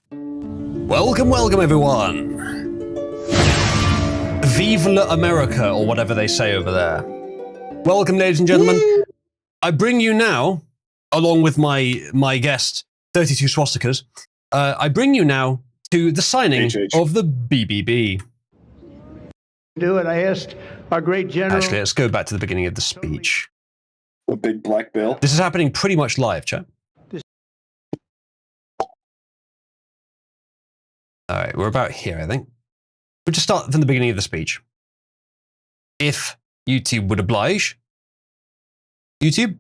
Welcome, welcome, everyone. Vive l'America, or whatever they say over there. Welcome, ladies and gentlemen. I bring you now, along with my guest, 32 Swastikas, I bring you now to the signing of the BBB. Do it. I asked our great general. Actually, let's go back to the beginning of the speech. The big black bill. This is happening pretty much live, chat. All right, we're about here, I think. We'll just start from the beginning of the speech. If YouTube would oblige. YouTube?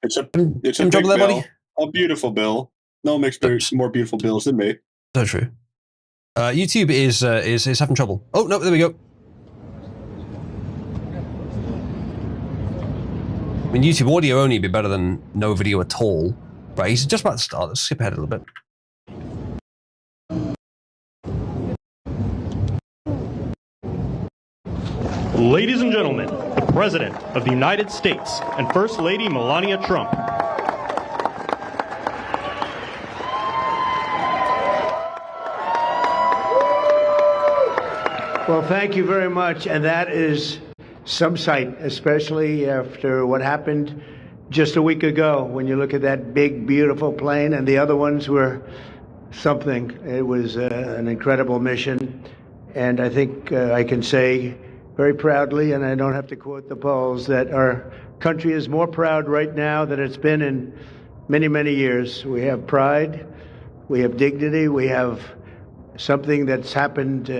It's a big bill. Buddy? A beautiful bill. No one makes more beautiful bills than me. So true. YouTube is having trouble. Oh, no, there we go. I mean, YouTube audio only would be better than no video at all. Right, he's just about to start. Let's skip ahead a little bit. Ladies and gentlemen, the President of the United States and First Lady Melania Trump. Well, thank you very much. And that is some sight, especially after what happened just a week ago when you look at that big, beautiful plane, and the other ones were something. It was an incredible mission. And I think I can say very proudly, and I don't have to quote the polls, that our country is more proud right now than it's been in many, many years. We have pride, we have dignity, we have something that's happened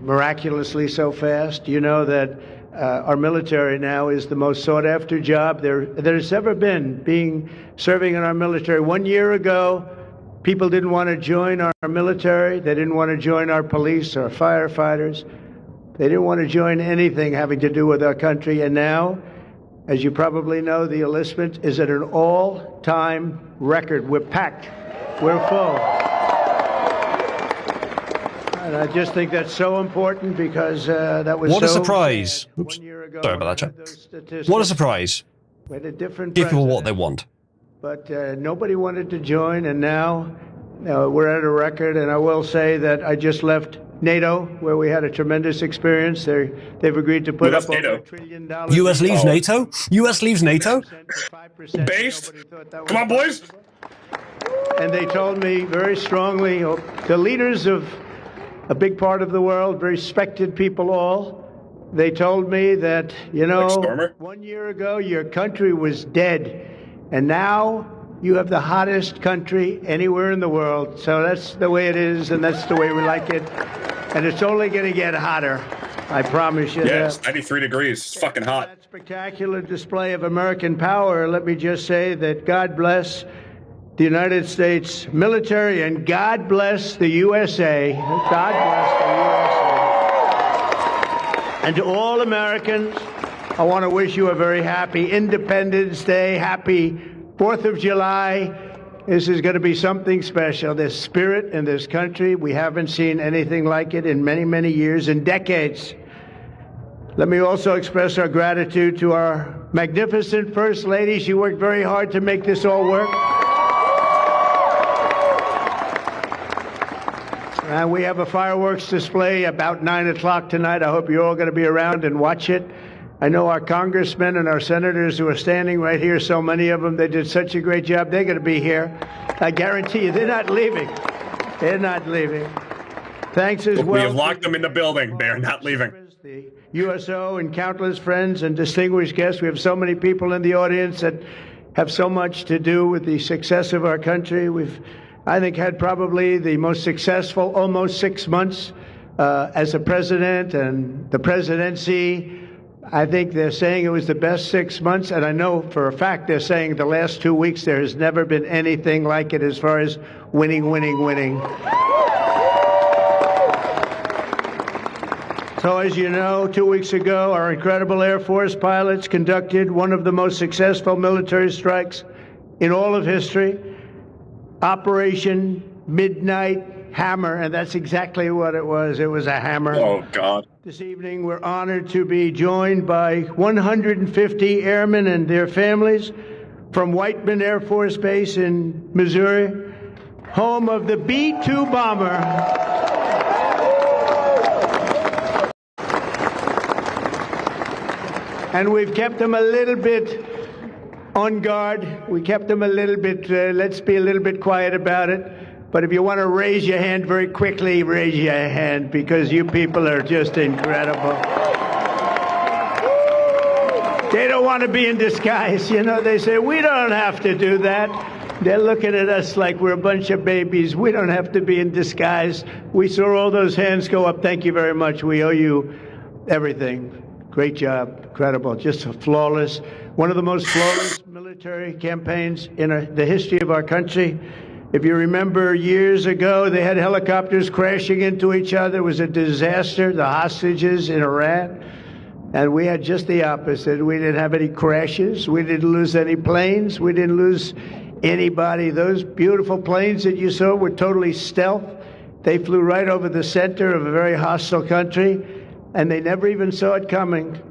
miraculously so fast. You know that our military now is the most sought-after job there's ever been, serving in our military. 1 year ago, people didn't want to join our military. They didn't want to join our police, our firefighters. They didn't want to join anything having to do with our country. And now, as you probably know, the enlistment is at an all-time record. We're packed. We're full. And I just think that's so important because that was what a so surprise. bad. Oops. 1 year ago, Sorry about that, we had chat. those statistics. What a surprise. We had a different Give people what president. they want. But nobody wanted to join, and now we're at a record. And I will say that I just left NATO, where we had a tremendous experience. They've agreed to put up over $1 trillion. US leaves NATO? US leaves NATO? Based? Come on, boys. And they told me very strongly, the leaders of a big part of the world, very respected people all, they told me that, Stormer? 1 year ago your country was dead, and now you have the hottest country anywhere in the world. So that's the way it is, and that's the way we like it. And it's only going to get hotter. I promise you. Yeah, it's 93 degrees. It's fucking hot. That spectacular display of American power, let me just say that God bless the United States military, and God bless the USA. God bless the USA. And to all Americans, I want to wish you a very happy Independence Day, happy 4th of July. This is going to be something special. This spirit in this country, we haven't seen anything like it in many, many years and decades. Let me also express our gratitude to our magnificent First Lady. She worked very hard to make this all work. And we have a fireworks display about 9 o'clock tonight. I hope you're all going to be around and watch it. I know our congressmen and our senators who are standing right here, so many of them, they did such a great job. They're going to be here. I guarantee you, they're not leaving. They're not leaving. Thanks as well. We have locked them in the building. They're not leaving. The USO and countless friends and distinguished guests. We have so many people in the audience that have so much to do with the success of our country. We've, I think, had probably the most successful almost 6 months as a president and the presidency. I think they're saying it was the best 6 months, and I know for a fact they're saying the last 2 weeks there has never been anything like it as far as winning. So as you know, 2 weeks ago, our incredible Air Force pilots conducted one of the most successful military strikes in all of history, Operation Midnight Hammer, and that's exactly what it was. It was a hammer. Oh, God. This evening, we're honored to be joined by 150 airmen and their families from Whiteman Air Force Base in Missouri. home of the B-2 bomber. And we've kept them a little bit on guard. We kept them a little bit, let's be a little bit quiet about it. But if you want to raise your hand very quickly, raise your hand, because you people are just incredible. They don't want to be in disguise. You know, they say, we don't have to do that. They're looking at us like we're a bunch of babies. We don't have to be in disguise. We saw all those hands go up. Thank you very much. We owe you everything. Great job. Incredible. Just flawless. One of the most flawless military campaigns in the history of our country. If you remember years ago, they had helicopters crashing into each other. It was a disaster. The hostages in Iran. And we had just the opposite. We didn't have any crashes. We didn't lose any planes. We didn't lose anybody. Those beautiful planes that you saw were totally stealth. They flew right over the center of a very hostile country, and they never even saw it coming.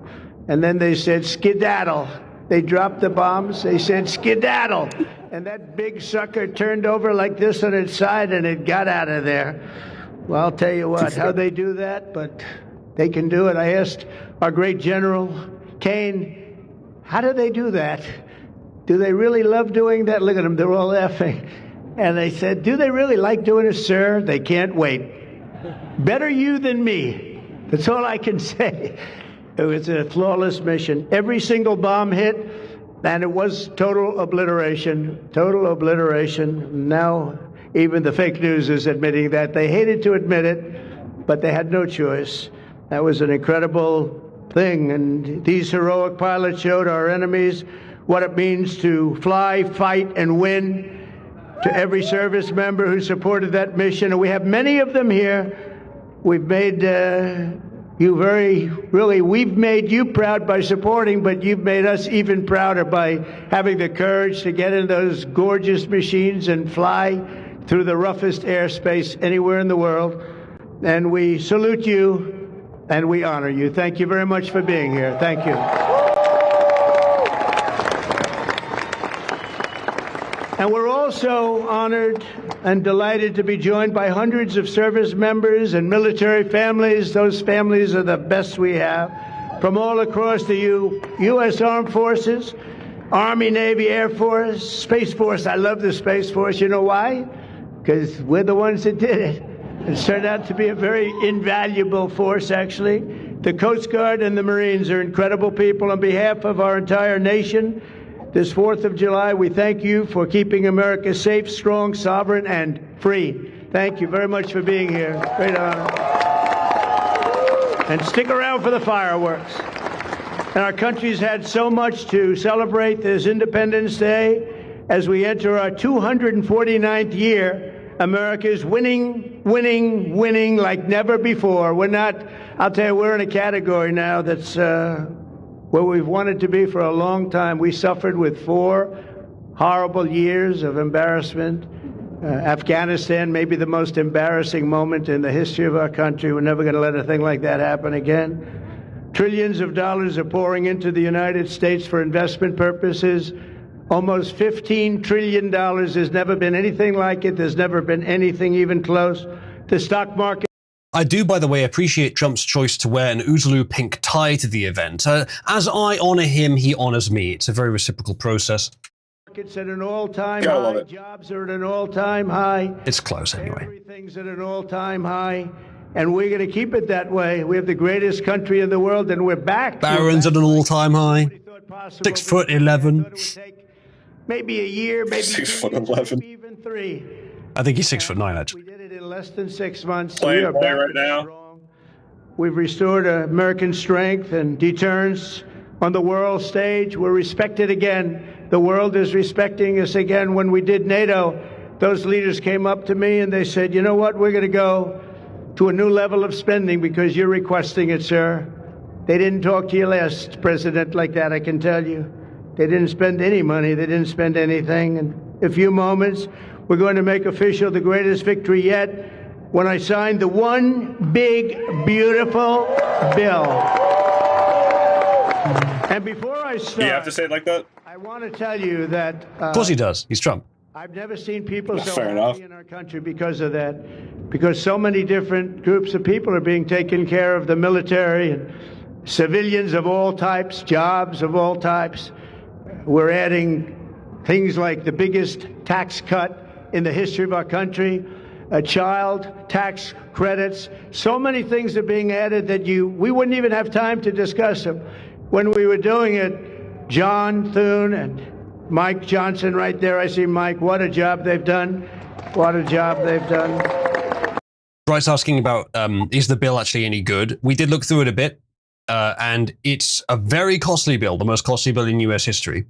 And then they said, skedaddle. They dropped the bombs. They said, skedaddle. And that big sucker turned over like this on its side, and it got out of there. Well, I'll tell you what, how they do that, but they can do it. I asked our great General Kane, how do they do that? Do they really love doing that? Look at them, they're all laughing. And they said, do they really like doing it, sir? They can't wait. Better you than me. That's all I can say. It was a flawless mission. Every single bomb hit, and it was total obliteration. Total obliteration. Now, even the fake news is admitting that. They hated to admit it, but they had no choice. That was an incredible thing, and these heroic pilots showed our enemies what it means to fly, fight, and win. To every service member who supported that mission, and we have many of them here, we've made we've made you proud by supporting, but you've made us even prouder by having the courage to get in those gorgeous machines and fly through the roughest airspace anywhere in the world. And we salute you, and we honor you. Thank you very much for being here. Thank you. And we're also honored and delighted to be joined by hundreds of service members and military families. Those families are the best we have, from all across the U.S. Armed Forces, Army, Navy, Air Force, Space Force. I love the Space Force. You know why? Because we're the ones that did it. It's turned out to be a very invaluable force, actually. The Coast Guard and the Marines are incredible people. On behalf of our entire nation, this 4th of July, we thank you for keeping America safe, strong, sovereign, and free. Thank you very much for being here. Great honor. And stick around for the fireworks. And our country's had so much to celebrate this Independence Day. As we enter our 249th year, America is winning, winning, winning like never before. We're not, I'll tell you, we're in a category now that's where we've wanted to be for a long time. We suffered with 4 horrible years of embarrassment. Afghanistan, maybe the most embarrassing moment in the history of our country. We're never going to let a thing like that happen again. Trillions of dollars are pouring into the United States for investment purposes. Almost $15 trillion. There's never been anything like it. There's never been anything even close. The stock market. I do, by the way, appreciate Trump's choice to wear an Oozaloo pink tie to the event. As I honor him, he honors me. It's a very reciprocal process. Markets at an all-time high. Jobs are at an all-time high. It's close anyway. Everything's at an all-time high, and we're going to keep it that way. We have the greatest country in the world, and we're back. Barron's at an all-time high. 6'11". Maybe a year, maybe 6'11", even 3. I think he's 6'9", actually. We did it in less than 6 months. Playing We are ball back right now. strong. We've restored American strength and deterrence on the world stage. We're respected again. The world is respecting us again. When we did NATO, those leaders came up to me and they said, you know what, we're going to go to a new level of spending because you're requesting it, sir. They didn't talk to you last president like that, I can tell you. They didn't spend any money. They didn't spend anything. In a few moments, we're going to make official the greatest victory yet when I signed the one big, beautiful bill. And before I start, Do you have to say it like that? I want to tell you that Of course he does. He's Trump. I've never seen people so Fair happy enough. in our country because of that. Because so many different groups of people are being taken care of, the military and civilians of all types, jobs of all types. We're adding things like the biggest tax cut in the history of our country, child tax credits. So many things are being added that we wouldn't even have time to discuss them. When we were doing it, John Thune and Mike Johnson right there, I see Mike, what a job they've done. What a job they've done. Bryce asking about, is the bill actually any good? We did look through it a bit, and it's a very costly bill, the most costly bill in US history.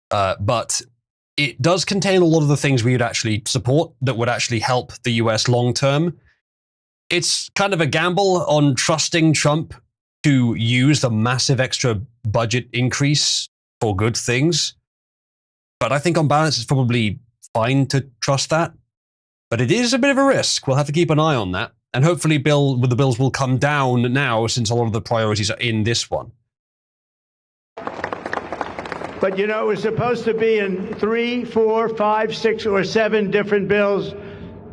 But it does contain a lot of the things we would actually support that would actually help the US long term. It's kind of a gamble on trusting Trump to use the massive extra budget increase for good things. But I think on balance, it's probably fine to trust that. But it is a bit of a risk. We'll have to keep an eye on that. And hopefully the bills will come down now, since a lot of the priorities are in this one. But you know, it was supposed to be in 3, 4, 5, 6, or 7 different bills.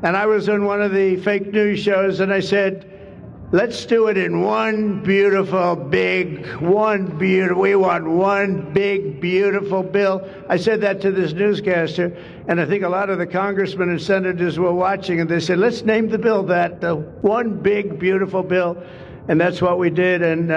And I was on one of the fake news shows, and I said, let's do it in one beautiful, we want one big, beautiful bill. I said that to this newscaster, and I think a lot of the congressmen and senators were watching, and they said, let's name the bill that, the one big, beautiful bill. And that's what we did. And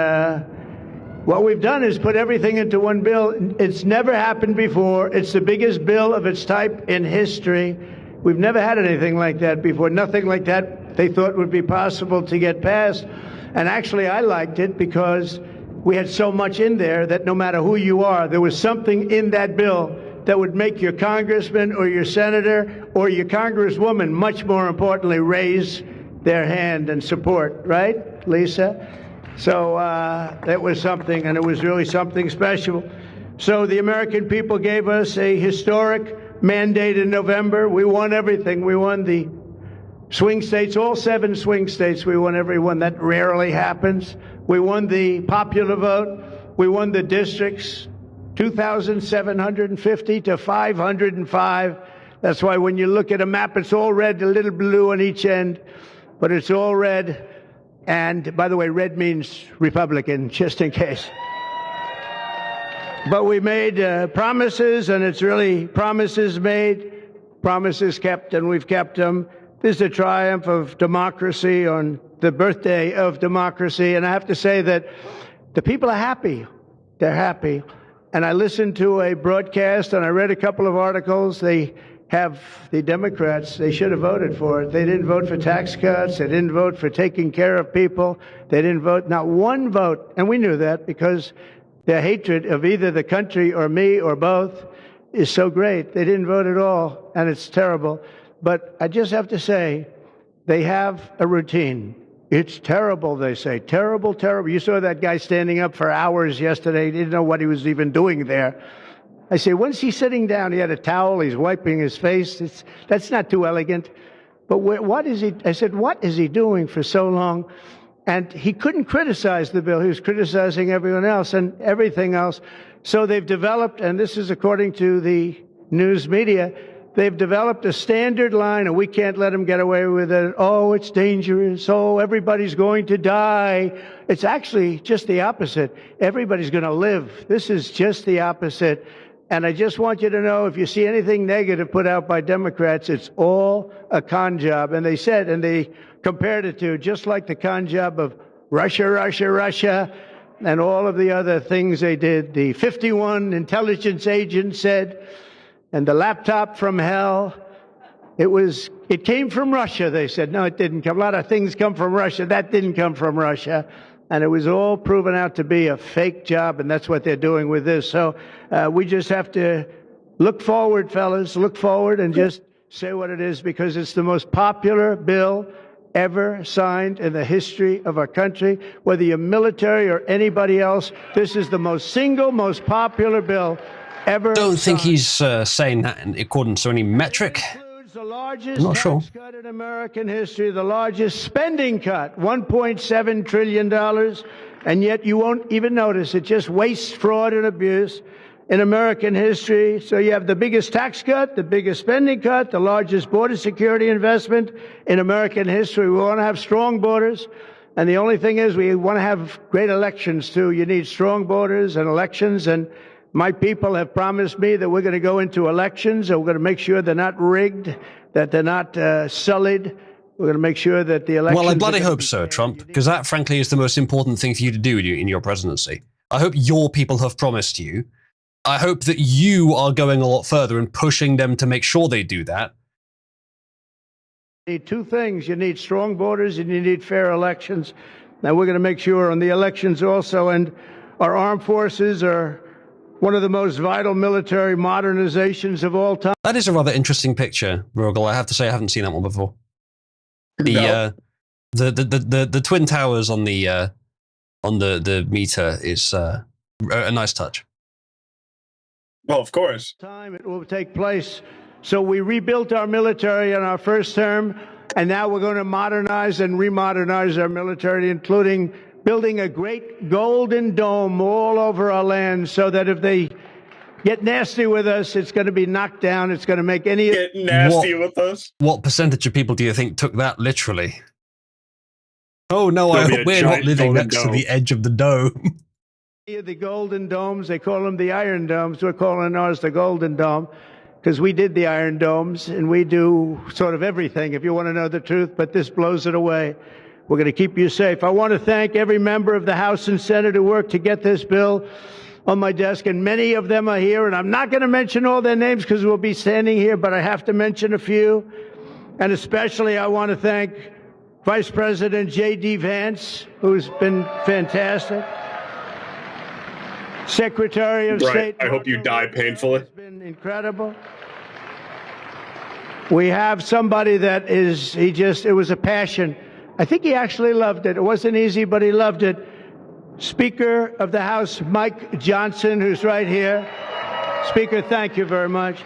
what we've done is put everything into one bill. It's never happened before. It's the biggest bill of its type in history. We've never had anything like that before. Nothing like that they thought would be possible to get passed. And actually, I liked it because we had so much in there that no matter who you are, there was something in that bill that would make your congressman or your senator or your congresswoman, much more importantly, raise their hand and support. Right, Lisa? So that was something, and it was really something special. So the American people gave us a historic mandate in November. We won everything. We won the swing states, all 7 swing states. We won every one. That rarely happens. We won the popular vote. We won the districts, 2,750 to 505. That's why when you look at a map, it's all red, a little blue on each end, but it's all red. And by the way, red means Republican, just in case. But we made promises, and it's really promises made, promises kept, and we've kept them. This is a triumph of democracy on the birthday of democracy. And I have to say that the people are happy. They're happy. And I listened to a broadcast, and I read a couple of articles. They have the Democrats, they should have voted for it. They didn't vote for tax cuts. They didn't vote for taking care of people. They didn't vote, not one vote. And we knew that because their hatred of either the country or me or both is so great. They didn't vote at all, and it's terrible. But I just have to say, they have a routine. It's terrible, they say. Terrible, terrible. You saw that guy standing up for hours yesterday. He didn't know what he was even doing there. I say, when's he sitting down? He had a towel. He's wiping his face. That's not too elegant. But what is he? I said, what is he doing for so long? And he couldn't criticize the bill. He was criticizing everyone else and everything else. So they've developed, and this is according to the news media, they've developed a standard line, and we can't let them get away with it. Oh, it's dangerous. Oh, everybody's going to die. It's actually just the opposite. Everybody's going to live. This is just the opposite. And I just want you to know, if you see anything negative put out by Democrats, it's all a con job. And they said, and they compared it to just like the con job of Russia, Russia, Russia, and all of the other things they did. The 51 intelligence agents said, and the laptop from hell, it came from Russia, they said. No, it didn't come. A lot of things come from Russia. That didn't come from Russia. And it was all proven out to be a fake job, and that's what they're doing with this. So we just have to look forward, fellas, look forward and just say what it is, because it's the most popular bill ever signed in the history of our country. Whether you're military or anybody else, this is the most popular bill ever I don't think signed. he's saying that in accordance to any metric. The largest I'm not sure. tax cut in American history, the largest spending cut, $1.7 trillion, and yet you won't even notice it. Just waste, fraud, and abuse. in American history. So you have the biggest tax cut, the biggest spending cut, the largest border security investment in American history. We want to have strong borders. And the only thing is we want to have great elections, too. You need strong borders and elections. And my people have promised me that we're going to go into elections and we're going to make sure they're not rigged, that they're not sullied. We're going to make sure that the elections... Well, I bloody hope so, Trump, because that, frankly, is the most important thing for you to do in your presidency. I hope your people have promised you. I hope that you are going a lot further and pushing them to make sure they do that. You need two things. You need strong borders and you need fair elections. Now, we're going to make sure on the elections also, and our armed forces are one of the most vital military modernizations of all time. That is a rather interesting picture, Rogel. I have to say I haven't seen that one before. The Twin Towers on the meter is a nice touch. Well, of course. Time it will take place. So we rebuilt our military in our first term, and now we're going to modernize and remodernize our military, including building a great golden dome all over our land so that if they get nasty with us, it's going to be knocked down. It's going to make any... Get nasty with us? What percentage of people do you think took that literally? Oh, no, I hope we're not living next to the edge of the dome. The golden domes, they call them the iron domes. We're calling ours the golden dome because we did the iron domes and we do sort of everything, if you want to know the truth, but this blows it away. We're going to keep you safe. I want to thank every member of the House and Senate who worked to get this bill on my desk, and many of them are here, and I'm not going to mention all their names because we'll be standing here, but I have to mention a few, and especially I want to thank Vice President J.D. Vance, who's been fantastic. Secretary of State. I hope you die painfully. It's been incredible. We have somebody that is, it was a passion. I think he actually loved it. It wasn't easy, but he loved it. Speaker of the House, Mike Johnson, who's right here. Speaker, thank you very much.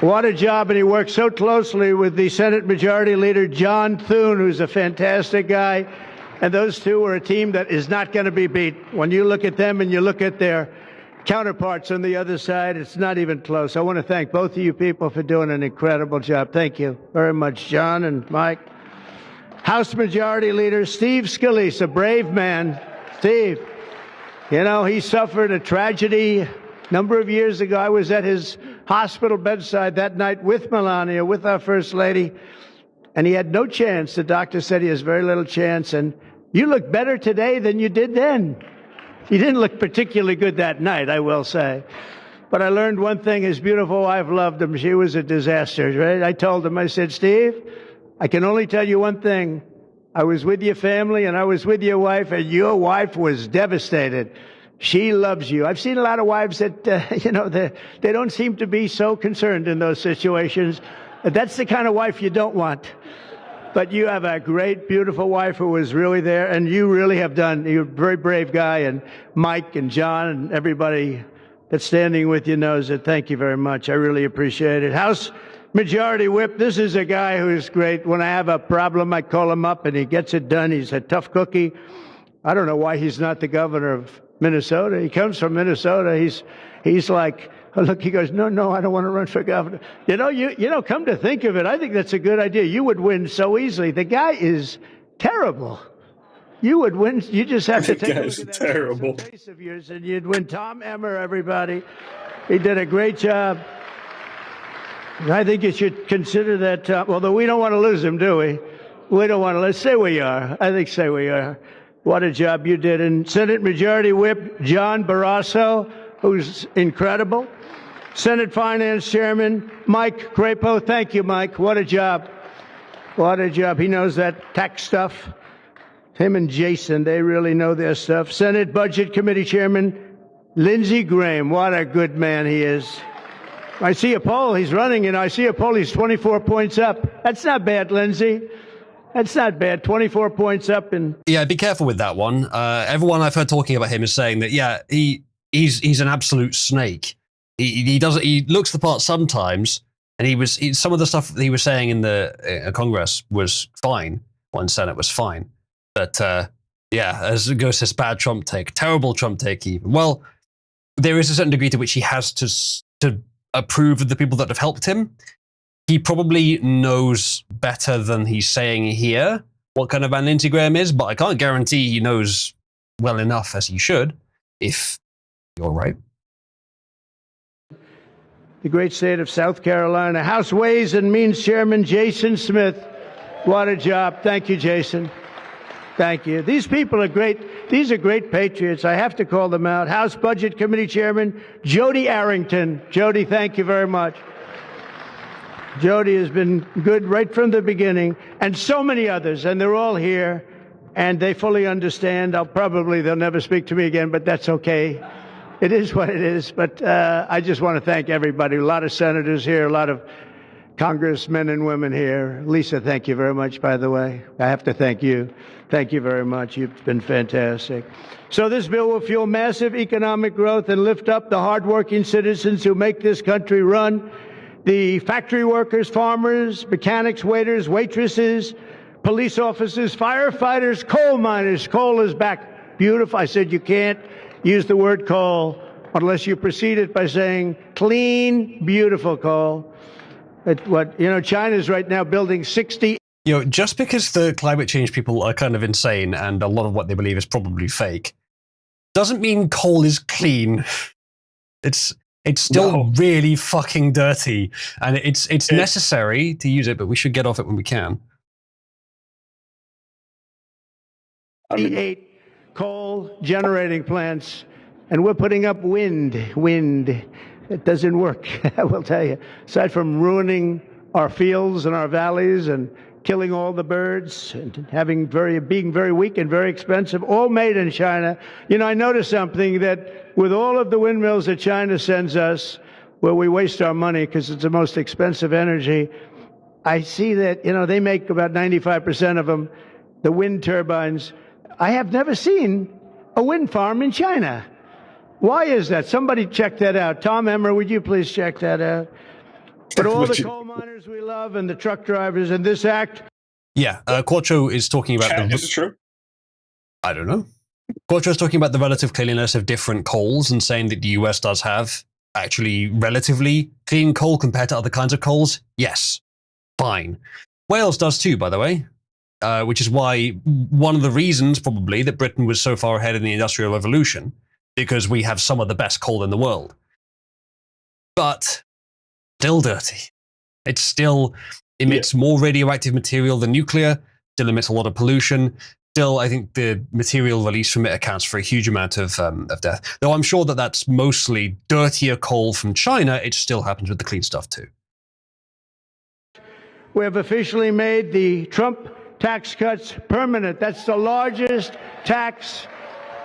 What a job, and he worked so closely with the Senate Majority Leader, John Thune, who's a fantastic guy. And those two are a team that is not going to be beat. When you look at them and you look at their counterparts on the other side, it's not even close. I want to thank both of you people for doing an incredible job. Thank you very much, John and Mike. House Majority Leader Steve Scalise, a brave man. Steve, you know, he suffered a tragedy a number of years ago. I was at his hospital bedside that night with Melania, with our First Lady, and he had no chance. The doctor said he has very little chance, and you look better today than you did then. He didn't look particularly good that night, I will say. But I learned one thing. His beautiful wife loved him. She was a disaster, right? I told him, I said, Steve, I can only tell you one thing. I was with your family and I was with your wife, and your wife was devastated. She loves you. I've seen a lot of wives that, you know, they don't seem to be so concerned in those situations. That's the kind of wife you don't want. But you have a great, beautiful wife who was really there, and you really have done. You're a very brave guy, and Mike and John and everybody that's standing with you knows it. Thank you very much. I really appreciate it. House Majority Whip, this is a guy who is great. When I have a problem, I call him up, and he gets it done. He's a tough cookie. I don't know why he's not the governor of Minnesota. He comes from Minnesota. He's like, oh, look, he goes, no, I don't want to run for governor. You know, come to think of it, I think that's a good idea. You would win so easily. The guy is terrible. You would win. You just have to take a look at that face of yours, and you'd win. Tom Emmer, everybody. He did a great job. And I think you should consider that, although we don't want to lose him, do we? We don't want to. Let's say we are. I think say we are. What a job you did. And Senate Majority Whip John Barrasso, who's incredible. Senate Finance Chairman Mike Crapo. Thank you, Mike. What a job. What a job. He knows that tax stuff. Him and Jason, they really know their stuff. Senate Budget Committee Chairman Lindsey Graham. What a good man he is. I see a poll. He's running, and I see a poll. He's 24 points up. That's not bad, Lindsey. That's not bad. 24 points up. And yeah, be careful with that one. Everyone I've heard talking about him is saying that, yeah, he's an absolute snake. He looks the part sometimes, and some of the stuff that he was saying in the Congress was fine. One Senate was fine, but yeah, as it goes, this bad Trump take, terrible Trump take even. Well, there is a certain degree to which he has to approve of the people that have helped him. He probably knows better than he's saying here what kind of man Lindsey Graham is, but I can't guarantee he knows well enough as he should, if you're right. The great state of South Carolina, House Ways and Means Chairman Jason Smith. What a job. Thank you, Jason. Thank you. These people are great. These are great patriots. I have to call them out. House Budget Committee Chairman Jody Arrington. Jody, thank you very much. Jody has been good right from the beginning, and so many others, and they're all here, and they fully understand. They'll never speak to me again, but that's okay. It is what it is. But I just want to thank everybody. A lot of senators here, a lot of congressmen and women here. Lisa, thank you very much, by the way. I have to thank you. Thank you very much. You've been fantastic. So this bill will fuel massive economic growth and lift up the hardworking citizens who make this country run. The factory workers, farmers, mechanics, waiters, waitresses, police officers, firefighters, coal miners. Coal is back. Beautiful. I said you can't use the word coal unless you precede it by saying clean, beautiful coal. China's right now building 60. Just because the climate change people are kind of insane and a lot of what they believe is probably fake, doesn't mean coal is clean. It's still really fucking dirty, and it's necessary to use it, but we should get off it when we can. 8 coal generating plants, and we're putting up wind. It doesn't work, I will tell you. Aside from ruining our fields and our valleys and killing all the birds and being very weak and very expensive, all made in China. I noticed something, that with all of the windmills that China sends us, where we waste our money because it's the most expensive energy, I see that, they make about 95% of them, the wind turbines. I have never seen a wind farm in China. Why is that? Somebody check that out. Tom Emmer, would you please check that out? But all the coal miners we love and the truck drivers and this act. Yeah, Quattro is talking about... Is this true? I don't know. Quattro is talking about the relative cleanliness of different coals and saying that the US does have actually relatively clean coal compared to other kinds of coals. Yes, fine. Wales does too, by the way, which is why one of the reasons probably that Britain was so far ahead in the Industrial Revolution, because we have some of the best coal in the world. But still dirty. It still emits more radioactive material than nuclear, still emits a lot of pollution. Still, I think the material released from it accounts for a huge amount of death. Though I'm sure that that's mostly dirtier coal from China, it still happens with the clean stuff too. We have officially made the Trump tax cuts permanent. That's the largest tax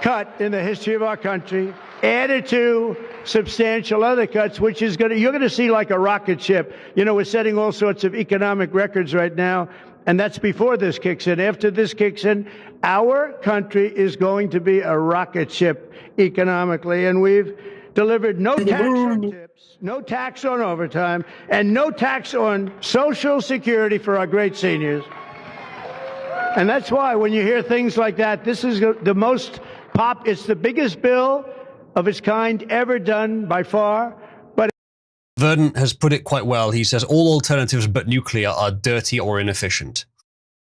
cut in the history of our country, added to substantial other cuts, which is you're going to see like a rocket ship. We're setting all sorts of economic records right now, and that's before this kicks in. After this kicks in, our country is going to be a rocket ship economically, and we've delivered no tax on tips, no tax on overtime, and no tax on Social Security for our great seniors. And that's why when you hear things like that, this is the most it's the biggest bill of its kind ever done by far. But Verdant has put it quite well. He says all alternatives but nuclear are dirty or inefficient.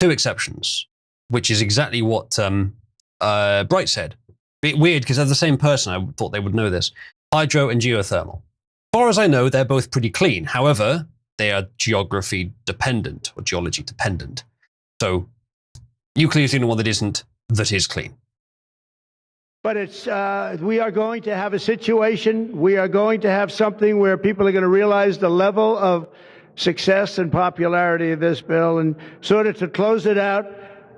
2 exceptions, which is exactly what Bright said. Bit weird because they're the same person. I thought they would know this. Hydro and geothermal. As far as I know, they're both pretty clean. However, they are geography dependent or geology dependent. So nuclear is the only one that is clean. But we are going to have a situation, we are going to have something where people are going to realize the level of success and popularity of this bill. And sort of to close it out,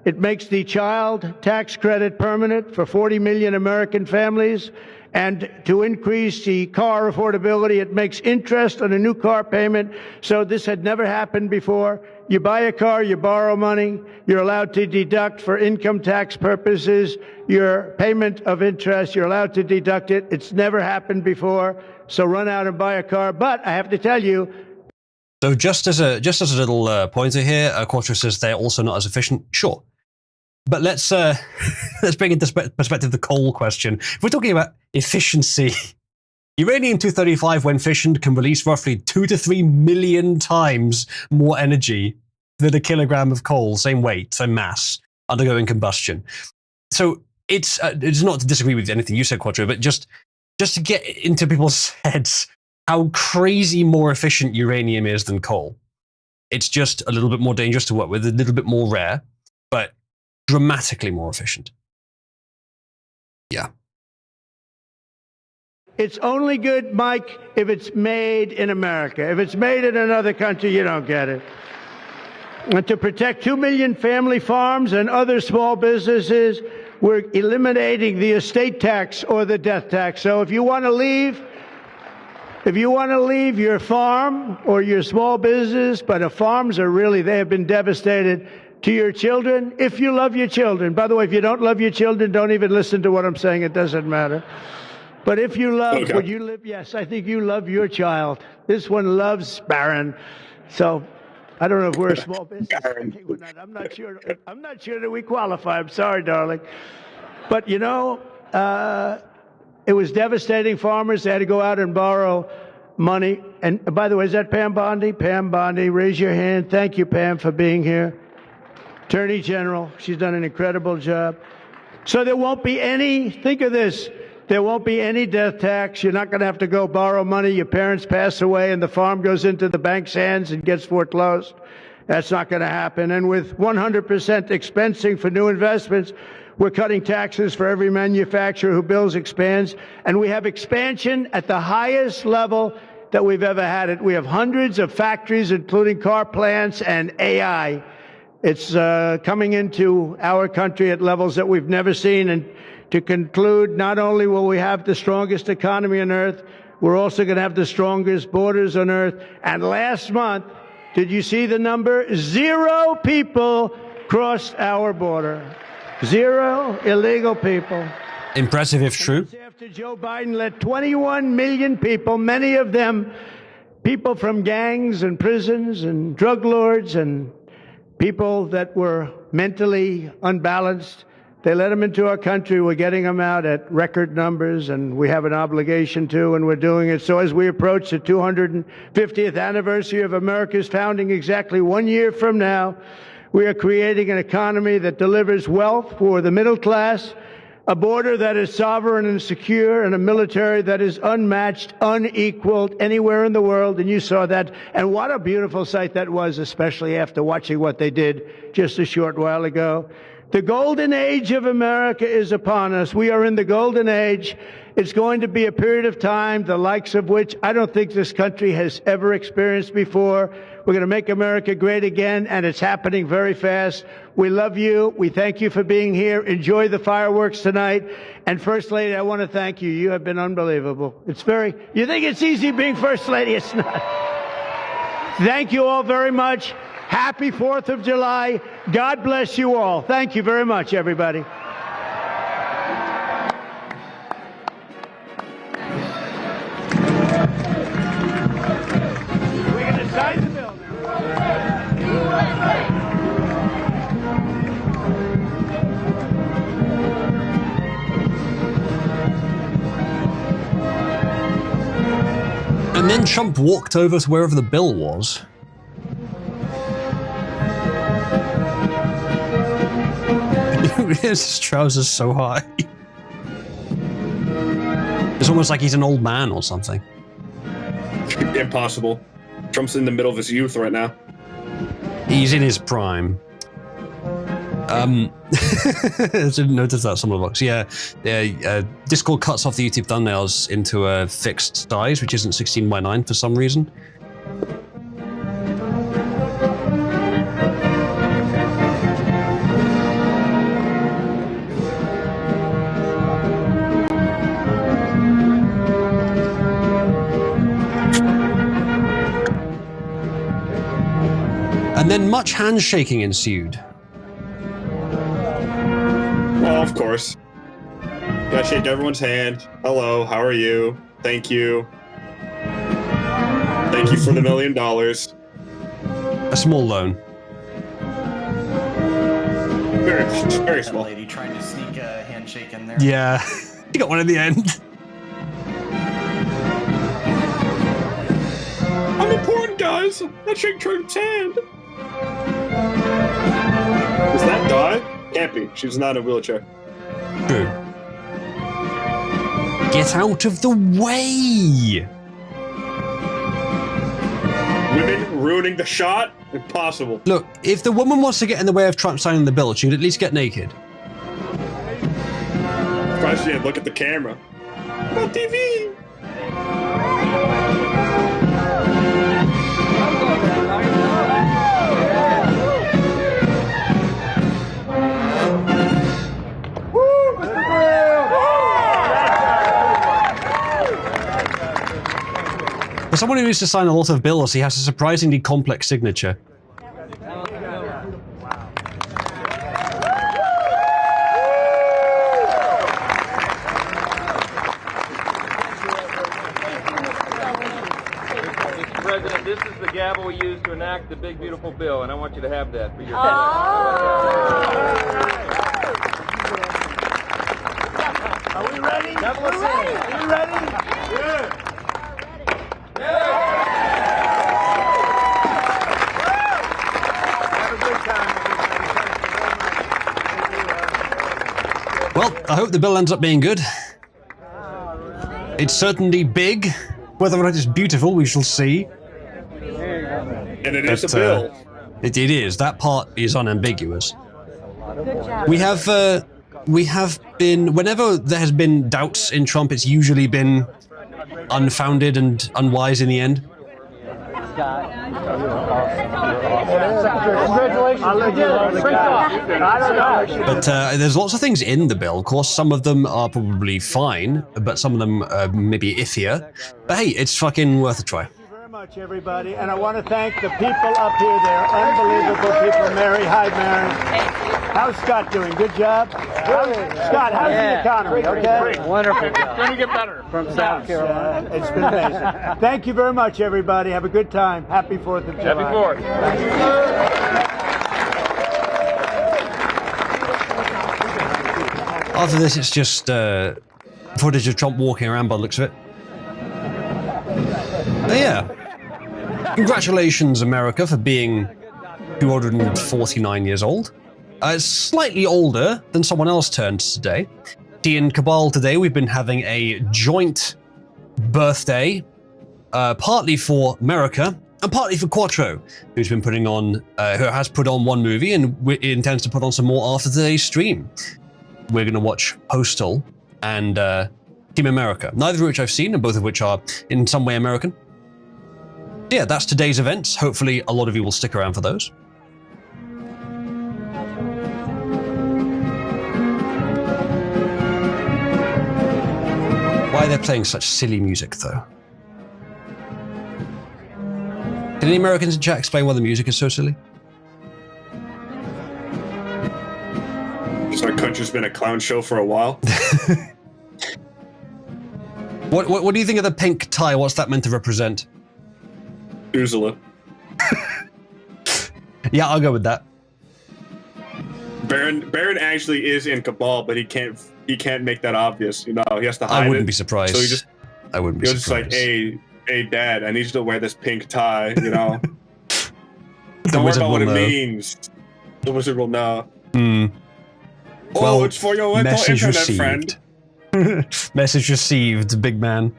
it makes the child tax credit permanent for 40 million American families. And to increase the car affordability, it makes interest on a new car payment. So this had never happened before. You buy a car, you borrow money, you're allowed to deduct for income tax purposes your payment of interest, you're allowed to deduct it. It's never happened before. So run out and buy a car. But I have to tell you. So just as a little pointer here, Quattro says they're also not as efficient. Sure. But let's bring into perspective the coal question. If we're talking about efficiency Uranium-235, when fissioned, can release roughly 2 to 3 million times more energy than a kilogram of coal, same weight, same mass, undergoing combustion. So it's not to disagree with anything you said, Quattro, but just to get into people's heads how crazy more efficient uranium is than coal. It's just a little bit more dangerous to work with, a little bit more rare, but dramatically more efficient. Yeah. It's only good, Mike, if it's made in America. If it's made in another country, you don't get it. And to protect 2 million family farms and other small businesses, we're eliminating the estate tax or the death tax. So if you want to leave your farm or your small business, but farms are really, they have been devastated, to your children, if you love your children. By the way, if you don't love your children, don't even listen to what I'm saying. It doesn't matter. But if you love, would you live? Yes, I think you love your child. This one loves Barron. So I don't know if we're a small business. I'm not sure. I'm not sure that we qualify. I'm sorry, darling. But you know, it was devastating. Farmers, they had to go out and borrow money. And by the way, is that Pam Bondi? Pam Bondi, raise your hand. Thank you, Pam, for being here. Attorney General, she's done an incredible job. So there won't be any, think of this, there won't be any death tax. You're not going to have to go borrow money. Your parents pass away and the farm goes into the bank's hands and gets foreclosed. That's not going to happen. And with 100% expensing for new investments, we're cutting taxes for every manufacturer who builds, expands. And we have expansion at the highest level that we've ever had it. We have hundreds of factories, including car plants and AI. It's coming into our country at levels that we've never seen. And to conclude, not only will we have the strongest economy on earth, we're also going to have the strongest borders on earth. And last month, did you see the number? 0 people crossed our border. 0 illegal people. Impressive if true. After Joe Biden let 21 million people, many of them people from gangs and prisons and drug lords and people that were mentally unbalanced, they let them into our country. We're getting them out at record numbers, and we have an obligation to, and we're doing it. So as we approach the 250th anniversary of America's founding exactly 1 year from now, we are creating an economy that delivers wealth for the middle class, a border that is sovereign and secure, and a military that is unmatched, unequaled anywhere in the world. And you saw that. And what a beautiful sight that was, especially after watching what they did just a short while ago. The golden age of America is upon us. We are in the golden age. It's going to be a period of time, the likes of which I don't think this country has ever experienced before. We're going to make America great again, and it's happening very fast. We love you. We thank you for being here. Enjoy the fireworks tonight. And First Lady, I want to thank you. You have been unbelievable. You think it's easy being First Lady? It's not. Thank you all very much. Happy 4th of July. God bless you all. Thank you very much, everybody. We're going to sign the bill now. And then Trump walked over to wherever the bill was. His trousers so high. It's almost like he's an old man or something. Impossible. Trump's in the middle of his youth right now. He's in his prime. I didn't notice that some of the box. Yeah, Discord cuts off the YouTube thumbnails into a fixed size, which isn't 16:9 for some reason. And then much handshaking ensued. Well, of course. Gotta shake everyone's hand. Hello, how are you? Thank you. Thank you for the $1 million. A small loan. Very small. Lady trying to sneak a handshake in there. Yeah, you got one in the end. does! That chick turned tan! Is that Di? Can't be. She's not in a wheelchair. True. Get out of the way! Women ruining the shot? Impossible. Look, if the woman wants to get in the way of Trump signing the bill, she'd at least get naked. Surprised she didn't look at the camera. On TV! For someone who needs to sign a lot of bills, he has a surprisingly complex signature. Mr. President, this is the gavel we use to enact the big, beautiful bill, and I want you to have that for your Are we ready? Are we ready? Yeah. Well, I hope the bill ends up being good. It's certainly big. Whether or not it's beautiful, we shall see. And it is a bill. It is. That part is unambiguous. We have been, whenever there has been doubts in Trump, it's usually been unfounded and unwise in the end. But there's lots of things in the bill. Of course, some of them are probably fine, but some of them maybe iffier. But hey, it's fucking worth a try. Thank you very much, everybody. And I want to thank the people up here. They're unbelievable people. Mary, hi, Mary. How's Scott doing? Good job? Scott, how's the economy? Okay? Wonderful. It's going to get better. From South Carolina. It's been amazing. Thank you very much, everybody. Have a good time. Happy 4th of July. Happy 4th. After this, it's just footage of Trump walking around by the looks of it. But yeah. Congratulations, America, for being 249 years old. Slightly older than someone else turned today. In Cabal today, we've been having a joint birthday, partly for America and partly for Quattro, who's been putting on, who has put on one movie and intends to put on some more after today's stream. We're going to watch Postal and Team America, neither of which I've seen, and both of which are in some way American. Yeah, that's today's events. Hopefully, a lot of you will stick around for those. Why they're playing such silly music, though? Can any Americans in chat explain why the music is so silly? So our country's been a clown show for a while. What do you think of the pink tie? What's that meant to represent? Ursula. Yeah, I'll go with that. Baron actually is in Cabal, but he can't make that obvious. You know, he has to hide it. I wouldn't be surprised. So I wouldn't be surprised. Just like, hey, Dad, I need you to wear this pink tie. You know, don't worry about what it means. The wizard will know. Hmm. Oh, well, it's for your mental internet received. friend. Message received, big man.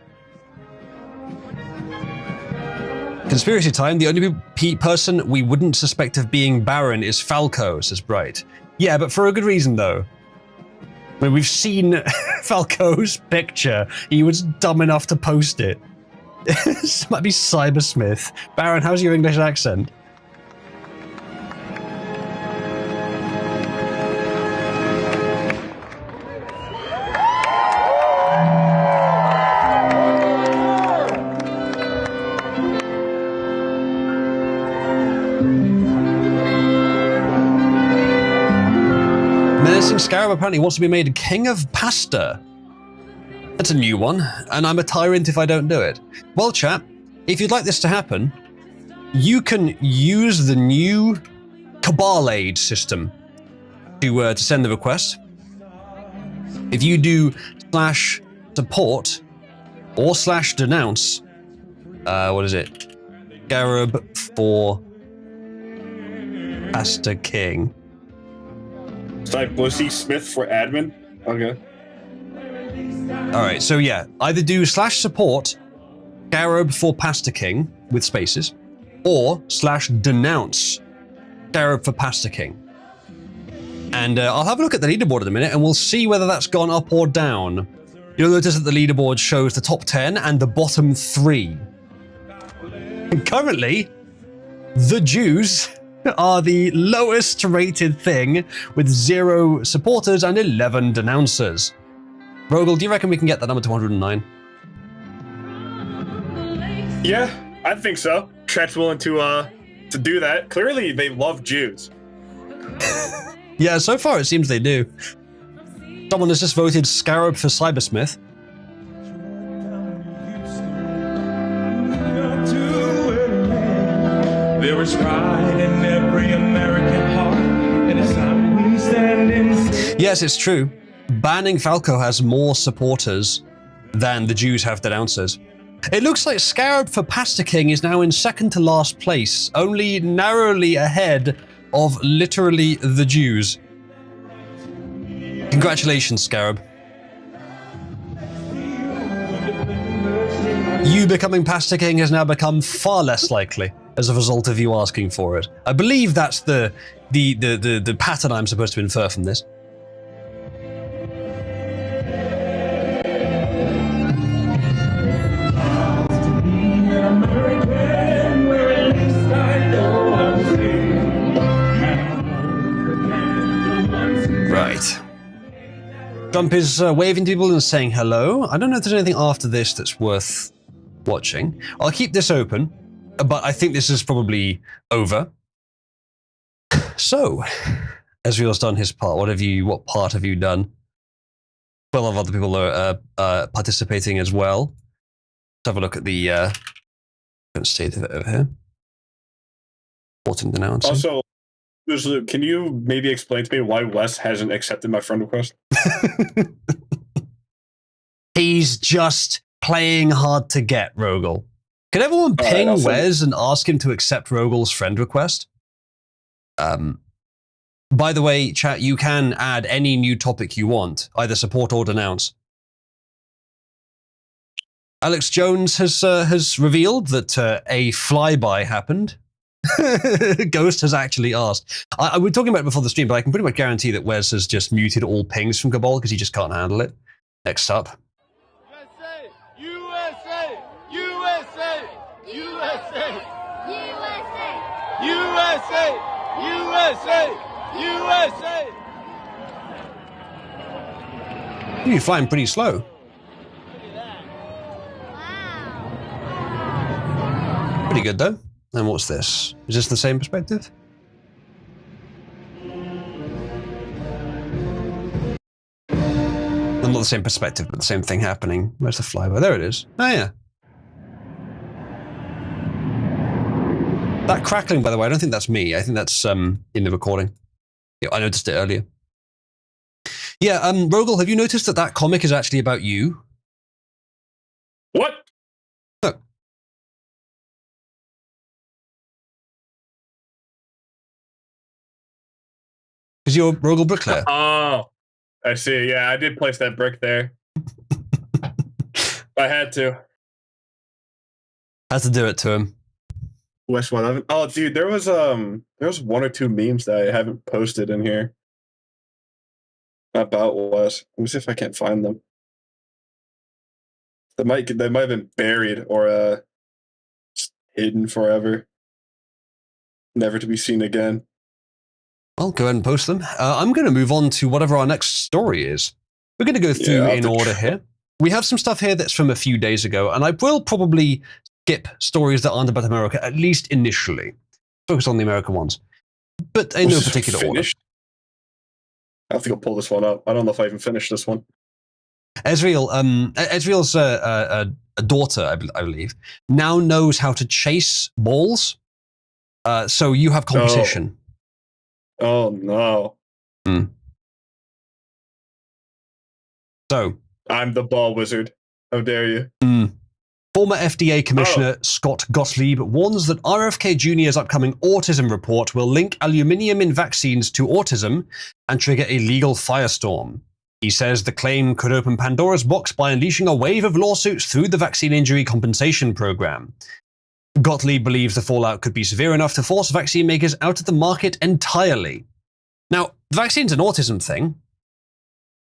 Conspiracy time. The only person we wouldn't suspect of being Baron is Falco, says Bright. Yeah, but for a good reason, though. I mean, we've seen Falco's picture. He was dumb enough to post it. This might be Cybersmith. Baron, how's your English accent? Scarab apparently wants to be made king of pasta. That's a new one, and I'm a tyrant if I don't do it. Well, chat, if you'd like this to happen, you can use the new Cabal Aid system to send the request. If you do /support or /denounce, what is it? Scarab for Pasta King. Sorry, Bussy Smith for admin. Okay. All right, so yeah, either do /support Scarab for Pasta King with spaces, or /denounce Scarab for Pasta King. And I'll have a look at the leaderboard in a minute, and we'll see whether that's gone up or down. You'll notice that the leaderboard shows the top 10 and the bottom 3. And currently, the Jews are the lowest rated thing with 0 supporters and 11 denouncers. Rogel, do you reckon we can get that number to 109? Yeah, I think so. Chat's willing to do that. Clearly, they love Jews. Yeah, so far it seems they do. Someone has just voted Scarab for Cybersmith. There is pride in every American heart, and it's time we stand in. Yes, it's true. Banning Falco has more supporters than the Jews have denouncers. It looks like Scarab for Pasta King is now in second to last place, only narrowly ahead of literally the Jews. Congratulations, Scarab. You becoming Pasta King has now become far less likely as a result of you asking for it. I believe that's the pattern I'm supposed to infer from this. Right. Trump is waving to people and saying hello. I don't know if there's anything after this that's worth watching. I'll keep this open, but I think this is probably over. So, Ezreal's done his part. What part have you done? 12 other people are participating as well. Let's have a look at the current state of it over here. Important announcement. Also, can you maybe explain to me why Wes hasn't accepted my friend request? He's just playing hard to get, Rogel. Can everyone ping Wes and ask him to accept Rogel's friend request? By the way, chat, you can add any new topic you want, either support or denounce. Alex Jones has revealed that a flyby happened. Ghost has actually asked. We're talking about it before the stream, but I can pretty much guarantee that Wes has just muted all pings from Cabal because he just can't handle it. Next up. USA! USA! USA! USA! USA! USA! You're flying pretty slow. Pretty good though. And what's this? Is this the same perspective? Well, not the same perspective, but the same thing happening. Where's the flyby? There it is. Oh yeah. That crackling, by the way, I don't think that's me. I think that's in the recording. Yeah, I noticed it earlier. Yeah, Rogel, have you noticed that comic is actually about you? What? No. Because you're Rogel Bricklayer. Oh, I see. Yeah, I did place that brick there. I had to. Had to do it to him. West 111. Oh, dude, there was 1 or 2 memes that I haven't posted in here about West. Let me see if I can't find them. They might have been buried or hidden forever, never to be seen again. Well, go ahead and post them. I'm going to move on to whatever our next story is. We're going to go through in order here. We have some stuff here that's from a few days ago, and I will probably skip stories that aren't about America, at least initially. Focus on the American ones. But in no particular order. I have to go pull this one up. I don't know if I even finished this one. Ezreal's a daughter, I believe, now knows how to chase balls. So you have competition. Oh no. So I'm the ball wizard. How dare you? Former FDA Commissioner Scott Gottlieb warns that RFK Jr.'s upcoming autism report will link aluminium in vaccines to autism and trigger a legal firestorm. He says the claim could open Pandora's box by unleashing a wave of lawsuits through the Vaccine Injury Compensation Program. Gottlieb believes the fallout could be severe enough to force vaccine makers out of the market entirely. Now, the vaccine's an autism thing.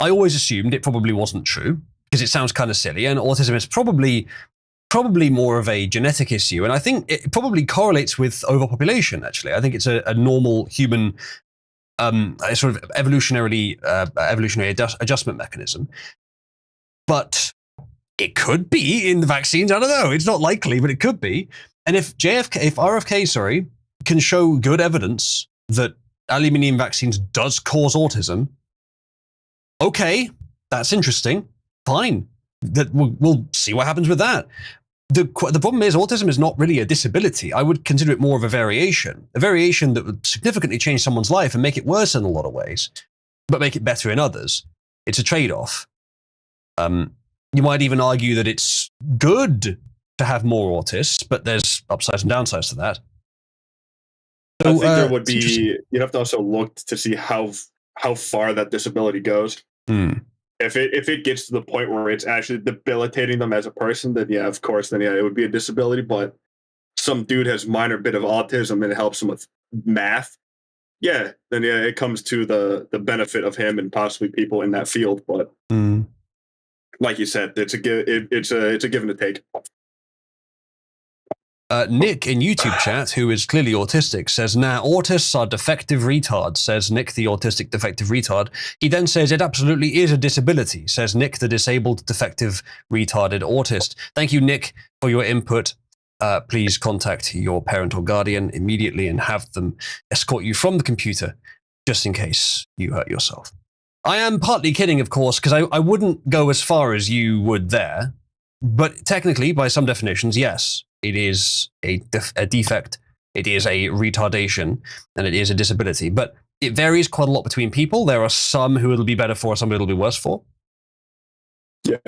I always assumed it probably wasn't true, because it sounds kind of silly, and autism is probably more of a genetic issue, and I think it probably correlates with overpopulation, actually. I think it's a normal human a sort of evolutionary adjustment mechanism. But it could be in the vaccines. I don't know. It's not likely, but it could be. And if RFK, can show good evidence that aluminium vaccines does cause autism, okay, that's interesting. Fine. That we'll see what happens with that. The problem is autism is not really a disability. I would consider it more of a variation that would significantly change someone's life and make it worse in a lot of ways, but make it better in others. It's a trade-off. You might even argue that it's good to have more autists, but there's upsides and downsides to that. So, I think there would be. You'd have to also look to see how far that disability goes. If it gets to the point where it's actually debilitating them as a person, then yeah, of course, then yeah, it would be a disability. But some dude has minor bit of autism and it helps him with math. Yeah, then yeah, it comes to the benefit of him and possibly people in that field. But like you said, it's a give and a take. Nick in YouTube chat, who is clearly autistic, says, "Nah, autists are defective retards," says Nick, the autistic defective retard. He then says, "It absolutely is a disability," says Nick, the disabled defective retarded autist. Thank you, Nick, for your input. Please contact your parent or guardian immediately and have them escort you from the computer, just in case you hurt yourself. I am partly kidding, of course, because I wouldn't go as far as you would there. But technically, by some definitions, yes, it is a defect, it is a retardation, and it is a disability. But it varies quite a lot between people. There are some who it'll be better for, some it'll be worse for. Yeah.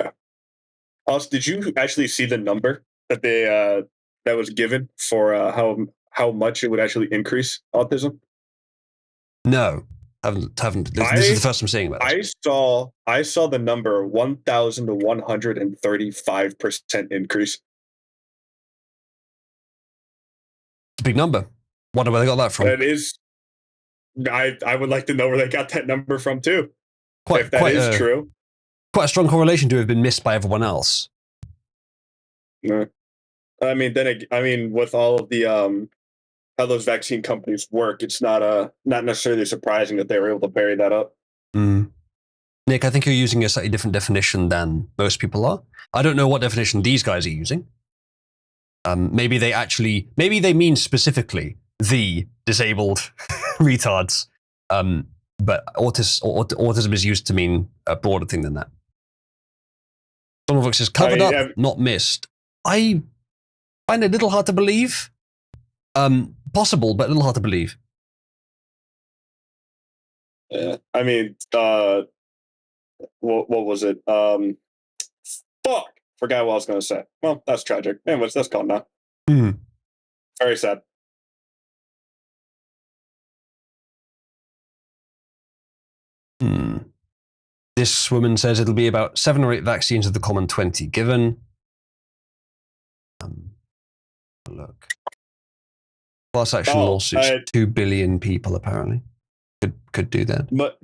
Also, did you actually see the number that that was given for how much it would actually increase autism? No. Haven't. This is the first I'm seeing about this. I saw the number 1,000 to 135% increase. It's a big number. Wonder where they got that from. That is. I would like to know where they got that number from too. If that is true. Quite a strong correlation to have been missed by everyone else. Yeah. I mean, with all of the how those vaccine companies work, it's not necessarily surprising that they were able to bury that up. Nick, I think you're using a slightly different definition than most people are. I don't know what definition these guys are using. Maybe they mean specifically the disabled retards. But autism is used to mean a broader thing than that. Someone says covered up, not missed. I find it a little hard to believe. Possible, but a little hard to believe. Yeah, I mean, what was it? Fuck, forgot what I was going to say. Well, that's tragic. Anyways, that's gone now. Very sad. This woman says it'll be about 7 or 8 vaccines of the common 20 given. Look. Class action lawsuits, 2 billion people apparently could do that. But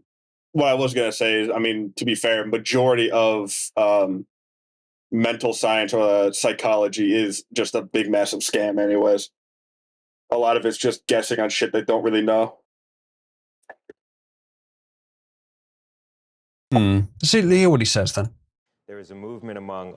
what I was going to say is, I mean, to be fair, majority of mental science or psychology is just a big, massive scam anyways. A lot of it's just guessing on shit they don't really know. Let's hear what he says then. There is a movement among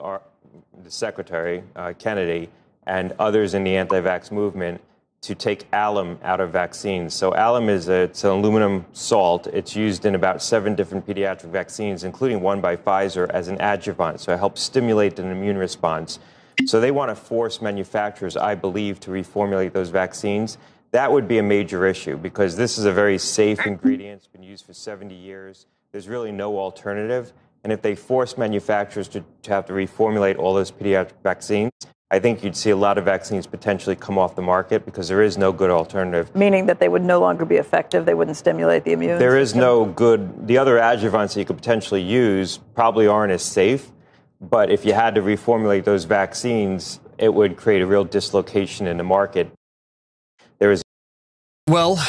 the Secretary, Kennedy, and others in the anti-vax movement to take alum out of vaccines. So alum it's an aluminum salt. It's used in about 7 different pediatric vaccines, including one by Pfizer, as an adjuvant. So it helps stimulate an immune response. So they want to force manufacturers, I believe, to reformulate those vaccines. That would be a major issue because this is a very safe ingredient. It's been used for 70 years. There's really no alternative. And if they force manufacturers to have to reformulate all those pediatric vaccines, I think you'd see a lot of vaccines potentially come off the market because there is no good alternative. Meaning that they would no longer be effective, they wouldn't stimulate the immune There system? is no good, the other adjuvants that you could potentially use probably aren't as safe, but if you had to reformulate those vaccines, it would create a real dislocation in the market. Well,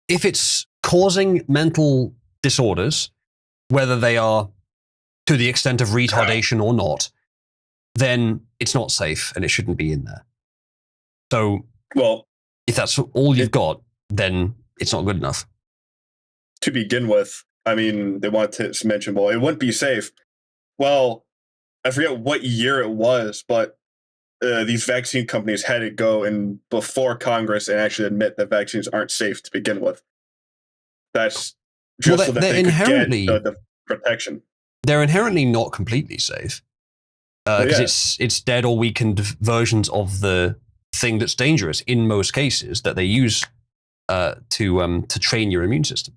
if it's causing mental disorders, whether they are to the extent of retardation or not, then it's not safe and it shouldn't be in there. So, well, if that's all you've got, then it's not good enough. To begin with, I mean, they want to mention, well, it wouldn't be safe. Well, I forget what year it was, but these vaccine companies had to go and before Congress and actually admit that vaccines aren't safe to begin with. That's just so that they could get the protection. They're inherently not completely safe because it's dead or weakened versions of the thing that's dangerous in most cases that they use to train your immune system.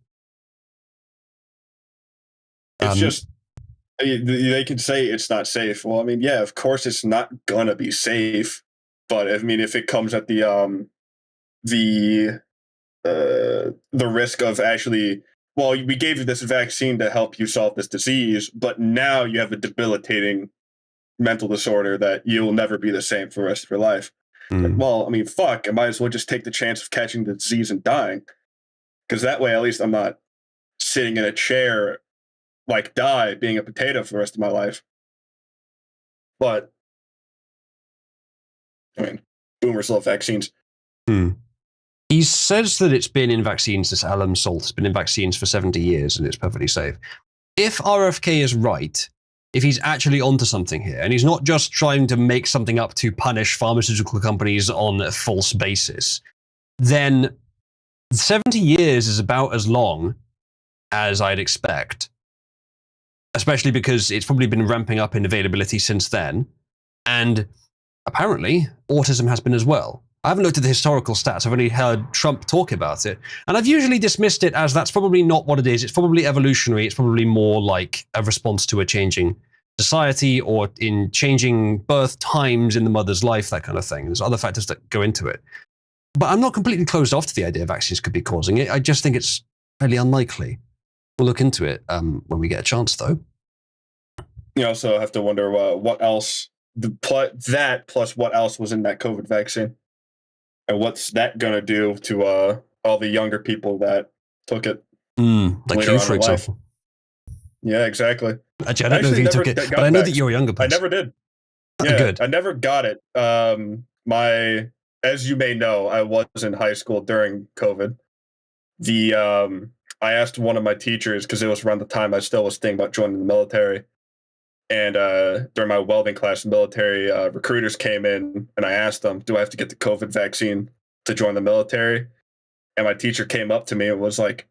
It's just they can say it's not safe. Well, I mean, yeah, of course it's not gonna be safe, but I mean, if it comes at the risk of actually, well, we gave you this vaccine to help you solve this disease, but now you have a debilitating mental disorder that you'll never be the same for the rest of your life. Like, well, I mean, fuck, I might as well just take the chance of catching the disease and dying, because that way at least I'm not sitting in a chair like die being a potato for the rest of my life. But I mean, boomers love vaccines. He says that it's been in vaccines, this alum salt has been in vaccines for 70 years and it's perfectly safe. If RFK is right, if he's actually onto something here, and he's not just trying to make something up to punish pharmaceutical companies on a false basis, then 70 years is about as long as I'd expect. Especially because it's probably been ramping up in availability since then. And apparently, autism has been as well. I haven't looked at the historical stats. I've only heard Trump talk about it. And I've usually dismissed it as that's probably not what it is. It's probably evolutionary. It's probably more like a response to a changing society or in changing birth times in the mother's life, that kind of thing. There's other factors that go into it. But I'm not completely closed off to the idea vaccines could be causing it. I just think it's fairly unlikely. We'll look into it when we get a chance, though. You also have to wonder what else, plus what else was in that COVID vaccine. And what's that going to do to all the younger people that took it? Like you, for example. Yeah, exactly. Actually, I don't know if you took it, but I know that you're a younger person. I never did. Yeah, good. I never got it. As you may know, I was in high school during COVID. I asked one of my teachers, because it was around the time I still was thinking about joining the military. And during my welding class, military recruiters came in, and I asked them, do I have to get the COVID vaccine to join the military? And my teacher came up to me and was like,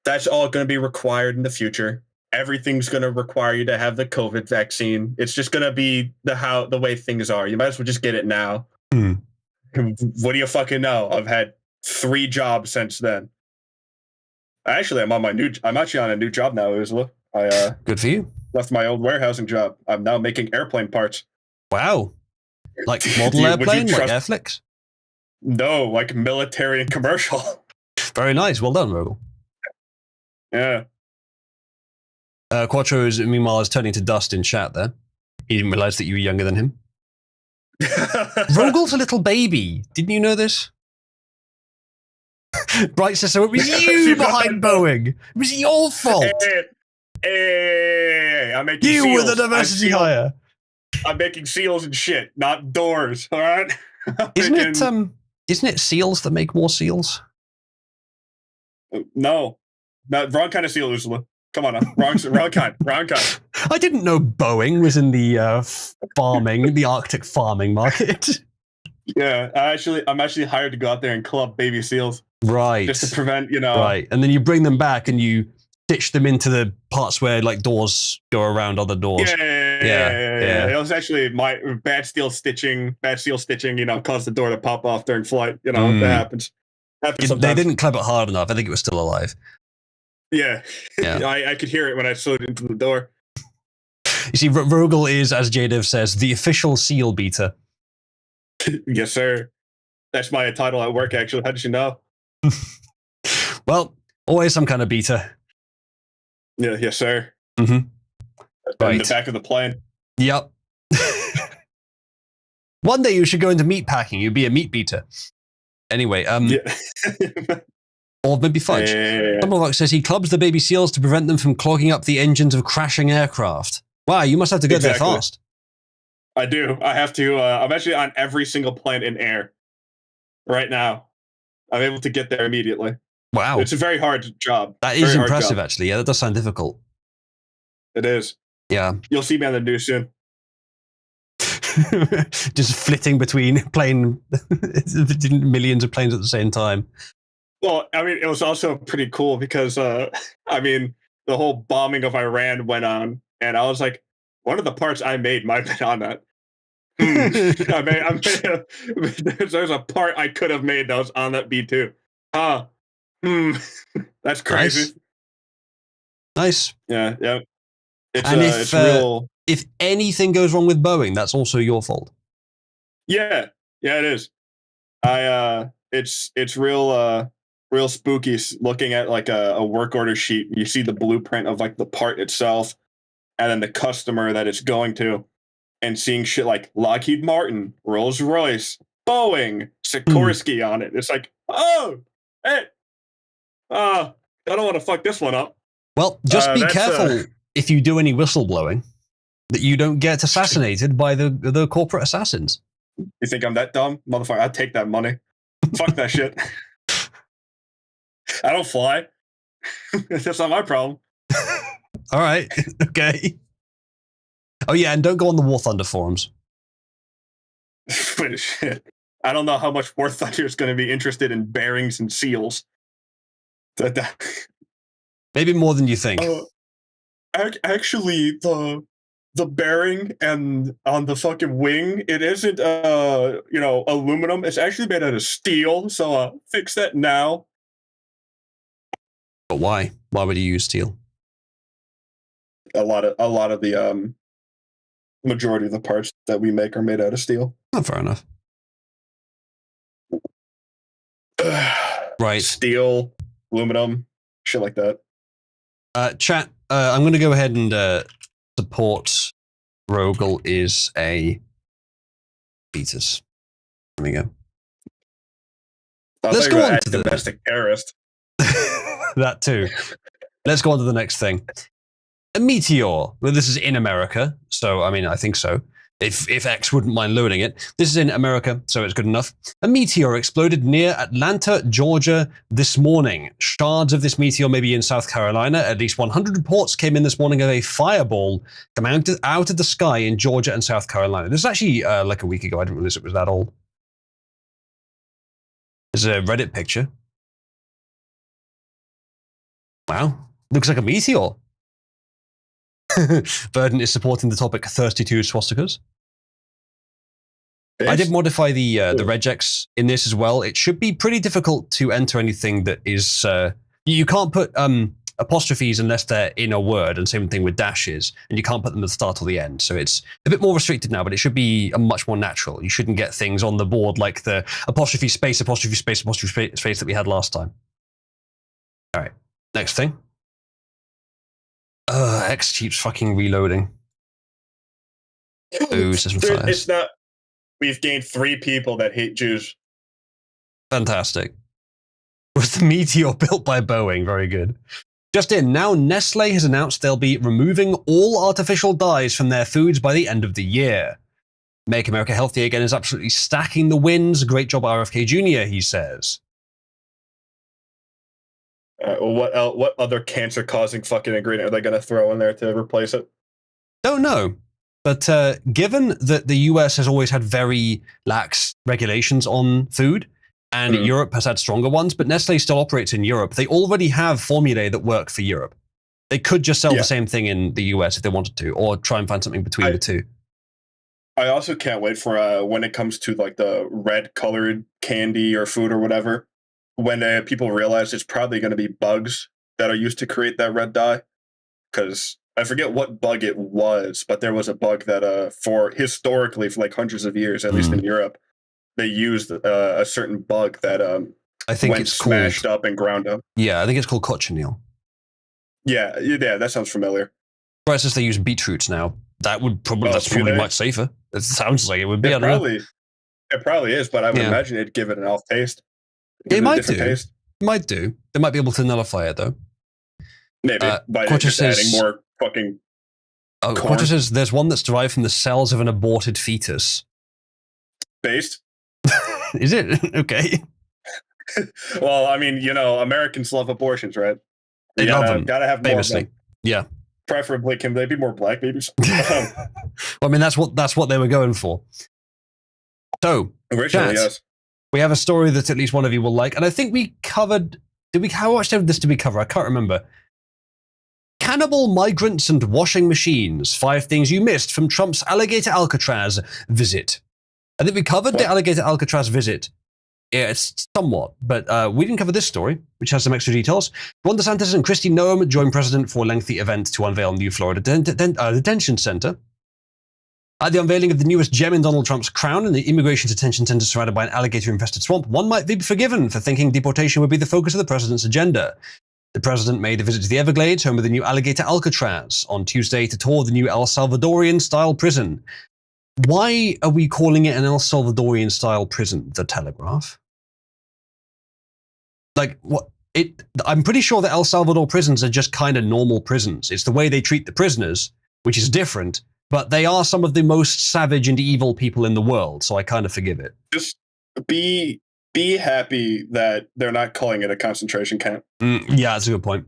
that's all going to be required in the future. Everything's going to require you to have the COVID vaccine. It's just going to be the way things are. You might as well just get it now. What do you fucking know? I've had 3 jobs since then. Actually, I'm actually on a new job now, Ursula. Good for you. Left my old warehousing job. I'm now making airplane parts. Wow. Like model airplane, like Airflix? No, like military and commercial. Very nice. Well done, Rogel. Yeah. Quattro is, meanwhile, is turning to dust in chat there. He didn't realize that you were younger than him. Rogel's a little baby. Didn't you know this? Bright says, so it was you behind Boeing. It was your fault. Hey, I'm making you seals. were the diversity hire. I'm making seals and shit, not doors. All right. Isn't it seals that make more seals? No, wrong kind of seal, Ursula. Come on, wrong kind. I didn't know Boeing was in the the Arctic farming market. Yeah, I'm actually hired to go out there and club baby seals. Right. Just to prevent, Right, and then you bring them back and you stitch them into the parts where like doors go around other doors. Yeah. It was actually my bad seal stitching, caused the door to pop off during flight. That happens. They didn't clamp it hard enough. I think it was still alive. Yeah. I could hear it when I slid into the door. You see, Rogel is, as Jadiv says, the official seal beater. Yes, sir. That's my title at work, actually. How did you know? Well, always some kind of beater. Yeah, yes, sir. Mm-hmm. Right. In the back of the plane. Yep. One day you should go into meat packing. You'd be a meat beater. Anyway, or maybe fudge. Tumblerock says he clubs the baby seals to prevent them from clogging up the engines of crashing aircraft. Wow, you must have to go there fast. I do. I have to. I'm actually on every single plane in air right now. I'm able to get there immediately. Wow. It's a very hard job. That is impressive, actually. Yeah, that does sound difficult. It is. Yeah. You'll see me on the news soon. Just flitting between millions of planes at the same time. Well, I mean, it was also pretty cool because, I mean, the whole bombing of Iran went on, and I was like, one of the parts I made might have been on that. There's a part I could have made that was on that B2. That's crazy. Nice. Yeah. It's real. If anything goes wrong with Boeing, that's also your fault. Yeah, it is. It's real spooky looking at like a work order sheet. You see the blueprint of like the part itself, and then the customer that it's going to, and seeing shit like Lockheed Martin, Rolls-Royce, Boeing, Sikorsky on it. It's like, oh, hey, I don't want to fuck this one up. Well, just be careful if you do any whistleblowing that you don't get assassinated by the corporate assassins. You think I'm that dumb? Motherfucker, I'd take that money. Fuck that shit. I don't fly. That's not my problem. All right. Okay. Oh, yeah, and don't go on the War Thunder forums. Shit. I don't know how much War Thunder is going to be interested in bearings and seals. Maybe more than you think. Actually, the bearing and on the fucking wing, it isn't aluminum. It's actually made out of steel. So fix that now. But why? Why would you use steel? A lot of the majority of the parts that we make are made out of steel. Oh, fair enough. Right. Steel, aluminum, shit like that. Chat, I'm going to go ahead and support Rogel is a fetus. There we go. Let's go on to the domestic terrorist. That too. Let's go on to the next thing. A meteor. Well, this is in America, so I mean, I think so. If X wouldn't mind loading it. This is in America, so it's good enough. A meteor exploded near Atlanta, Georgia this morning. Shards of this meteor may be in South Carolina. At least 100 reports came in this morning of a fireball coming out of the sky in Georgia and South Carolina. This is actually like a week ago. I didn't realize it was that old. There's a Reddit picture. Wow. Looks like a meteor. Verdant is supporting the topic 32 swastikas. I did modify the regex in this as well. It should be pretty difficult to enter anything that is... you can't put apostrophes unless they're in a word, and same thing with dashes, and you can't put them at the start or the end. So it's a bit more restricted now, but it should be much more natural. You shouldn't get things on the board like the apostrophe space that we had last time. All right, next thing. X keeps fucking reloading. Ooh, system fires. It's not. We've gained 3 people that hate Jews. Fantastic. Was the meteor built by Boeing? Very good. Just in, now Nestle has announced they'll be removing all artificial dyes from their foods by the end of the year. Make America Healthy Again is absolutely stacking the wins. Great job, RFK Jr., he says. What other cancer-causing fucking ingredient are they going to throw in there to replace it? Don't know. But given that the US has always had very lax regulations on food, and Europe has had stronger ones, but Nestle still operates in Europe, they already have formulae that work for Europe. They could just sell the same thing in the US if they wanted to, or try and find something between the two. I also can't wait for when it comes to like the red-colored candy or food or whatever, when people realize it's probably going to be bugs that are used to create that red dye. Because, I forget what bug it was, but there was a bug that for historically for like hundreds of years, at least in Europe, they used a certain bug that I think went it's smashed called, up and ground up. Yeah, I think it's called cochineal. Yeah, that sounds familiar. Right, since they use beetroots now, that's probably much safer. It sounds like it would be. It probably is, but I would imagine it'd give it an off taste. It might do. Taste. Might do. They might be able to nullify it though. Maybe by just adding more fucking. Quattro says there's one that's derived from the cells of an aborted fetus. Based? Is it? Okay. Well, I mean, Americans love abortions, right? They love them. Gotta have famously. More of them. Yeah. Preferably, can they be more black babies? Well, I mean, that's what they were going for. So, originally, yes. We have a story that at least one of you will like, and I think we covered. How much of this did we cover? I can't remember. Cannibal migrants and washing machines. 5 things you missed from Trump's Alligator Alcatraz visit. I think we covered the Alligator Alcatraz visit. Yeah, it's somewhat, but we didn't cover this story, which has some extra details. Ron DeSantis and Kristi Noem joined President for a lengthy event to unveil new Florida detention center. At the unveiling of the newest gem in Donald Trump's crown and the immigration detention center surrounded by an alligator-infested swamp, one might be forgiven for thinking deportation would be the focus of the president's agenda. The president made a visit to the Everglades, home of the new Alligator Alcatraz, on Tuesday to tour the new El Salvadorian-style prison. Why are we calling it an El Salvadorian-style prison? The Telegraph. Like, what? I'm pretty sure that El Salvador prisons are just kind of normal prisons. It's the way they treat the prisoners, which is different, but they are some of the most savage and evil people in the world, so I kind of forgive it. Just be happy that they're not calling it a concentration camp. Yeah, that's a good point.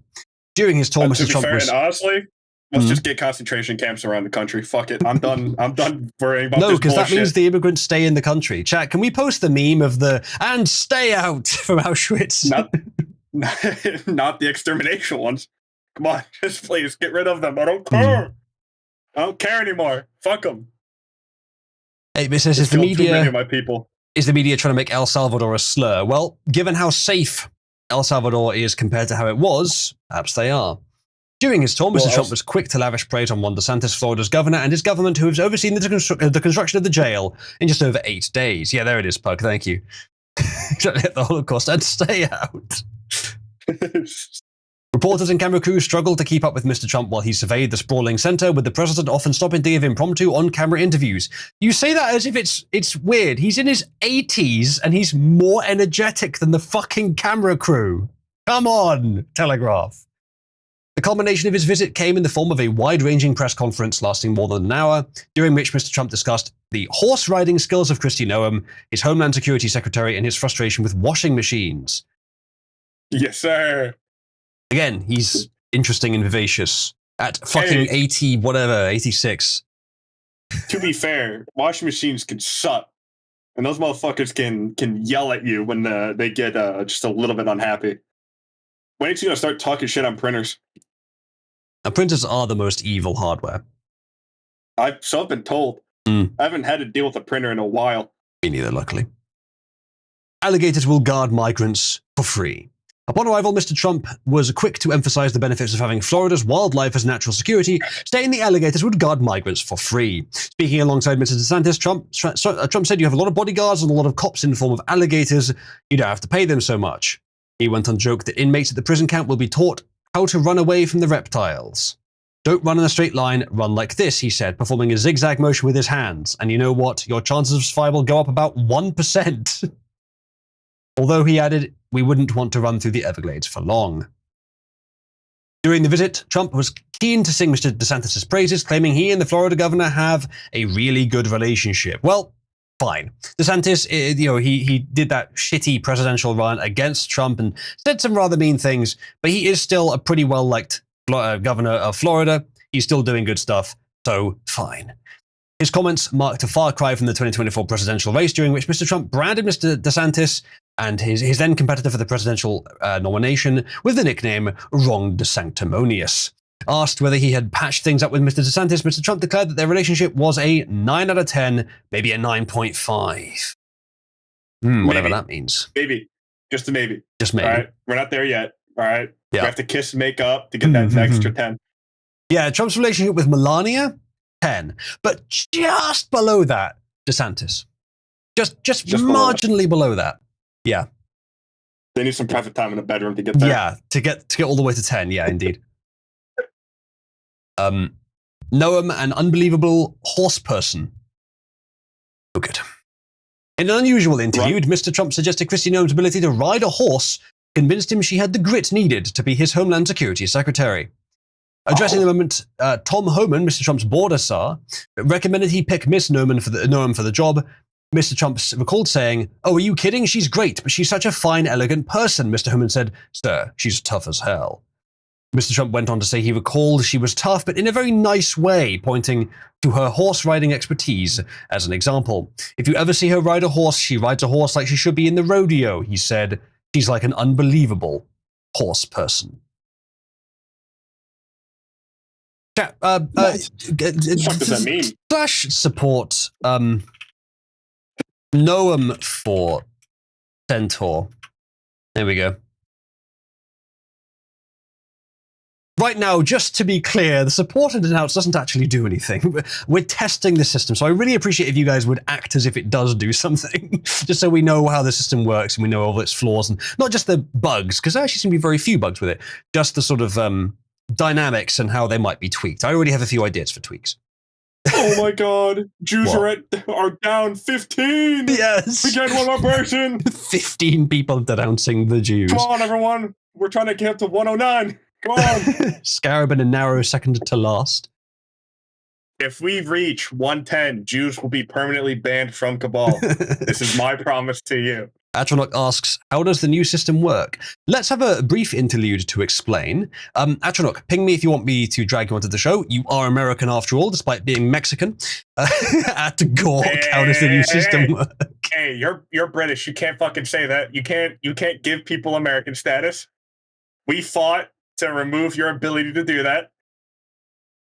During his tour, Mr. Trump was... And honestly, let's just get concentration camps around the country. Fuck it. I'm done. I'm done worrying about this bullshit. No, because that means the immigrants stay in the country. Chat, can we post the meme of the "and stay out" from Auschwitz? Not the extermination ones. Come on, just please get rid of them. I don't care. I don't care anymore. Fuck them. Hey, but it says, is the media... Too many of my people. Is the media trying to make El Salvador a slur? Well, given how safe El Salvador is compared to how it was, perhaps they are. During his tour, Mr. Trump was quick to lavish praise on Ron DeSantis, Florida's governor, and his government, who has overseen the construction of the jail in just over 8 days. Yeah, there it is, Pug. Thank you. The Holocaust and stay out. Reporters and camera crews struggled to keep up with Mr. Trump while he surveyed the sprawling center, with the president often stopping to give impromptu on-camera interviews. You say that as if it's weird. He's in his 80s and he's more energetic than the fucking camera crew. Come on, Telegraph. The culmination of his visit came in the form of a wide-ranging press conference lasting more than an hour, during which Mr. Trump discussed the horse-riding skills of Kristi Noem, his Homeland Security Secretary, and his frustration with washing machines. Yes, sir. Again, he's interesting and vivacious at fucking 86. To be fair, washing machines can suck. And those motherfuckers can yell at you when they get just a little bit unhappy. When are you going to start talking shit on printers? Now, printers are the most evil hardware. I've been told. I haven't had to deal with a printer in a while. Me neither, luckily. Alligators will guard migrants for free. Upon arrival, Mr. Trump was quick to emphasize the benefits of having Florida's wildlife as natural security, stating the alligators would guard migrants for free. Speaking alongside Mr. DeSantis, Trump said, "You have a lot of bodyguards and a lot of cops in the form of alligators. You don't have to pay them so much." He went on to joke that inmates at the prison camp will be taught how to run away from the reptiles. "Don't run in a straight line, run like this," he said, performing a zigzag motion with his hands. "And you know what? Your chances of survival go up about 1%. Although, he added, we wouldn't want to run through the Everglades for long. During the visit, Trump was keen to sing Mr. DeSantis' praises, claiming he and the Florida governor have a really good relationship. Well, fine. DeSantis, he did that shitty presidential run against Trump and said some rather mean things, but he is still a pretty well-liked governor of Florida. He's still doing good stuff, so fine. His comments marked a far cry from the 2024 presidential race, during which Mr. Trump branded Mr. DeSantis and his then competitor for the presidential nomination with the nickname Ron DeSanctimonious. Asked whether he had patched things up with Mr. DeSantis, Mr. Trump declared that their relationship was a 9 out of 10, maybe a 9.5. Whatever that means. Maybe. Just a maybe. Just maybe. All right. We're not there yet. All right. Yeah. We have to kiss and make up to get that extra 10. Yeah, Trump's relationship with Melania, 10. But just below that, DeSantis. Just marginally below that. Yeah. They need some private time in the bedroom to get there. Yeah, to get all the way to 10. Yeah, indeed. Noam, an unbelievable horse person. Oh, good. In an unusual interview, Mr. Trump suggested Kristi Noem's ability to ride a horse convinced him she had the grit needed to be his Homeland Security Secretary. Addressing the moment, Tom Homan, Mr. Trump's border czar, recommended he pick Miss Noem for the job. Mr. Trump recalled saying, "Oh, are you kidding? She's great, but she's such a fine, elegant person." Mr. Homan said, "Sir, she's tough as hell." Mr. Trump went on to say he recalled she was tough, but in a very nice way, pointing to her horse riding expertise as an example. "If you ever see her ride a horse, she rides a horse like she should be in the rodeo," he said. "She's like an unbelievable horse person." What the fuck does that mean? Slash support Noam for Centaur. There we go. Right now, just to be clear, the support and denounce doesn't actually do anything. We're testing the system, so I really appreciate if you guys would act as if it does do something, just so we know how the system works and we know all its flaws, and not just the bugs, because there actually seem to be very few bugs with it, just the sort of dynamics and how they might be tweaked. I already have a few ideas for tweaks. Oh my god, Jews are down 15! Yes! Begin one operation! 15 people denouncing the Jews. Come on, everyone! We're trying to get up to 109! Come on! Scarab and a narrow second to last. If we reach 110, Jews will be permanently banned from Cabal. This is my promise to you. Atronach asks, how does the new system work? Let's have a brief interlude to explain. Atronach, ping me if you want me to drag you onto the show. You are American after all, despite being Mexican. At Gork, how does the new system work? Hey, you're British. You can't fucking say that. You can't give people American status. We fought to remove your ability to do that.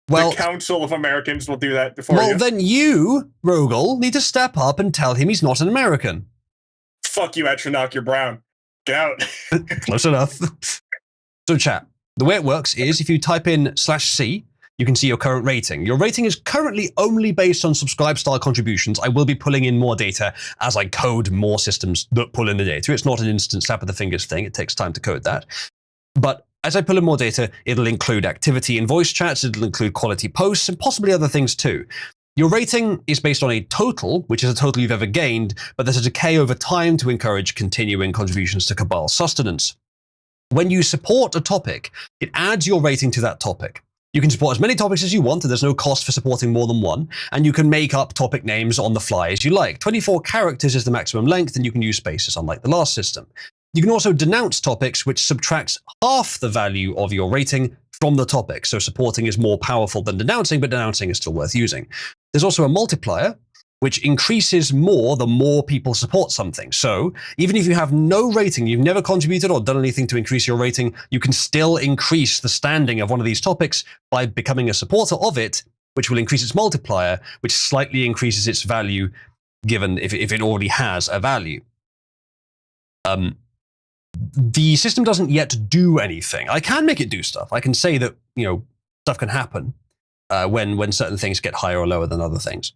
Well, the Council of Americans will do that for you. Well, then you, Rogel, need to step up and tell him he's not an American. Fuck you, Atronach, you're brown. Get out. Close enough. So chat, the way it works is if you type in /C, you can see your current rating. Your rating is currently only based on subscribe style contributions. I will be pulling in more data as I code more systems that pull in the data. It's not an instant snap of the fingers thing. It takes time to code that. But as I pull in more data, it'll include activity in voice chats, it'll include quality posts, and possibly other things too. Your rating is based on a total, which is a total you've ever gained, but there's a decay over time to encourage continuing contributions to Cabal sustenance. When you support a topic, it adds your rating to that topic. You can support as many topics as you want, and there's no cost for supporting more than one, and you can make up topic names on the fly as you like. 24 characters is the maximum length, and you can use spaces unlike the last system. You can also denounce topics, which subtracts half the value of your rating from the topic. So supporting is more powerful than denouncing, but denouncing is still worth using. There's also a multiplier, which increases more the more people support something. So even if you have no rating, you've never contributed or done anything to increase your rating, you can still increase the standing of one of these topics by becoming a supporter of it, which will increase its multiplier, which slightly increases its value, given if it already has a value. The system doesn't yet do anything. I can make it do stuff. I can say that, stuff can happen when certain things get higher or lower than other things.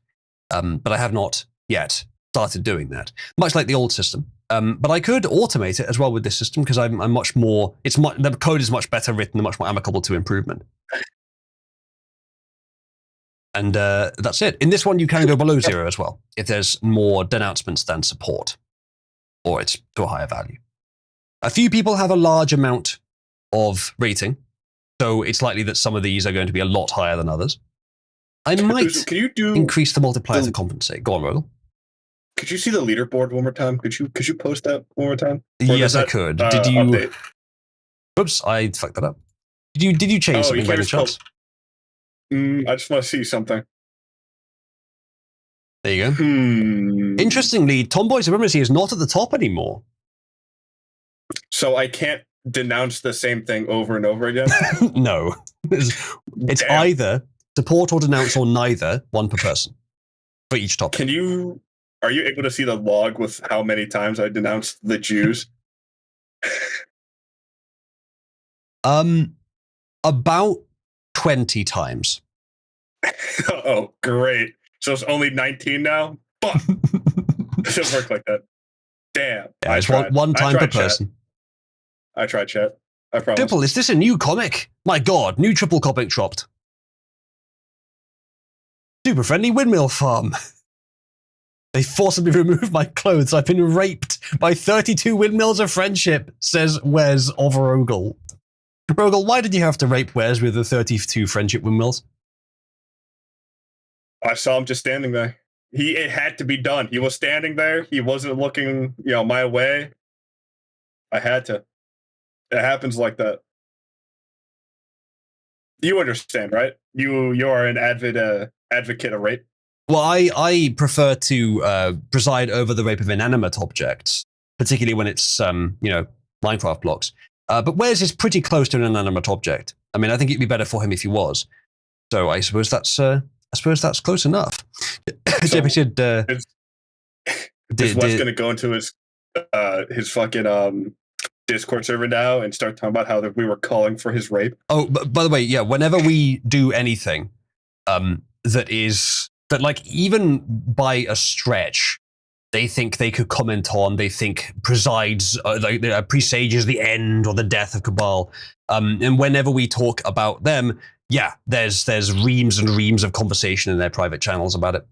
But I have not yet started doing that, much like the old system. But I could automate it as well with this system because I'm much more, the code is much better written and much more amicable to improvement. And that's it. In this one, you can go below 0 as well, if there's more denouncements than support, or it's to a higher value. A few people have a large amount of rating, so it's likely that some of these are going to be a lot higher than others. I might increase the multiplier to compensate. Go on, Rogel. Could you see the leaderboard one more time? Could you post that one more time? Yes, I could. Did you? Update? Oops, I fucked that up. Did you change something by any chance? I just want to see something. There you go. Interestingly, Tomboy Supremacy is not at the top anymore. So I can't denounce the same thing over and over again? No. It's either support or denounce or neither, one per person for each topic. Are you able to see the log with how many times I denounced the Jews? About 20 times. Oh, great. So it's only 19 now? Fuck. It doesn't work like that. Damn. Yeah, it's one time per person. I tried, chat. I promise. Triple, is this a new comic? My god, new triple comic dropped. Super friendly windmill farm. They forcibly removed my clothes. I've been raped by 32 windmills of friendship, says Wes of Rogel. Rogel, why did you have to rape Wes with the 32 friendship windmills? I saw him just standing there. It had to be done. He was standing there. He wasn't looking, my way. I had to. It happens like that. You understand, right? You are an advocate of rape. Well, I prefer to preside over the rape of inanimate objects, particularly when it's Minecraft blocks. But Wes is pretty close to an inanimate object. I mean, I think it'd be better for him if he was. So I suppose that's close enough. So JP said, is Wes going to go into his fucking Discord server now and start talking about how we were calling for his rape? Oh, by the way, yeah. Whenever we do anything, that like even by a stretch, they think they could comment on. They think presages the end or the death of Cabal. And whenever we talk about them, yeah, there's reams and reams of conversation in their private channels about it.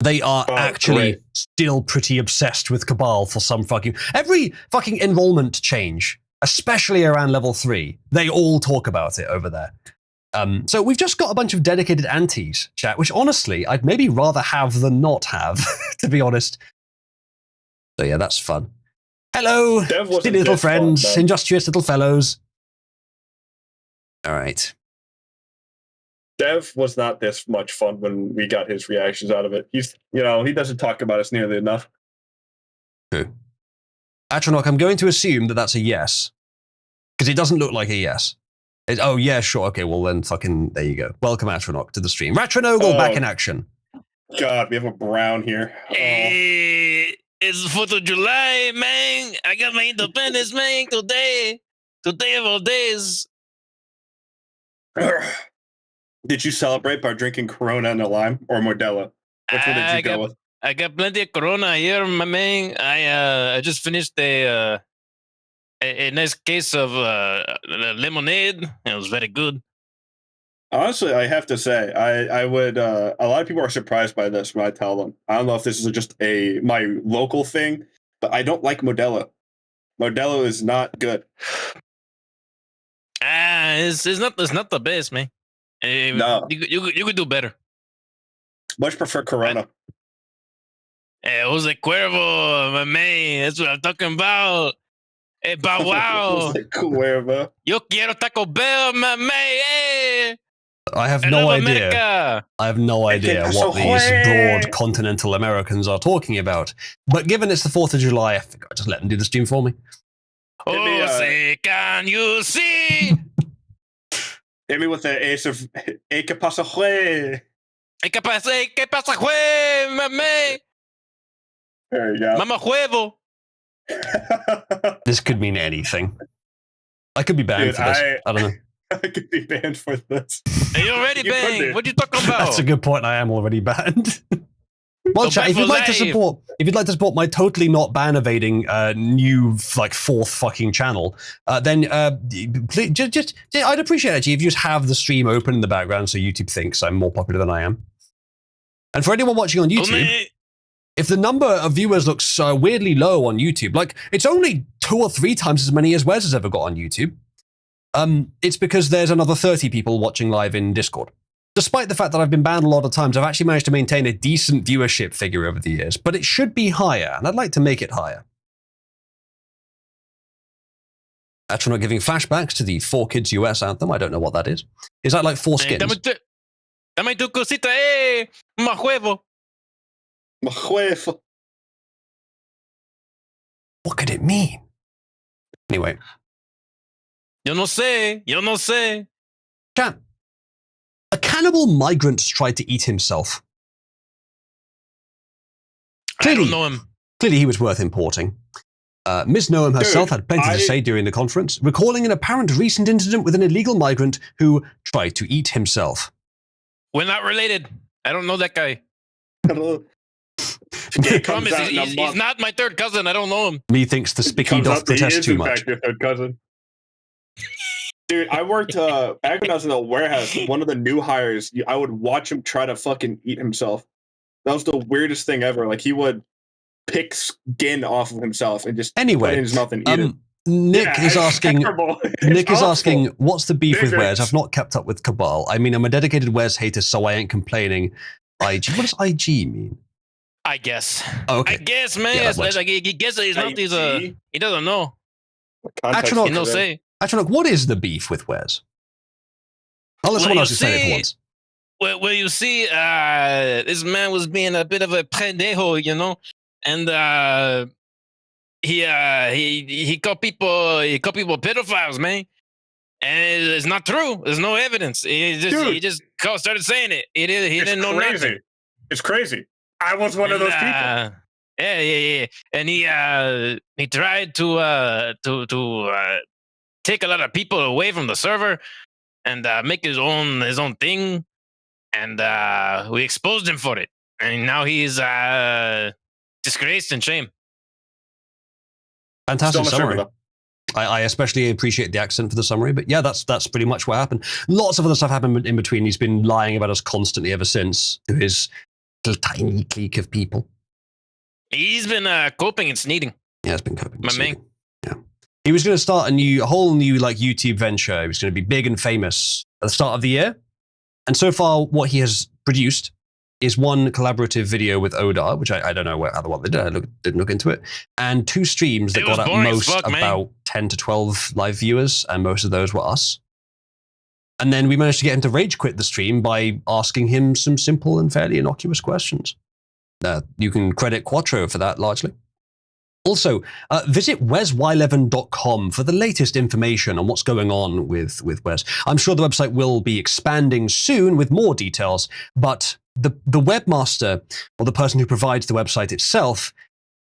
They are actually still pretty obsessed with Cabal for some every fucking enrollment change, especially around level 3. They all talk about it over there. So we've just got a bunch of dedicated antis, chat, which honestly, I'd maybe rather have than not have, to be honest. So yeah, that's fun. Hello, silly little friends, industrious little fellows. All right. Dev was not this much fun when we got his reactions out of it. He doesn't talk about us nearly enough. True. Atronach, I'm going to assume that that's a yes. Because it doesn't look like a yes. Oh, yeah, sure. Okay, well then fucking, there you go. Welcome, Atronach, to the stream. Ratronogle back in action. God, we have a brown here. Hey, it's 4th of July, man. I got my independence, man, today. Today of all days. Did you celebrate by drinking Corona and a lime or Modelo? Which one did you go with? I got plenty of Corona here, my man. I just finished a nice case of lemonade. It was very good. Honestly, I have to say, I would. A lot of people are surprised by this when I tell them. I don't know if this is just my local thing, but I don't like Modelo. Modelo is not good. It's not the best, man. No, you could do better. Much prefer Corona. Jose Cuervo, my man. That's what I'm talking about. Hey, Bow Wow. Cuervo. Yo quiero Taco Bell, my man. Hey. I have no idea. America. I have no idea what these broad continental Americans are talking about. But given it's the 4th of July, I think I'll just let them do the stream for me. Jose, can you see? Hit me with the ace of ¿Qué pasa, güey? ¿Qué pasa, güey, mame? There you go. Mama huevo. This could mean anything. I could be banned for this. I don't know. I could be banned for this. Are you already banned? What are you talking about? That's a good point. I am already banned. Well, chat, if you'd like to support my totally not ban evading new 4th fucking channel, then please, just I'd appreciate it if you just have the stream open in the background so YouTube thinks I'm more popular than I am. And for anyone watching on YouTube, if the number of viewers looks weirdly low on YouTube, like it's only 2 or 3 times as many as Wes has ever got on YouTube, it's because there's another 30 people watching live in Discord. Despite the fact that I've been banned a lot of times, I've actually managed to maintain a decent viewership figure over the years, but it should be higher, and I'd like to make it higher. Actually, not giving flashbacks to the 4Kids US anthem. I don't know what that is. Is that like 4 skins? Dame tu cosita, ma huevo. Ma huevo. What could it mean? Anyway. Yo no sé. Chat. A cannibal migrant tried to eat himself. Clearly, I don't know him. Clearly he was worth importing. Ms. Noam herself had plenty to say during the conference, recalling an apparent recent incident with an illegal migrant who tried to eat himself. We're not related. I don't know that guy. I promise, he's not my third cousin. I don't know him. Methinks the spicky doth protest too much. Your third cousin. Dude, I worked back when I was in the warehouse. One of the new hires, I would watch him try to fucking eat himself. That was the weirdest thing ever. Like he would pick skin off of himself and just put it in his mouth and eat it. Nick is asking. Nick is asking, what's the beef with Wes? I've not kept up with Cabal. I mean, I'm a dedicated Wes hater, so I ain't complaining. IG. What does IG mean? I guess. Oh, okay. I guess, man. Yeah, like, he guesses he's not. He doesn't know. Actually, no say. Actually, what is the beef with Wes? I'll let someone else explain it for once. Well, you see, this man was being a bit of a pendejo, you know, and he called people pedophiles, man. And it's not true. There's no evidence. He just started saying it. He didn't know nothing. It's crazy. I was one of those people. Yeah. And he tried to take a lot of people away from the server and make his own thing. And we exposed him for it. And now he's disgraced and shame. Fantastic summary. I especially appreciate the accent for the summary, but yeah, that's pretty much what happened. Lots of other stuff happened in between. He's been lying about us constantly ever since to his little tiny clique of people. He's been coping and sneaking. Yeah, he's been coping. My man. Yeah, he was going to start a whole new like YouTube venture. He was going to be big and famous at the start of the year, and so far, what he has produced is one collaborative video with Odar, which I don't know what other one they did. I didn't look into it. And 2 streams that got at most about 10 to 12 live viewers, and most of those were us. And then we managed to get him to rage quit the stream by asking him some simple and fairly innocuous questions. You can credit Quattro for that largely. Also, visit wesy11.com for the latest information on what's going on with Wes. I'm sure the website will be expanding soon with more details, but the webmaster, or the person who provides the website itself,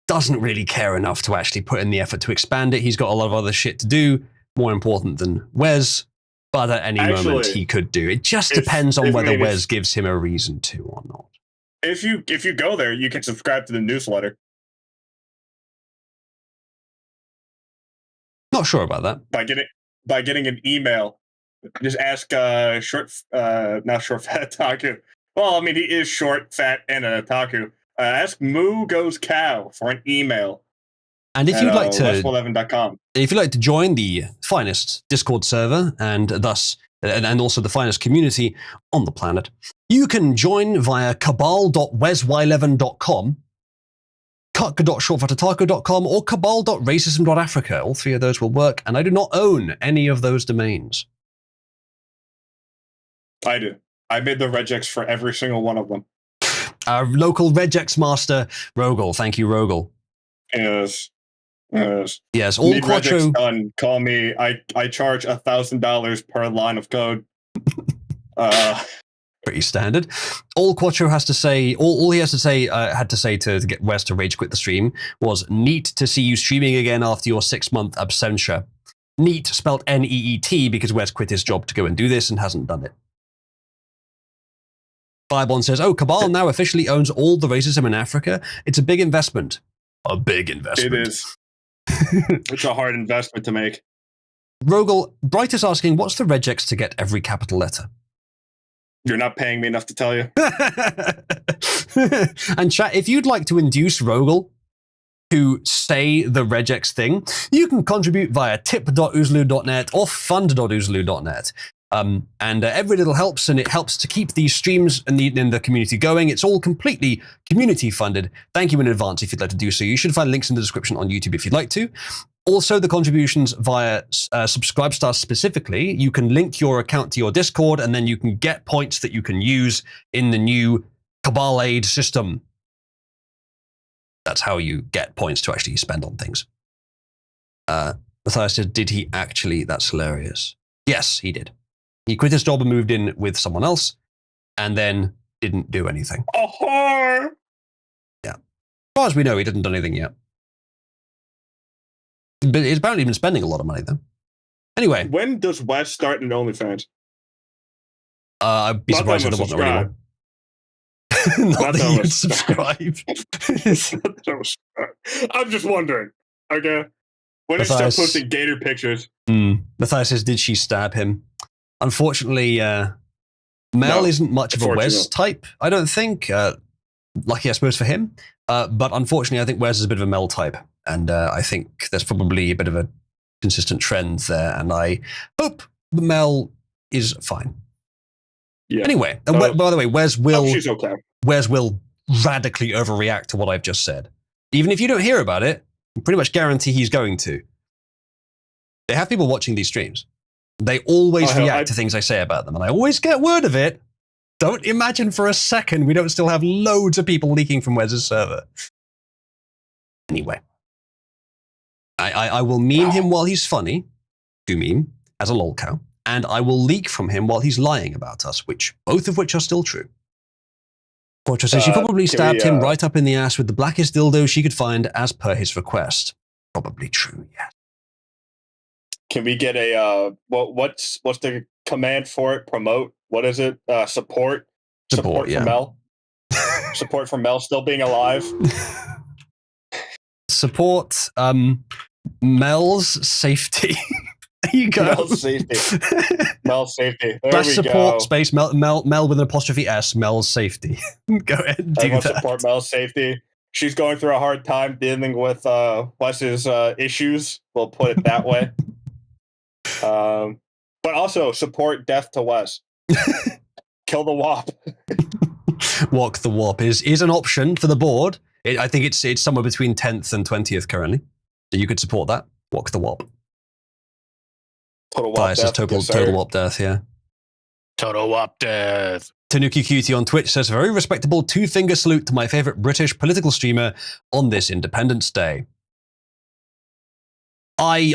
doesn't really care enough to actually put in the effort to expand it. He's got a lot of other shit to do, more important than Wes, but at any moment he could do. It just depends on whether Wes gives him a reason to or not. If you go there, you can subscribe to the newsletter. Not sure about that. By getting an email, just ask not short fat Taku. Well, I mean he is short, fat, and an otaku. Ask Moo Goes Cow for an email. And if you'd like to, wesy11.com. If you'd like to join the finest Discord server and also the finest community on the planet, you can join via cabal.wesy11.com. Kutka.shortfatotaco.com or cabal.racism.africa. All 3 of those will work, and I do not own any of those domains. I do. I made the regex for every single one of them. Our local regex master, Rogel. Thank you, Rogel. Yes. Yes, all Quattro. Done. Call me. I charge $1,000 per line of code. Pretty standard. All Quattro has to say, all he has to say, had to say to get Wes to rage quit the stream was, neat to see you streaming again after your 6-month absentia. Neat, spelt N-E-E-T, because Wes quit his job to go and do this and hasn't done it. Firebond says, Cabal now officially owns all the racism in Africa. It's a big investment. A big investment. It is. It's a hard investment to make. Rogel, Bright is asking, what's the regex to get every capital letter? You're not paying me enough to tell you. And chat, if you'd like to induce Rogel to say the regex thing, you can contribute via tip.oozloo.net or fund.oozloo.net. And every little helps, and it helps to keep these streams in the community going. It's all completely community funded. Thank you in advance if you'd like to do so. You should find links in the description on YouTube if you'd like to. Also, the contributions via Subscribestar specifically, you can link your account to your Discord, and then you can get points that you can use in the new Cabal Aid system. That's how you get points to actually spend on things. Matthias said, did he actually? That's hilarious. Yes, he did. He quit his job and moved in with someone else, and then didn't do anything. Oh! Yeah. As far as we know, he didn't do anything yet. But he's apparently been spending a lot of money, though. Anyway. When does Wes start an OnlyFans? I'd be surprised if there wasn't already one. Not that you'd subscribe. I'm just wondering. Okay. When did you start posting gator pictures? Matthias says, did she stab him? Unfortunately, Mel isn't much of a Wes type, I don't think. Lucky, I suppose, for him. But unfortunately, I think Wes is a bit of a Mel type. And I think there's probably a bit of a consistent trend there. And I hope Mel is fine. Yeah. Anyway, by the way, Wes will radically overreact to what I've just said. Even if you don't hear about it, I pretty much guarantee he's going to. They have people watching these streams. They always react to things I say about them, and I always get word of it. Don't imagine for a second we don't still have loads of people leaking from Wes's server. Anyway. I will meme him while he's funny, do meme, as a lolcow, and I will leak from him while he's lying about us, both of which are still true. Fortress says she probably stabbed him right up in the ass with the blackest dildo she could find as per his request. Probably true, yes. Can we get a, what's the command for it? Promote? What is it? Support? Support for Mel? Support for Mel still being alive? Support Mel's safety. There you go. Mel's safety. Mel's safety. There Dash we support go. Space Mel with an apostrophe S. Mel's safety. Go ahead and do that. Support Mel's safety. She's going through a hard time dealing with Wes's issues. We'll put it that way. But also support death to Wes. Kill the WAP. Walk the WAP is an option for the board. I think it's somewhere between 10th and 20th currently. So you could support that. Walk the WAP. Total WAP death. Total WAP death, yeah. Total WAP death. Tanuki Cutie on Twitch says, a very respectable 2-finger salute to my favorite British political streamer on this Independence Day. I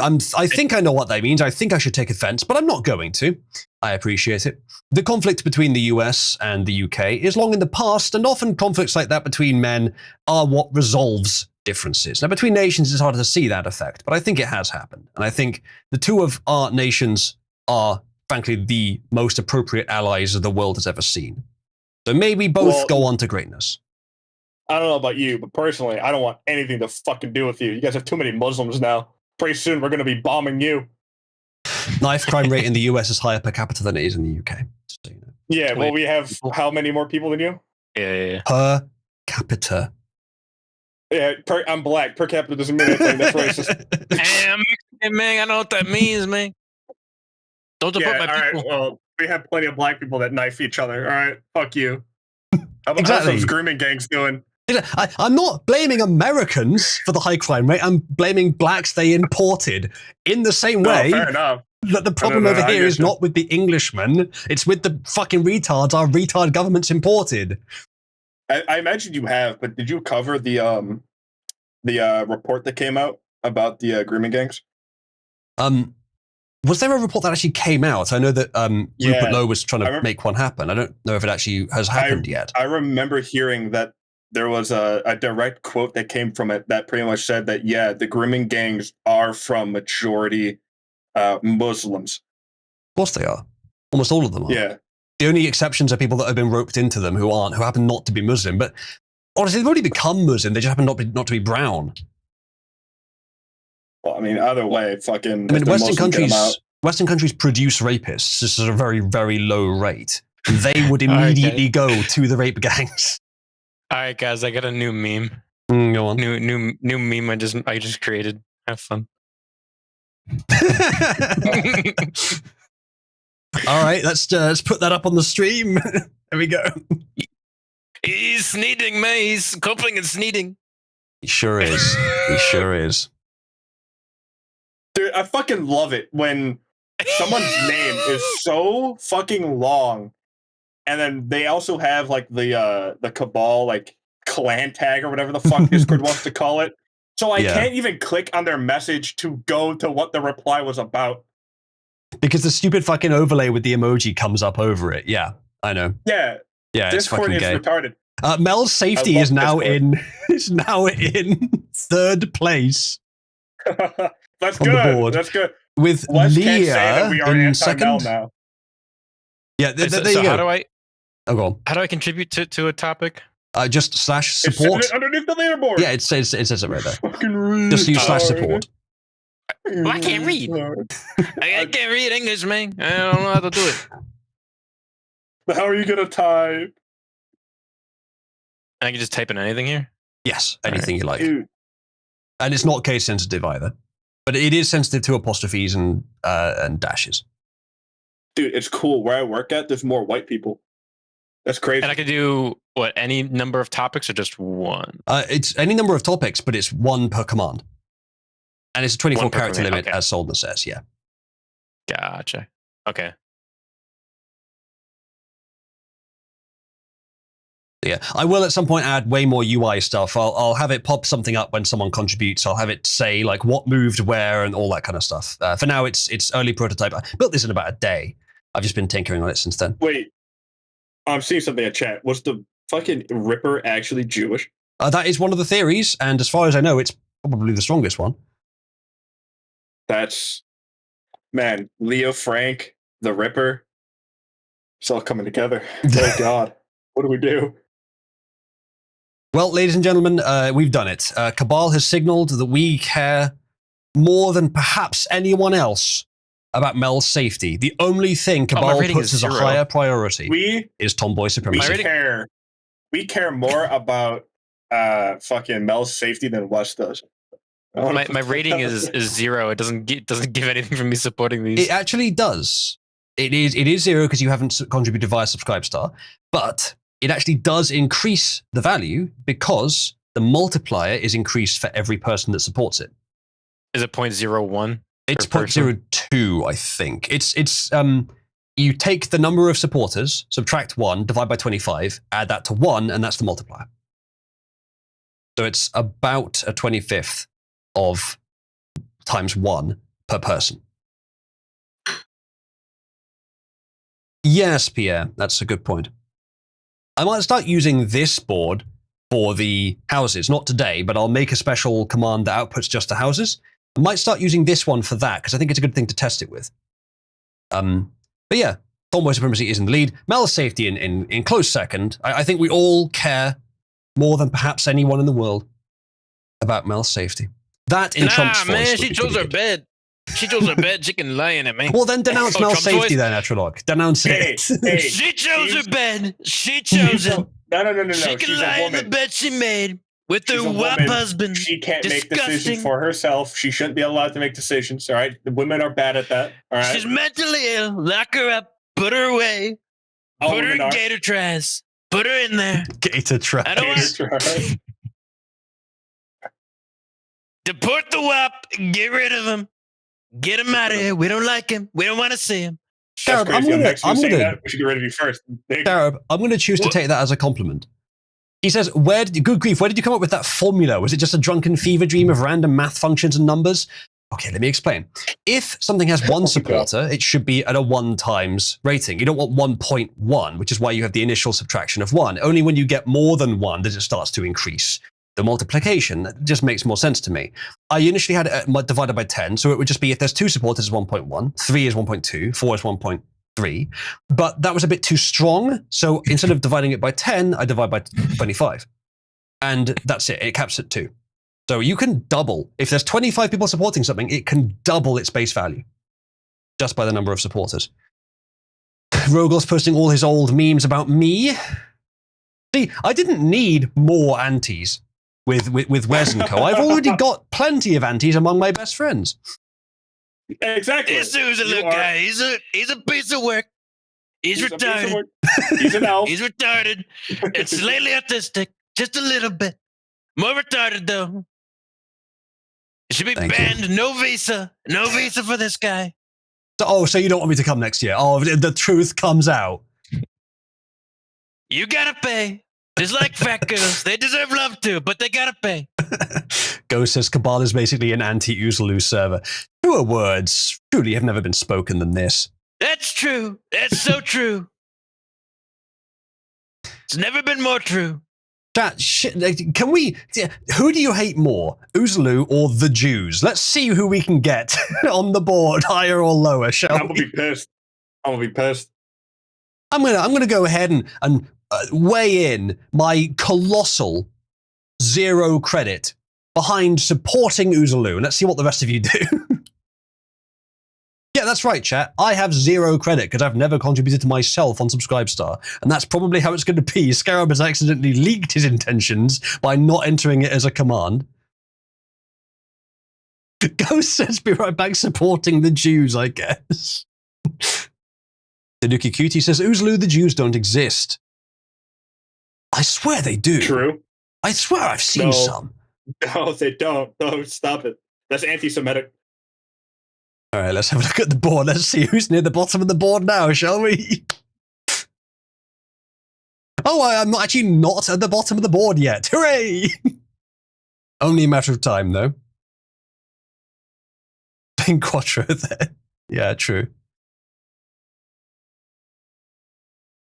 think I know what that means. I think I should take offense, but I'm not going to. I appreciate it. The conflict between the US and the UK is long in the past, and often conflicts like that between men are what resolves differences. Now, between nations, it's harder to see that effect, but I think it has happened. And I think the two of our nations are, frankly, the most appropriate allies the world has ever seen. So maybe both go on to greatness. I don't know about you, but personally, I don't want anything to fucking do with you. You guys have too many Muslims now. Pretty soon, we're going to be bombing you. Knife crime rate in the US is higher per capita than it is in the UK. Just so you know. Yeah, well, we have how many more people than you? Yeah. Per capita. Yeah, I'm black. Per capita doesn't mean anything. That's racist. Damn, man, I know what that means, man. Don't support my people. Right, well, we have plenty of black people that knife each other. All right, fuck you. How exactly. How's those grooming gangs doing? I'm not blaming Americans for the high crime rate. I'm blaming blacks they imported in the same way. Fair enough. That the problem over here is not with the Englishmen. It's with the fucking retards our retard governments imported. I imagine you have, but did you cover the report that came out about the grooming gangs? Was there a report that actually came out? I know that Rupert Lowe was trying to make one happen. I don't know if it actually has happened yet. I remember hearing that there was a direct quote that came from it that pretty much said that, yeah, the grooming gangs are from majority Muslims. Of course they are. Almost all of them are. Yeah. The only exceptions are people that have been roped into them who happen not to be Muslim. But honestly, they've already become Muslim. They just happen not to be brown. Well, I mean, either way, fucking. I mean, Western countries produce rapists. This is a very, very low rate. They would immediately go to the rape gangs. All right, guys, I got a new meme. Go on. New meme I just created. Have fun. All right, let's put that up on the stream. There we go. He's sneezing, man. He's coughing and sneezing. He sure is. He sure is. Dude, I fucking love it when someone's name is so fucking long, and then they also have like the cabal like clan tag or whatever the fuck Discord wants to call it. So I can't even click on their message to go to what the reply was about. Because the stupid fucking overlay with the emoji comes up over it. Yeah, I know. Yeah. Yeah, Discord it's fucking is retarded. Mel's safety is now Discord. in third place. The That's on the good. board. That's good. With Wes can't say Leah that we are in anti-Mel second. now. Yeah, there So you go. how do I go how do I contribute to a topic? on. Just / support. It's underneath the leaderboard. Yeah, it says it right there. Fucking read. Just use / support. Well, I can't read. I can't read English, man. I don't know how to do it. How are you gonna type? I can just type in anything here. Yes, anything you like. Dude. And it's not case sensitive either. But it is sensitive to apostrophes and dashes. Dude, it's cool. Where I work at, there's more white people. That's crazy. And I could do what, any number of topics or just one? It's any number of topics, but it's one per command. And it's a 24 character limit, okay. as Solden says, yeah. Gotcha. Okay. Yeah, I will at some point add way more UI stuff. I'll have it pop something up when someone contributes. I'll have it say like what moved where and all that kind of stuff. For now, it's early prototype. I built this in about a day. I've just been tinkering on it since then. Wait, I'm seeing something in chat. Was the fucking Ripper actually Jewish? That is one of the theories, and as far as I know, it's probably the strongest one. That's, man, Leo Frank, the Ripper. It's all coming together. Oh, God. What do we do? Well, ladies and gentlemen, we've done it. Cabal has signaled that we care more than perhaps anyone else about Mel's safety. The only thing Cabal puts as a higher priority is tomboy supremacy. We care more about fucking Mel's safety than Wes does. My rating is 0. It doesn't give anything from me supporting these. It actually does. It is 0 because you haven't contributed via Subscribestar, but it actually does increase the value because the multiplier is increased for every person that supports it. Is it 0.01? It's 0.02, I think. It's you take the number of supporters, subtract 1, divide by 25, add that to 1, and that's the multiplier. So it's about a 25th of times 1 per person. Yes, Pierre, that's a good point. I might start using this board for the houses, not today, but I'll make a special command that outputs just the houses. I might start using this one for that, because I think it's a good thing to test it with. But yeah, tomboy supremacy is in the lead. Mel's safety in close second. I think we all care more than perhaps anyone in the world about Mel's safety. That in Trump's voice. Man, she chose her bed. She chose her bed. She can lie in it, man. Well, then denounce Mel's safety then, Atrolog. Denounce it. She chose her bed. She chose it. No. She can lie in the bed she made with her WAP husband. She can't make decisions for herself. She shouldn't be allowed to make decisions, all right? The women are bad at that, all right? She's mentally ill. Lock her up. Put her away. Put her in gator trash. Put her in there. Gator trash. I don't want deport the WAP. Get rid of him. Get him out of here. We don't like him. We don't want to see him. Garib, I'm gonna, we should get rid of you first. Garib, I'm going to choose to take that as a compliment. He says, good grief, where did you come up with that formula? Was it just a drunken fever dream of random math functions and numbers? Okay, let me explain. If something has one supporter, it should be at a 1 times rating. You don't want 1.1, which is why you have the initial subtraction of 1. Only when you get more than 1 does it starts to increase the multiplication. That just makes more sense to me. I initially had it divided by 10, so it would just be if there's 2 supporters, 1.1, 3 is 1.2, 4 is 1.3. But that was a bit too strong, so instead of dividing it by 10, I divide by 25. And that's it. It caps at 2. So you can double. If there's 25 people supporting something, it can double its base value just by the number of supporters. Rogel's posting all his old memes about me. See, I didn't need more antis with Wes and Co. I've already got plenty of antis among my best friends. Exactly. This dude's a little guy. He's a piece of work. He's retarded. He's an elf. He's retarded. And slightly autistic. Just a little bit. More retarded, though. It should be banned. No visa. No visa for this guy. So you don't want me to come next year? Oh, the truth comes out. You gotta pay. Just like fat girls. They deserve love too, but they gotta pay. Ghost says Cabal is basically an anti-Uzulu server. Truer words truly have never been spoken than this. That's true. That's so true. It's never been more true. Chat, can we? Who do you hate more, Uzlu or the Jews? Let's see who we can get on the board, higher or lower. Shall I'm gonna be pissed. I'm gonna be pissed. I'm gonna go ahead and weigh in my colossal 0 credit behind supporting Uzlu. And let's see what the rest of you do. Yeah, that's right, chat. I have 0 credit because I've never contributed to myself on Subscribestar. And that's probably how it's going to be. Scarab has accidentally leaked his intentions by not entering it as a command. Ghost says, be right back supporting the Jews, I guess. Tanuki Cutie says, Uzlu, the Jews don't exist. I swear they do. True. I swear I've seen some. No, they don't. No, stop it. That's anti-Semitic. All right, let's have a look at the board. Let's see who's near the bottom of the board now, shall we? Oh, I'm actually not at the bottom of the board yet. Hooray! Only a matter of time, though. In Quattro there. Yeah, true.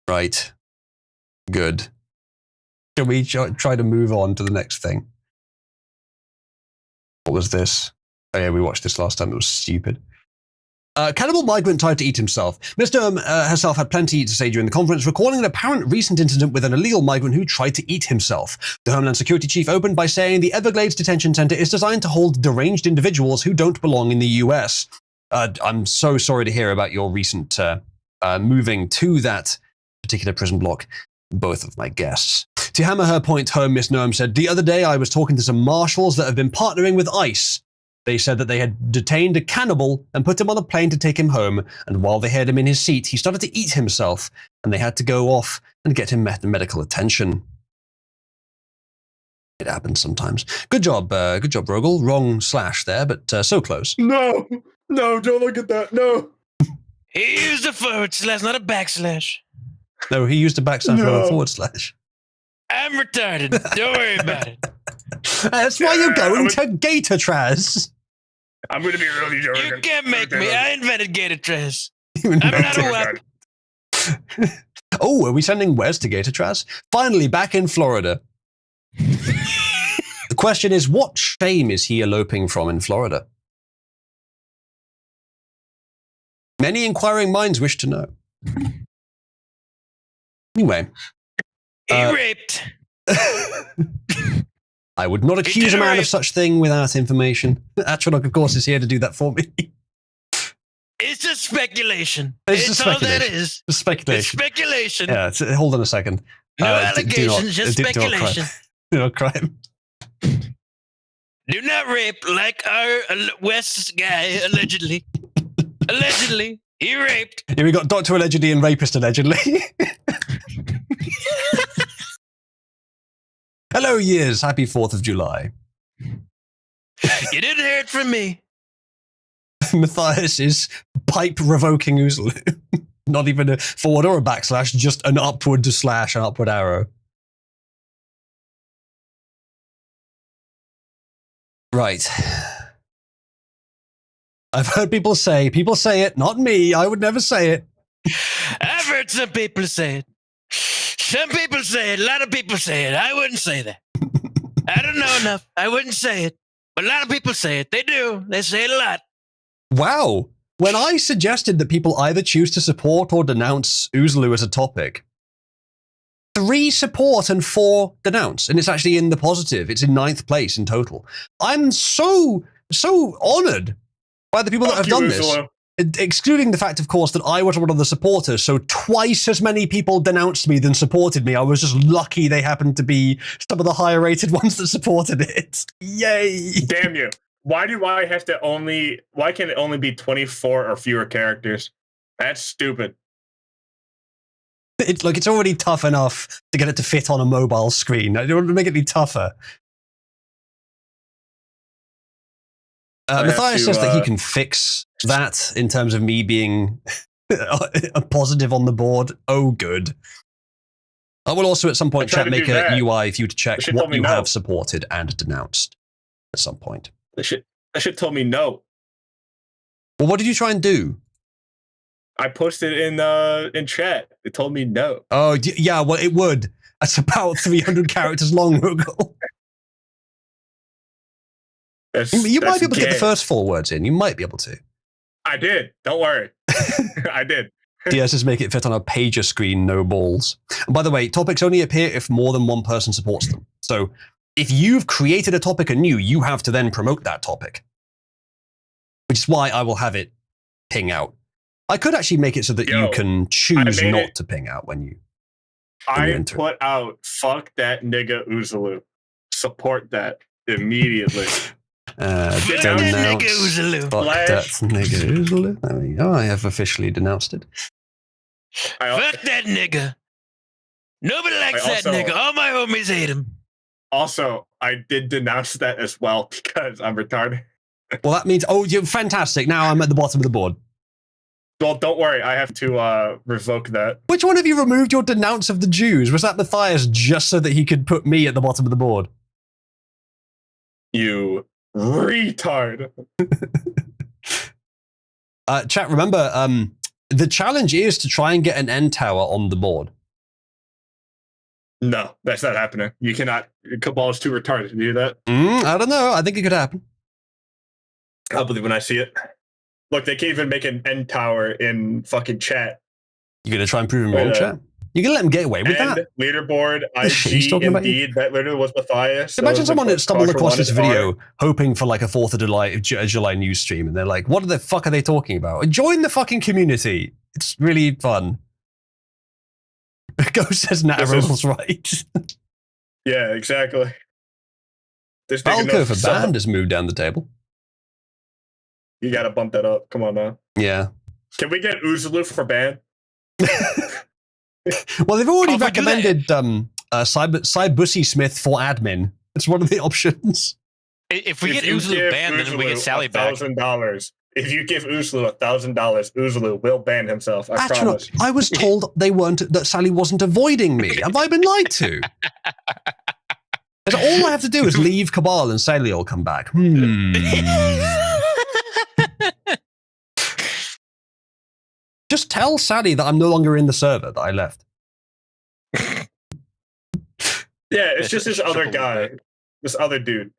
Right. Good. Can we try to move on to the next thing? What was this? Oh yeah, we watched this last time. It was stupid. Cannibal migrant tried to eat himself. Ms. Durham herself had plenty to say during the conference, recalling an apparent recent incident with an illegal migrant who tried to eat himself. The Homeland Security Chief opened by saying the Everglades Detention Center is designed to hold deranged individuals who don't belong in the US. I'm so sorry to hear about your recent moving to that particular prison block. Both of my guests. To hammer her point home, Miss Noam said, the other day I was talking to some marshals that have been partnering with ICE. They said that they had detained a cannibal and put him on a plane to take him home, and while they had him in his seat, he started to eat himself, and they had to go off and get him medical attention. It happens sometimes. Good job, Rogel. Wrong slash there, but so close. No, don't look at that. No. He used a forward slash, not a backslash. No, he used a backslash, not a forward slash. I'm retarded. Don't worry about it. That's why you're going to Gator Traz. I'm going to be really You can't make me. I invented Gator Traz. I'm not a weapon. Oh, are we sending Wes to Gator Traz? Finally, back in Florida. The question is, what shame is he eloping from in Florida? Many inquiring minds wish to know. Anyway. He raped. I would not accuse a man of such thing without information. Atronach, of course, is here to do that for me. It's just speculation. It's all that is. It's speculation. It's speculation. Yeah, hold on a second. No allegations, just speculation. Do not crime. Do not rape like our West guy, allegedly. Allegedly. He raped. Yeah, we got Doctor Allegedly and Rapist Allegedly. Hello, years. Happy 4th of July. You didn't hear it from me. Matthias is pipe revoking Uzlu. Not even a forward or a backslash, just an upward slash, an upward arrow. Right. I've heard people say it, not me. I would never say it. I've heard some people say it. Some people say it. A lot of people say it. I wouldn't say that. I don't know enough. I wouldn't say it. But a lot of people say it. They do. They say it a lot. Wow. When I suggested that people either choose to support or denounce Uzlu as a topic, 3 support and 4 denounce. And it's actually in the positive. It's in 9th place in total. I'm so honored by the people that have done this. Excluding the fact, of course, that I was one of the supporters, so twice as many people denounced me than supported me. I was just lucky they happened to be some of the higher rated ones that supported it. Yay! Damn you. Why can it only be 24 or fewer characters? That's stupid. It's already tough enough to get it to fit on a mobile screen. I don't want to make it any tougher. Matthias says that he can fix that in terms of me being a positive on the board. Oh, good. I will also at some point make a UI for you to check what you have supported and denounced at some point. That shit told me no. Well, what did you try and do? I posted in chat. It told me no. Oh, yeah, well, it would. That's about 300 characters long, Rugel. You might be able to get the first 4 words in. You might be able to. I did. Don't worry. I did. DS just make it fit on a pager screen, no balls. And by the way, topics only appear if more than one person supports them. So if you've created a topic anew, you have to then promote that topic. Which is why I will have it ping out. I could actually make it so that you can choose not to ping out when you put out, fuck that nigga Uzulu. Support that immediately. Fuck that nigga Uzulu. There we go. I have officially denounced it. Fuck that nigga. Nobody likes that nigga. All my homies hate him. Also, I did denounce that as well because I'm retarded. Well, that means, you're fantastic. Now I'm at the bottom of the board. Well, don't worry. I have to revoke that. Which one of you removed your denounce of the Jews? Was that Matthias just so that he could put me at the bottom of the board? You retard. Chat, remember, the challenge is to try and get an end tower on the board. No, that's not happening. You cannot. Cabal is too retarded to do that. I don't know. I think it could happen. I'll believe when I see it. Look, they can't even make an end tower in fucking chat. You're going to try and prove him wrong, chat? You're going to let him get away with that? Leaderboard, IG, Indeed, that literally was Matthias. Imagine someone that stumbled across this video hoping for like a 4th of July news stream, and they're like, what the fuck are they talking about? Join the fucking community. It's really fun. Ghost says Natterall's right. Yeah, exactly. Falco for Band has moved down the table. You gotta bump that up. Come on now. Yeah. Can we get Uzulu for Band? Well, they've already recommended Cy Bussy Smith for admin. It's one of the options. If we get Uzulu banned, then we get Sally back. $1,000. If you give Uzulu $1,000, Uzulu will ban himself. I promise. I was told that Sally wasn't avoiding me. Have I been lied to? All I have to do is leave Cabal and Sally will come back. Just tell Sally that I'm no longer in the server that I left. Yeah, it's just this other guy. This other dude.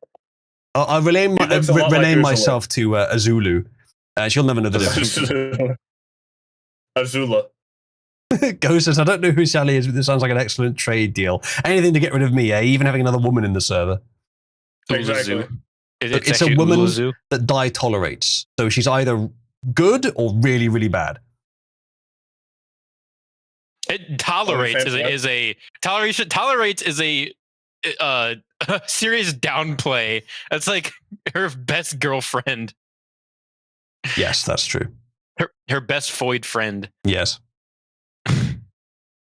I'll rename myself to Azulu. She'll never know the difference. Azula. Ghost says, I don't know who Sally is, but this sounds like an excellent trade deal. Anything to get rid of me, even having another woman in the server. Exactly. It's a woman that Die tolerates. So she's either good or really, really bad. Tolerates is a serious downplay. That's like her best girlfriend. Yes, that's true. Her best void friend. Yes.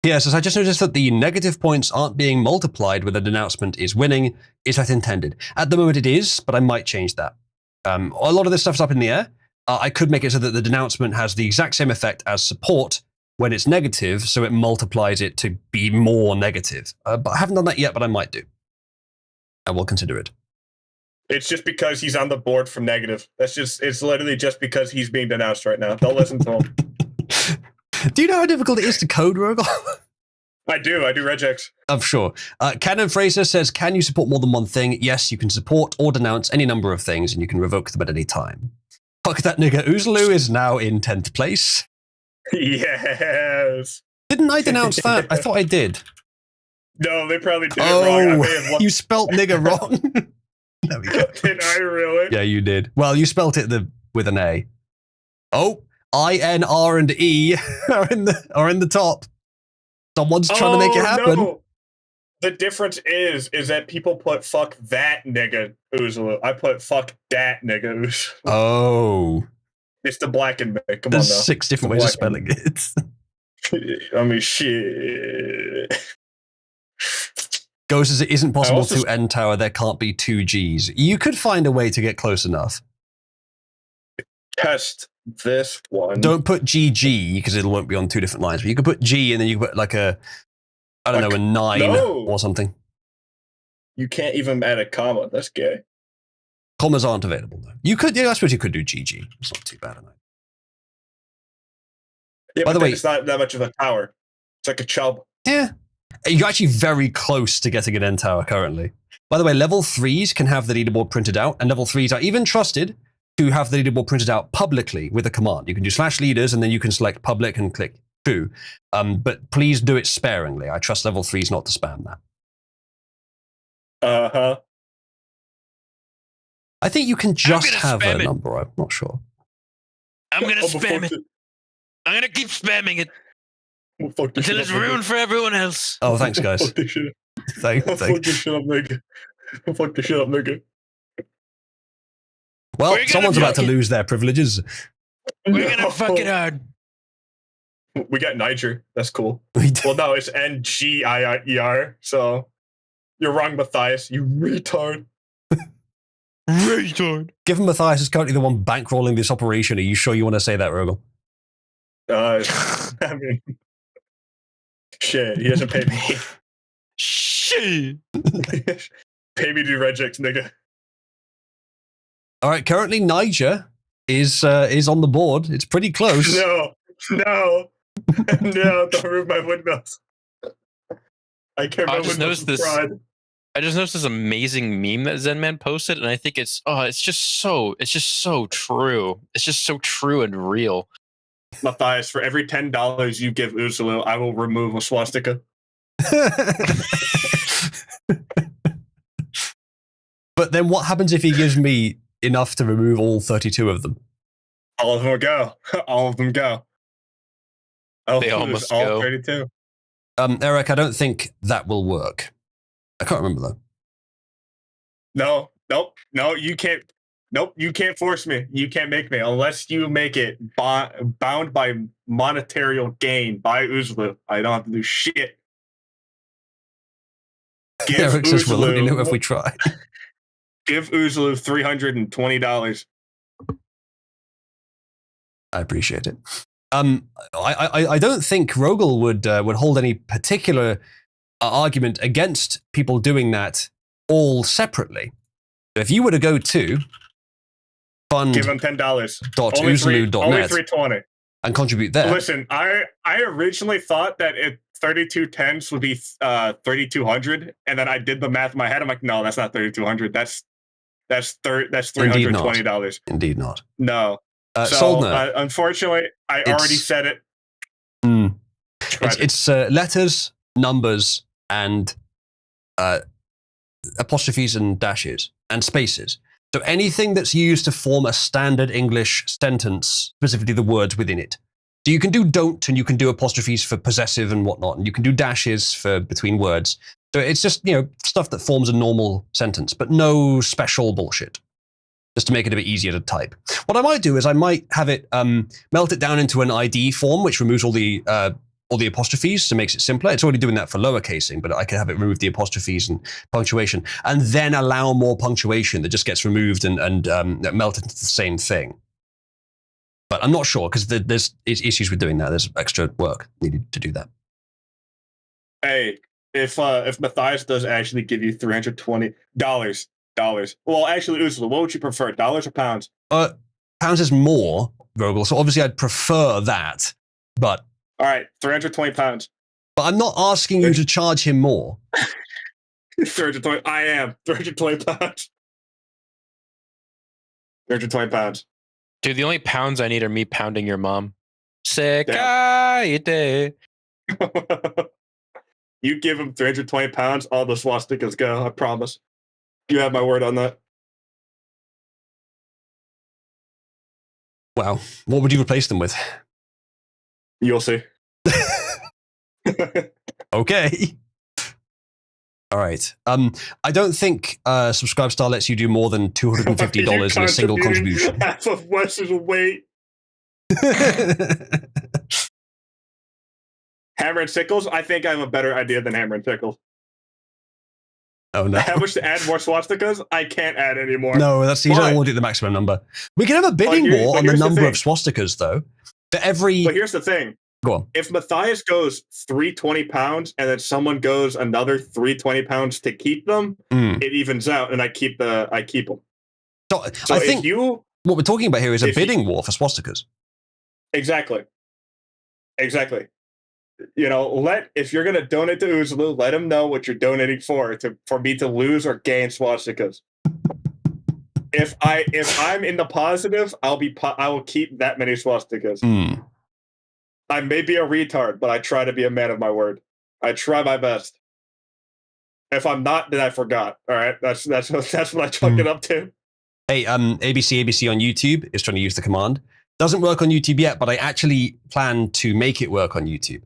Yes, as I just noticed that the negative points aren't being multiplied when the denouncement is winning. Is that intended? At the moment it is, but I might change that. A lot of this stuff's up in the air. I could make it so that the denouncement has the exact same effect as support when it's negative, so it multiplies it to be more negative. But I haven't done that yet, but I might do. I will consider it. It's just because he's on the board from negative. It's literally just because he's being denounced right now. Don't listen to him. Do you know how difficult it is to code, Rogal? I do regex. I'm sure. Canon Fraser says, can you support more than one thing? Yes, you can support or denounce any number of things, and you can revoke them at any time. Fuck that nigga. Uzulu is now in 10th place. Yes. Didn't I denounce that? I thought I did. No, they probably did it wrong. You spelt nigger wrong. There we go. Did I really? Yeah, you did. Well, you spelt it with an A. Oh, I, N, R, and E are in the top. Someone's trying to make it happen. No. The difference is that people put fuck that nigga Uzulu. I put fuck that nigga Uzulu. Oh. It's the black and Mick. Come There's on now. 6 different ways of spelling it. I mean, shit. Ghost says it isn't possible to end tower. There can't be 2 Gs. You could find a way to get close enough. Test this one. Don't put GG because it won't be on 2 different lines. But you could put G and then you could put like a 9 or something. You can't even add a comma. That's gay. Commas aren't available though. You could, I suppose you could do GG. It's not too bad, I know. Yeah, by the way, it's not that much of a tower. It's like a chub. Yeah. You're actually very close to getting an end tower currently. By the way, level 3s can have the leaderboard printed out, and level 3s are even trusted to have the leaderboard printed out publicly with a command. You can do /leaders, and then you can select public and click true. But please do it sparingly. I trust level 3s not to spam that. Uh-huh. I think you can just have a number. I'm not sure. I'm going to spam it. I'm going to keep spamming it until it's ruined for everyone else. Oh, thanks, guys. Fuck this shit. Thanks. Fuck this shit up, nigga. Fuck this shit up, nigga. Well, someone's about to lose their privileges. We're going to fuck it hard. We got Niger. That's cool. Well, no, it's N-G-I-E-R. So you're wrong, Matthias. You retard. Retard. Given Matthias is currently the one bankrolling this operation, are you sure you want to say that, Rogel? I mean, shit, he doesn't pay me. Shit. Pay me to reject, nigga. All right, currently Niger is on the board. It's pretty close. No, don't remove my windmills. I can't remove windmills with pride. I just noticed this amazing meme that Zenman posted, and I think it's just so true. It's just so true and real. Matthias, for every $10 you give Uzulu, I will remove a swastika. But then what happens if he gives me enough to remove all 32 of them? All of them will go. All of them go. They almost all go. 32. Eric, I don't think that will work. I can't remember though. No, you can't. Nope, you can't force me. You can't make me unless you make it bound by monetary gain by Uzlu. I don't have to do shit. Eric says we'll only know if we try. Give Uzlu $320. I appreciate it. I don't think Rogel would hold any particular argument against people doing that all separately. If you were to go to give him $10. Only $320 and contribute there. Listen, I originally thought that 3210s would be 3,200, and then I did the math in my head. I'm like, no, that's not 3,200. That's $320. Indeed not. No. Unfortunately, I already said it. It's letters, numbers, and apostrophes and dashes and spaces. So anything that's used to form a standard English sentence, specifically the words within it. So you can do don't, and you can do apostrophes for possessive and whatnot, and you can do dashes for between words. So it's just, stuff that forms a normal sentence, but no special bullshit. Just to make it a bit easier to type. What I might do is I might have it melt it down into an ID form, which removes all the apostrophes, so makes it simpler. It's already doing that for lowercasing, but I could have it remove the apostrophes and punctuation, and then allow more punctuation that just gets removed and melted into the same thing. But I'm not sure, because there's issues with doing that. There's extra work needed to do that. Hey, if Matthias does actually give you $320, well, actually, Ursula, what would you prefer, dollars or pounds? Pounds is more, Rogel, so obviously I'd prefer that, but... All right, 320 pounds. But I'm not asking you to charge him more. 320. I am 320 pounds. 320 pounds. Dude, the only pounds I need are me pounding your mom. Sick. You give him 320 pounds, all the swastikas go. I promise. You have my word on that. Wow. What would you replace them with? You'll see. Okay. All right. I don't think Subscribe Star lets you do more than $250 in a single contribution. Half of Wes's weight. Hammer and Sickles? I think I have a better idea than Hammer and Sickles. Oh no. How much to add more swastikas? I can't add any more. No, that's he's already at the maximum number. We can have a bidding war on the number of swastikas, though. For every... But here's the thing. Go on. If Matthias goes 320 pounds and then someone goes another 320 pounds to keep them, it evens out, and I keep them. So I think what we're talking about here is a bidding war for swastikas. Exactly. if you're gonna donate to Oozaloo, let him know what you're donating for me to lose or gain swastikas. If I'm in the positive, I will keep that many swastikas. I may be a retard, but I try to be a man of my word. I try my best. If I'm not, then I forgot. All right, that's what I chalk it up to. Hey, ABC on YouTube is trying to use the command. Doesn't work on YouTube yet, but I actually plan to make it work on YouTube.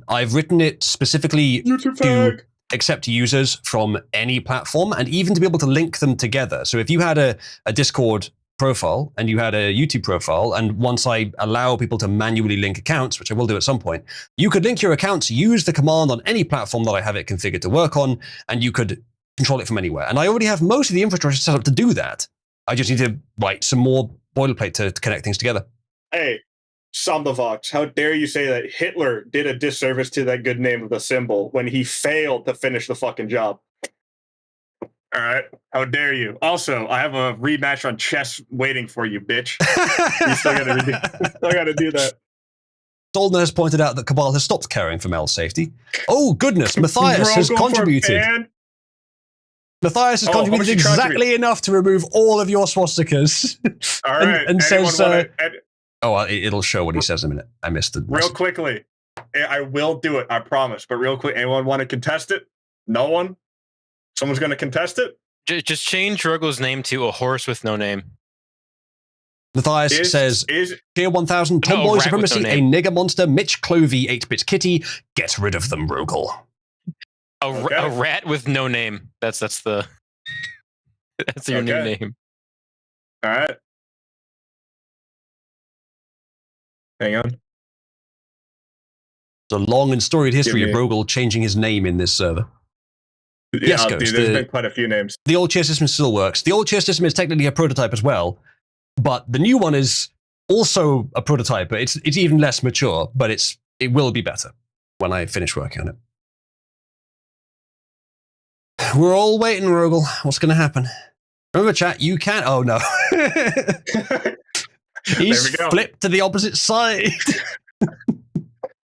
I've written it specifically to accept users from any platform and even to be able to link them together. So if you had a Discord profile and you had a YouTube profile, and once I allow people to manually link accounts, which I will do at some point, you could link your accounts, use the command on any platform that I have it configured to work on, and you could control it from anywhere. And I already have most of the infrastructure set up to do that. I just need to write some more boilerplate to connect things together. Hey, Somnavox, how dare you say that Hitler did a disservice to that good name of the symbol when he failed to finish the fucking job? All right, how dare you? Also, I have a rematch on chess waiting for you, bitch. You still gotta do that. Solna has pointed out that Cabal has stopped caring for Mel's safety. Oh, goodness, Matthias has contributed. Matthias has contributed exactly enough to remove all of your swastikas. All right. and says, it'll show what he says in a minute. I missed the real quickly. I will do it, I promise. But real quick, anyone want to contest it? No one? Someone's going to contest it? Just change Ruggle's name to a horse with no name. Matthias says, Tier 1000, Tomboy Supremacy, a nigger monster, Mitch Clovey, 8-bit kitty, get rid of them, Rogel. A rat with no name. That's your new name. All right. Hang on. It's a long and storied history of Rogel changing his name in this server. Yeah, yes, there's been quite a few names. The old cheer system still works. The old cheer system is technically a prototype as well, but the new one is also a prototype. But it's even less mature, but it will be better when I finish working on it. We're all waiting, Rogel. What's going to happen? Remember, chat, you can't... Oh, no. He's flipped to the opposite side.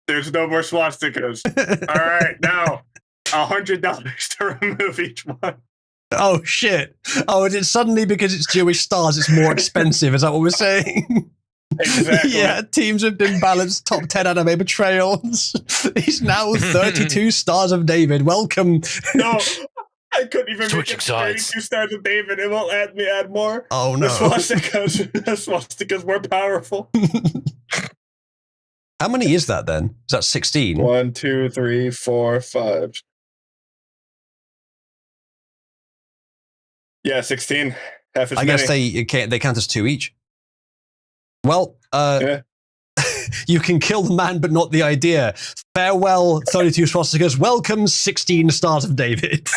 There's no more swastikas. All right, now, $100 to remove each one. Oh, shit. Oh, is it suddenly because it's Jewish stars, it's more expensive? Is that what we're saying? Exactly. Yeah, teams have been balanced. Top 10 anime betrayals. He's now 32 stars of David. Welcome. No, I couldn't even make it 32 stars of David. It won't let me add more. Oh, no. The swastika's more powerful. How many is that then? Is that 16? 1, 2, 3, 4, 5. Yeah, 16. Half as I guess they count as 2 each. Well, you can kill the man, but not the idea. Farewell, 32 swastikas. Welcome, 16 stars of David.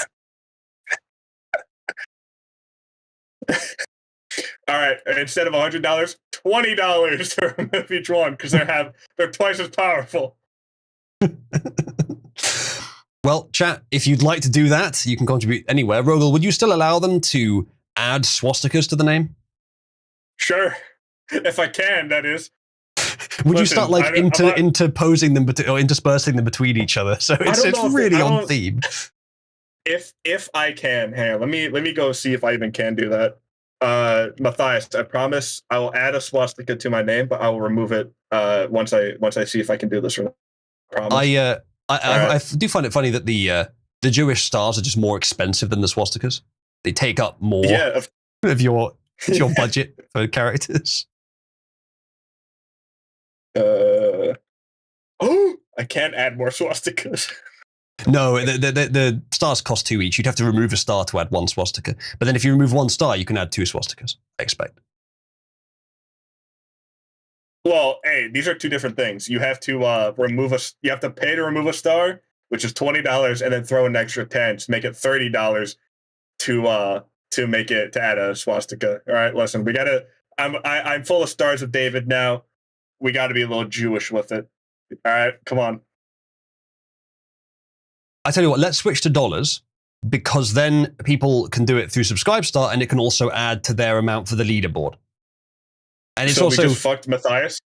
All right, instead of $100, $20 to remove each one because they're twice as powerful. Well, chat, if you'd like to do that, you can contribute anywhere. Rogel, would you still allow them to add swastikas to the name? Sure, if I can, that is. Would you start like interposing them or interspersing them between each other? So it's really on theme. If I can, hang on, let me go see if I even can do that. Matthias, I promise I will add a swastika to my name, but I will remove it once I see if I can do this or not. Promise. I do find it funny that the Jewish stars are just more expensive than the swastikas. They take up more of your budget for characters. I can't add more swastikas. No, the stars cost 2 each. You'd have to remove a star to add 1 swastika. But then if you remove 1 star, you can add 2 swastikas, I expect. Well, hey, these are 2 different things. You have to you have to pay to remove a star, which is $20, and then throw an extra 10 to make it $30 to make it to add a swastika. All right, listen, I'm full of stars of David now. We got to be a little Jewish with it. All right, come on. I tell you what, let's switch to dollars, because then people can do it through Subscribestar, and it can also add to their amount for the leaderboard. And it's so also we just fucked Matthias?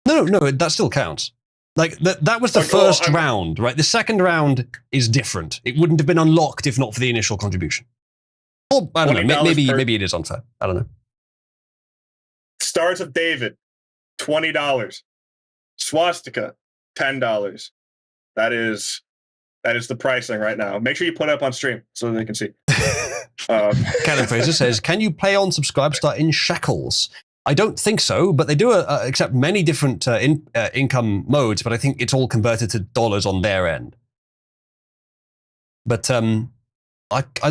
No, that still counts. Like that was the first round, right? The second round is different. It wouldn't have been unlocked if not for the initial contribution. Or I don't know. Maybe it is unfair. I don't know. Stars of David, $20. Swastika, $10. That is the pricing right now. Make sure you put it up on stream so they can see. Kevin Fraser says, "Can you play on Subscribestar in shekels?" I don't think so, but they do accept many different income modes, but I think it's all converted to dollars on their end. But on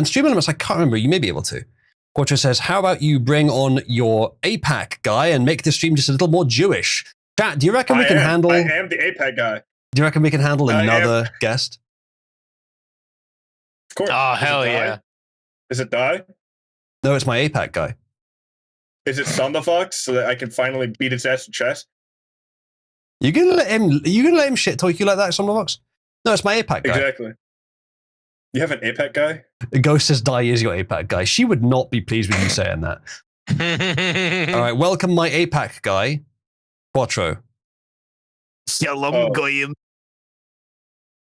Stream Elements, I can't remember. You may be able to. Quattro says, "How about you bring on your APAC guy and make the stream just a little more Jewish?" Chat, do you reckon we can handle... I am the APAC guy. Do you reckon we can handle another guest? Of course. Oh, hell yeah. Is it Die? No, it's my APAC guy. Is it Thunderfox so that I can finally beat its ass in chess? You gonna let him shit talk you like that, Thunderfox? No, it's my APAC guy. Exactly. You have an APAC guy? The Ghost says Die is your APAC guy. She would not be pleased with you saying that. All right, welcome my APAC guy, Quattro. Shalom goyim.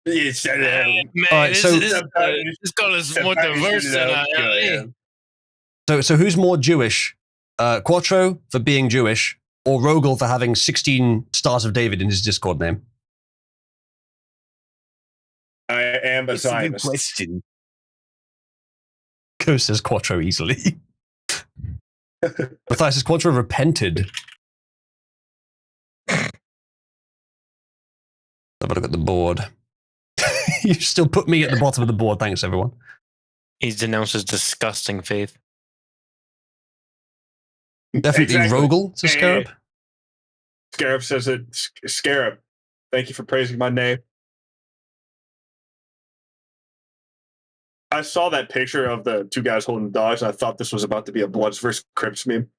Yes, Man, all right, this call is more diverse than So who's more Jewish? Quattro for being Jewish, or Rogel for having 16 Stars of David in his Discord name? I am a Zionist. Question. Ghost says Quattro easily. Matthias says Quattro repented. Have a look at the board. You still put me at the bottom of the board. Thanks, everyone. He's denounced his disgusting faith. Definitely Exactly. Rogel to Scarab. Scarab says it. Scarab, thank you for praising my name. I saw that picture of the two guys holding dogs, and I thought this was about to be a Bloods vs. Crips meme.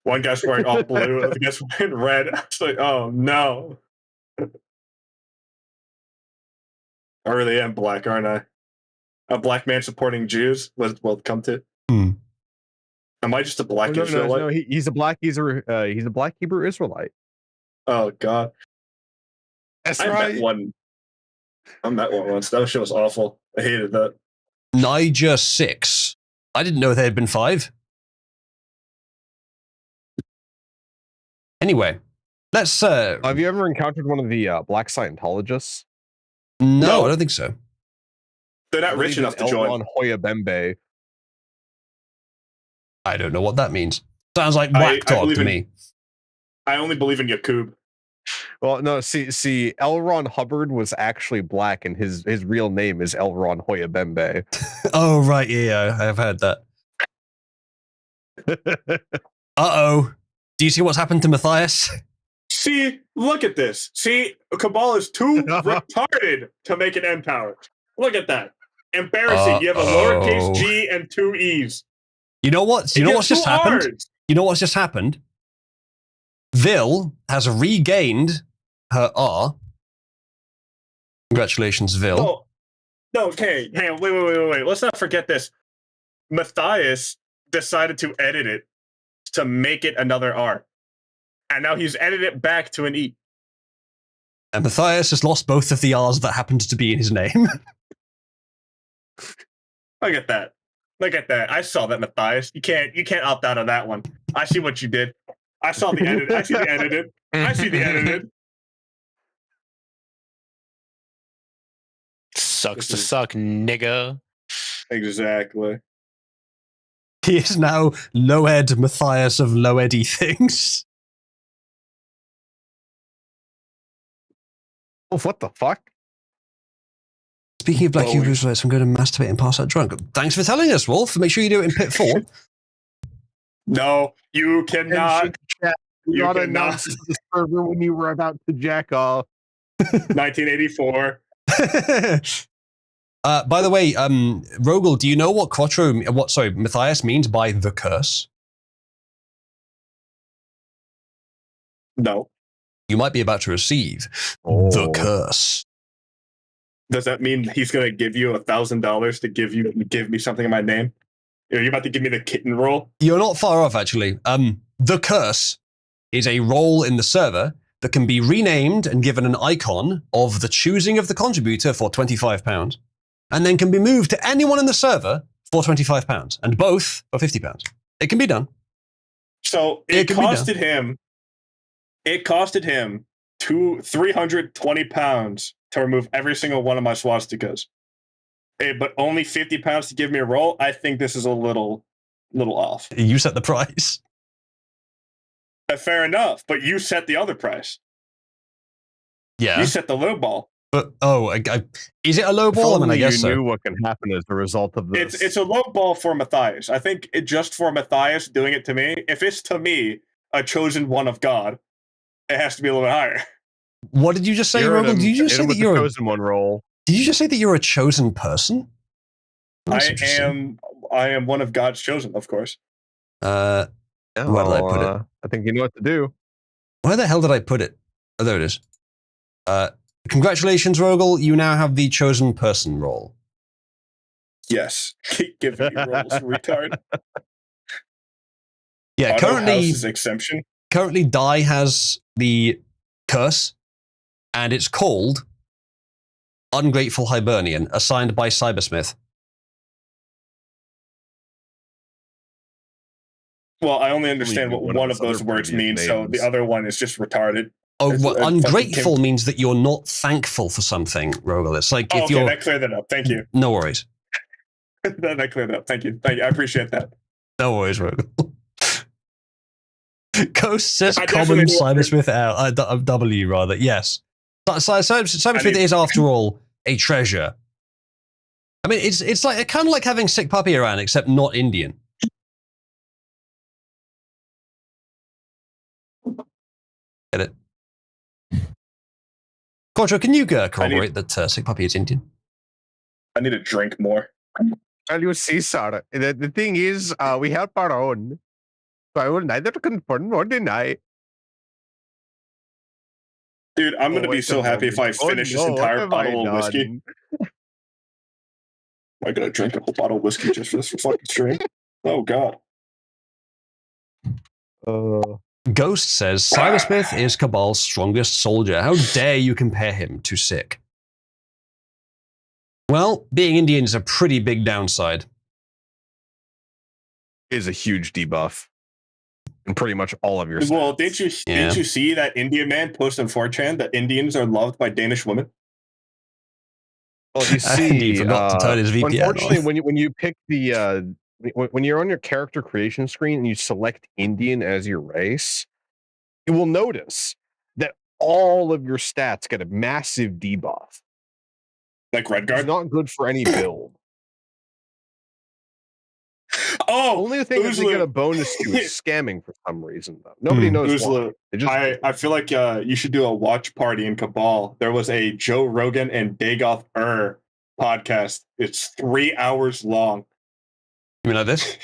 One guy's wearing all blue, the other guy's wearing red. I was like, oh no. I really am black, aren't I? A black man supporting Jews? Well, come to. Am I just a black Israelite? No, he's a black. He's a black Hebrew Israelite. Oh God, That's I right. met one once. That shit was awful. I hated that. Niger 6. I didn't know there had been 5. Anyway, let's. Have you ever encountered one of the black Scientologists? No, I don't think so. They're not rich enough to join. Elron Hoya Bembe. I don't know what that means. Sounds like whack talk to me. I only believe in Yakub. Well, no, see, L. Ron Hubbard was actually black, and his real name is L. Ron Hoya Bembe. Oh, right, yeah, I have heard that. Uh-oh. Do you see what's happened to Matthias? See, look at this. See, Cabal is too retarded to make an M-Power. Look at that. Embarrassing. You have a lowercase g and 2 e's. You know what? You know what's just happened? You know what's just happened? Vil has regained her R. Congratulations, Vil. No, okay. Hey, wait. Let's not forget this. Matthias decided to edit it to make it another R. And now he's edited it back to an E. And Matthias has lost both of the R's that happened to be in his name. Look at that. Look at that. I saw that, Matthias. You can't opt out of that one. I see what you did. I saw the edit. I see the edited. I see the edited. Sucks to suck, nigga. Exactly. He is now Loed Matthias of Loedy things. Oh, what the fuck? Speaking of Black Hebrew Israelites, I'm going to masturbate and pass out drunk. Thanks for telling us, Wolf. Make sure you do it in pit 4. No, you cannot. You got to announce the server when you were about to jack off. 1984. By the way, Rogel, do you know what Matthias means by the curse? No. You might be about to receive the curse. Does that mean he's going to give you $1,000 to give me something in my name? Are you about to give me the kitten roll? You're not far off, actually. The curse is a role in the server that can be renamed and given an icon of the choosing of the contributor for £25, and then can be moved to anyone in the server for £25, and both for £50. It can be done. So it costed him £320 to remove every single one of my swastikas. But only £50 to give me a roll. I think this is a little off. You set the price. Fair enough, but you set the other price. Yeah, you set the low ball. But is it a low ball? I mean, I guess you knew what can happen as a result of this. It's a low ball for Matthias. I think just for Matthias doing it to me. If it's to me, a chosen one of God, it has to be a little bit higher. What did you just say, Rogan? Did you just say that you're a chosen one roll? Did you just say that you're a chosen person? I am one of God's chosen, of course. Where did I put it? I think you know what to do. Where the hell did I put it? Oh, there it is. Congratulations, Rogel. You now have the chosen person role. Yes. Keep giving you rolls, retard. Yeah, House's exemption. Currently, Dai has the curse, and it's called Ungrateful Hibernian, assigned by Cybersmith. Well, I only understand what one of those words means, so the other one is just retarded. Oh, well, ungrateful means that you're not thankful for something, Rogel. It's like if you're... that cleared that up. Thank you. No worries. that cleared it up. Thank you. I appreciate that. No worries, Rogel. Ghost says common Cybersmith W, rather. Yes. Cybersmith is, after all, a treasure. I mean, it's like kind of like having Sick Puppy around, except not Indian. Get it? Quattro, can you corroborate that Sick Puppy is Indian? I need to drink more. Well, you see, sir, the thing is, we help our own. So I will neither confirm nor deny. Dude, I'm going to be so happy if I finish this entire bottle of whiskey. Am I going to drink a whole bottle of whiskey just for this fucking stream? Oh, God. Ghost says, Cybersmith is Cabal's strongest soldier. How dare you compare him to Sick? Well, being Indian is a pretty big downside. It is a huge debuff. And pretty much all of your stats. Well, didn't you see that Indian man post on 4chan that Indians are loved by Danish women? Well, you see, he forgot to turn his VPN unfortunately, off. when you pick the when you're on your character creation screen and you select Indian as your race, you will notice that all of your stats get a massive debuff. Like Redguard? It's not good for any build. Oh, the only thing that they get a bonus to is scamming for some reason, though. Nobody knows why. I feel like you should do a watch party in Cabal. There was a Joe Rogan and Dagoth podcast. It's 3 hours long. You mean like this?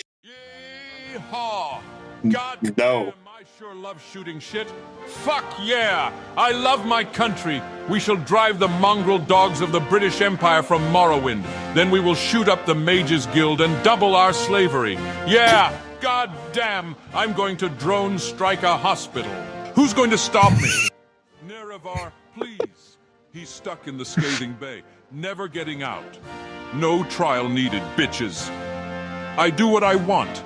Yeehaw! God no. Damn, I sure love shooting shit. Fuck yeah! I love my country. We shall drive the mongrel dogs of the British Empire from Morrowind. Then we will shoot up the Mages Guild and double our slavery. Yeah! God damn! I'm going to drone strike a hospital. Who's going to stop me? Nerevar, please. He's stuck in the scathing bay, never getting out. No trial needed, bitches. I do what I want.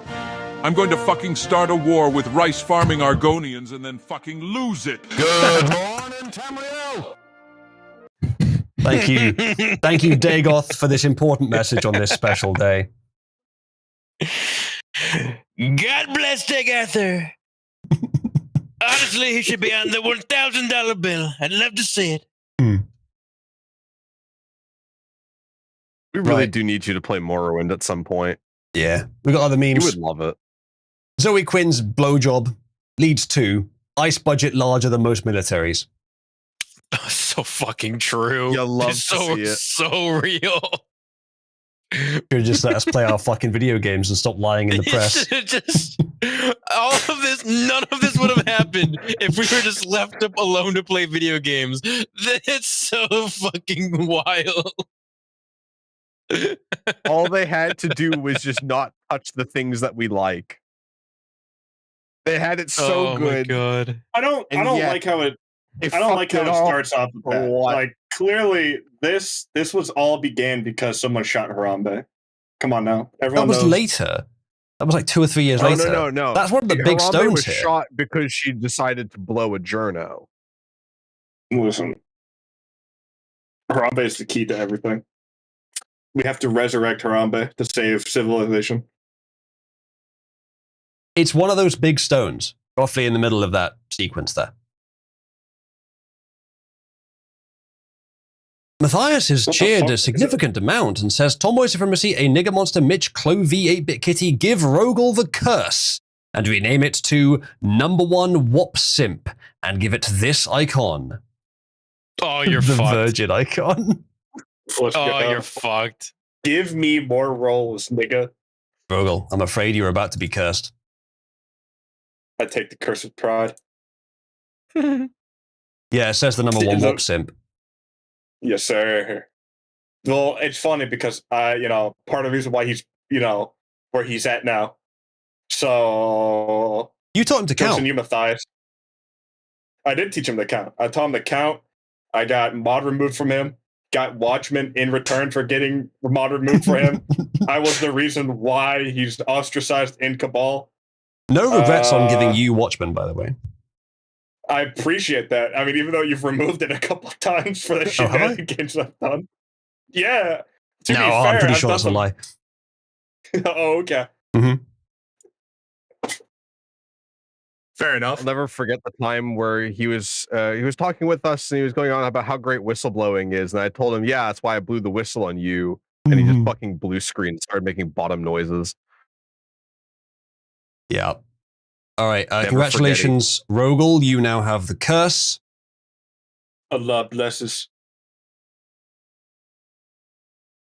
I'm going to fucking start a war with rice farming Argonians and then fucking lose it. Good morning, Tamriel. Thank you. Thank you, Dagoth, for this important message on this special day. God bless Dagoth. Honestly, he should be on the $1,000 bill. I'd love to see it. We really do need you to play Morrowind at some point. Yeah, we got other memes. You would love it. Zoe Quinn's blowjob leads to ice budget larger than most militaries. So fucking true. You love to see it. So real. Could just let us play our fucking video games and stop lying in the press. All of this, none of this would have happened if we were just left up alone to play video games. It's so fucking wild. All they had to do was just not touch the things that we like. They had it so good. My God. I don't like how it I don't like how it starts off with that. What? Like, clearly, this was all began because someone shot Harambe. Come on now, everyone That was knows. later. That was like 2 or 3 years later. No. That's one of the big Harambe stones was here. shot because she decided to blow a journo. Listen, Harambe is the key to everything. We have to resurrect Harambe to save civilization. It's one of those big stones, roughly in the middle of that sequence there. Matthias has cheered a significant amount and says, Tomboy Supremacy, a nigger monster, Mitch, Clovey, 8-bit kitty, give Rogel the curse and rename it to #1 Wop Simp and give it this icon. Oh, you're the fucked. Virgin icon. You're fucked. Give me more rolls, nigga. Rogel, I'm afraid you're about to be cursed. I take the curse of pride. Yeah, it says the #1 Wop Simp. Yes, sir. Well, it's funny because part of the reason why he's, where he's at now. So you taught him to count. You, Matthias. I did teach him to count. I taught him to count. I got mod removed from him. Got Watchmen in return for getting mod removed for him. I was the reason why he's ostracized in Cabal. No regrets on giving you Watchmen, by the way. I appreciate that. I mean, even though you've removed it a couple of times for the shenanigans I've done. Yeah. To be fair, I'm pretty sure that's a lie. Oh, okay. Mm-hmm. Fair enough. I'll never forget the time where he was talking with us and he was going on about how great whistleblowing is, and I told him, yeah, that's why I blew the whistle on you, and he just fucking blue screen and started making bottom noises. Yeah. All right. Congratulations, Rogel. You now have the curse. Allah blesses.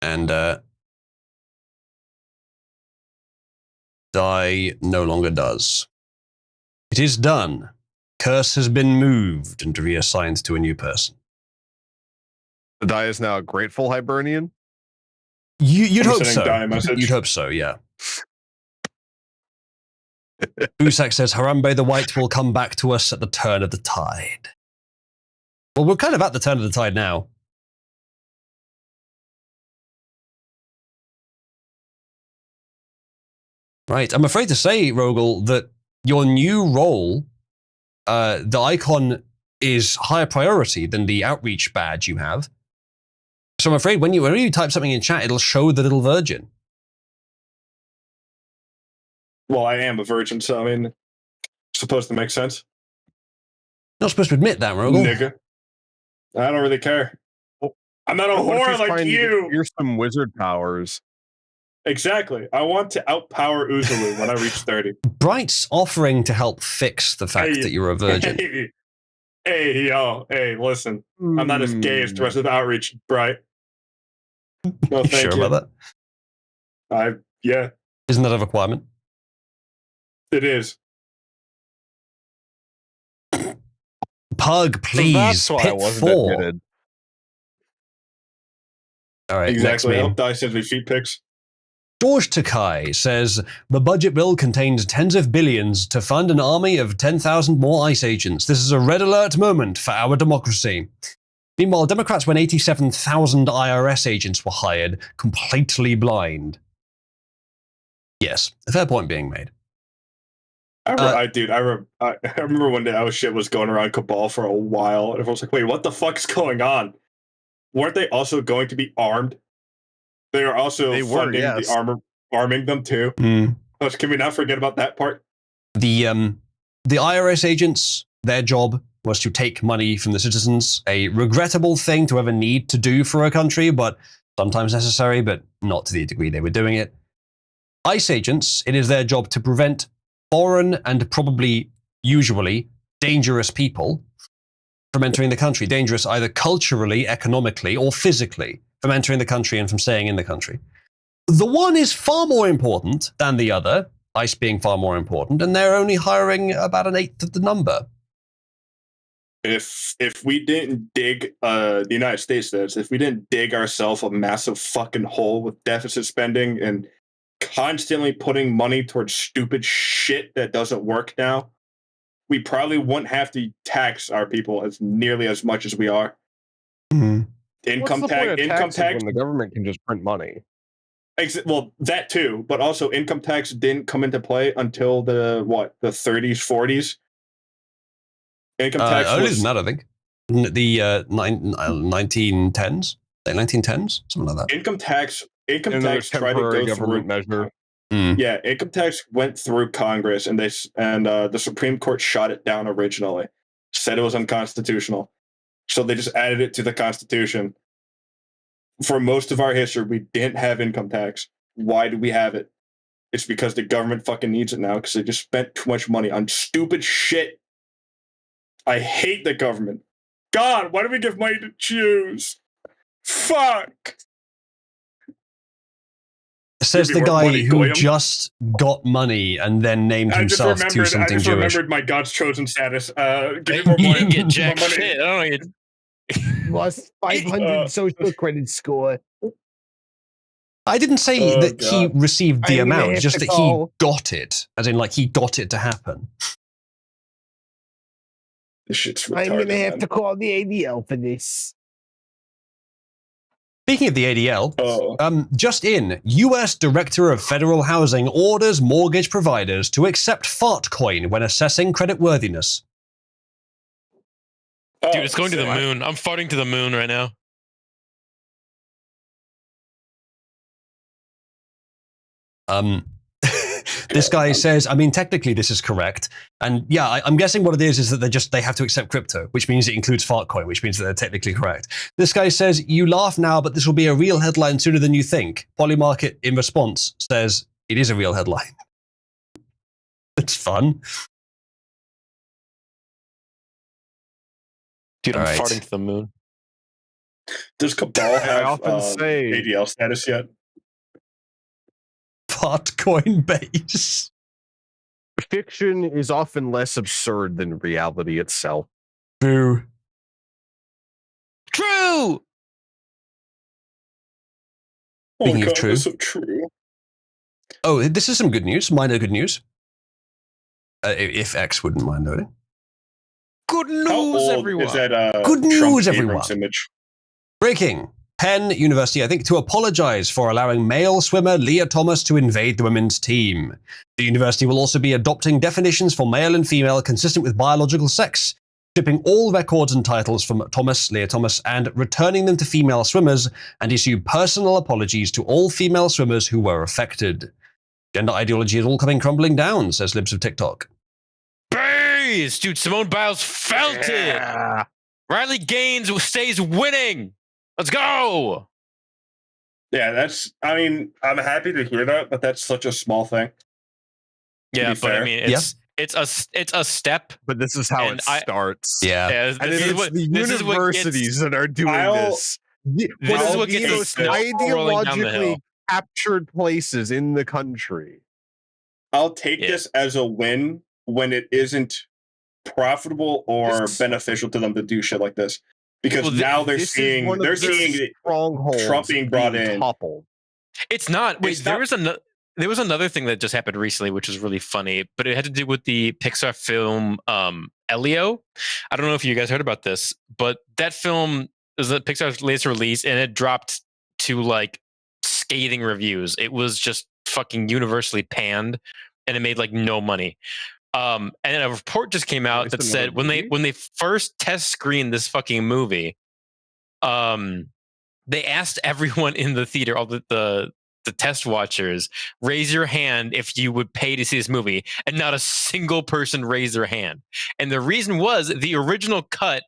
And Die no longer does. It is done. Curse has been moved and reassigned to a new person. The Die is now a grateful Hibernian? You'd hope so. You'd hope so, yeah. Busak says, Harambe the White will come back to us at the turn of the tide. Well, we're kind of at the turn of the tide now. Right. I'm afraid to say, Rogel, that your new role, the icon is higher priority than the outreach badge you have. So I'm afraid when you type something in chat, it'll show the little virgin. Well, I am a virgin, so I mean, it's supposed to make sense. Not supposed to admit that, Rogel. Nigga. I don't really care. I'm not a whore like you. Here's some wizard powers. Exactly. I want to outpower Uzulu when I reach 30. Bright's offering to help fix the fact that you're a virgin. Hey, listen. I'm not as gay as the rest of the outreach, Bright. No, thank you. Sure about that? Yeah. Isn't that a requirement? It is. Pug, please. So that's why I wasn't admitted. All right, exactly. Next I hope Di sends me feet pics. George Takai says, the budget bill contains tens of billions to fund an army of 10,000 more ICE agents. This is a red alert moment for our democracy. Meanwhile, Democrats, when 87,000 IRS agents were hired, completely blind. Yes, a fair point being made. I remember when that shit was going around Cabal for a while, and everyone was like, wait, what the fuck's going on? Weren't they also going to be armed? They are also funding the arming them too. Can we not forget about that part? The IRS agents, their job was to take money from the citizens, a regrettable thing to ever need to do for a country, but sometimes necessary, but not to the degree they were doing it. ICE agents, it is their job to prevent foreign and probably, usually, dangerous people from entering the country. Dangerous either culturally, economically, or physically from entering the country and from staying in the country. The one is far more important than the other, ICE being far more important, and they're only hiring about 1/8 of the number. If we didn't dig, the United States does, if we didn't dig ourselves a massive fucking hole with deficit spending and constantly putting money towards stupid shit that doesn't work now, we probably wouldn't have to tax our people as nearly as much as we are. Mm-hmm. Income What's the point of tax when the government can just print money. Well, that too, but also income tax didn't come into play until the 30s, 40s. Income tax earlier was than that, I think. The 1910s, late 1910s, something like that. income tax Another tried to temporary go government through. measure. Yeah, income tax went through Congress, and the Supreme Court shot it down originally. Said it was unconstitutional, so they just added it to the Constitution. For most of our history, we didn't have income tax. Why do we have it? It's because the government fucking needs it now because they just spent too much money on stupid shit. I hate the government. God, why do we give money to Jews? Fuck. Says the guy who just got money and then named himself to something I just Jewish. remembered my God's chosen status. Give me more money. You get jack More money. shit. I don't know. Plus 500 social credit score. I didn't say that he received the amount, just that he got it. As in, like, he got it to happen. This shit's retarded, I'm going to have to call the ADL for this. Speaking of the ADL, just in, U.S. Director of Federal Housing orders mortgage providers to accept Fartcoin when assessing creditworthiness. Dude, it's going to the moon. I'm farting to the moon right now. This guy says, I mean, technically this is correct. And yeah, I'm guessing what it is that they have to accept crypto, which means it includes Fartcoin, which means that they're technically correct. This guy says, you laugh now, but this will be a real headline sooner than you think. Polymarket, in response, says, it is a real headline. It's fun. Dude, I'm farting to the moon. Does Cabal have ADL status yet? Fartcoin base. Fiction is often less absurd than reality itself. Boo. True! Speaking of true. So true. Oh, this is some good news. Minor good news. If X wouldn't mind noting. Good news, everyone. Is that, good news, everyone. Image? Breaking. Penn University, I think, to apologize for allowing male swimmer Leah Thomas to invade the women's team. The university will also be adopting definitions for male and female consistent with biological sex, stripping all records and titles from Leah Thomas, and returning them to female swimmers, and issue personal apologies to all female swimmers who were affected. Gender ideology is all coming crumbling down, says Libs of TikTok. Base! Dude, Simone Biles felt it! Riley Gaines stays winning! Let's go! Yeah, I'm happy to hear that, but that's such a small thing. Yeah, but I mean, it's a step. But this is how it starts. Yeah. And it's the universities that are doing this. This is what gets the ideologically captured places in the country. I'll take this as a win when it isn't profitable or beneficial to them to do shit like this. Because now they're seeing Trump being brought in. Toppled. It's not. Wait, there was another thing that just happened recently, which was really funny, but it had to do with the Pixar film Elio. I don't know if you guys heard about this, but that film is Pixar's latest release, and it dropped to like scathing reviews. It was just fucking universally panned, and it made like no money. And then a report just came out that said when they first test screened this fucking movie, they asked everyone in the theater, all the test watchers, raise your hand if you would pay to see this movie, and not a single person raised their hand. And the reason was the original cut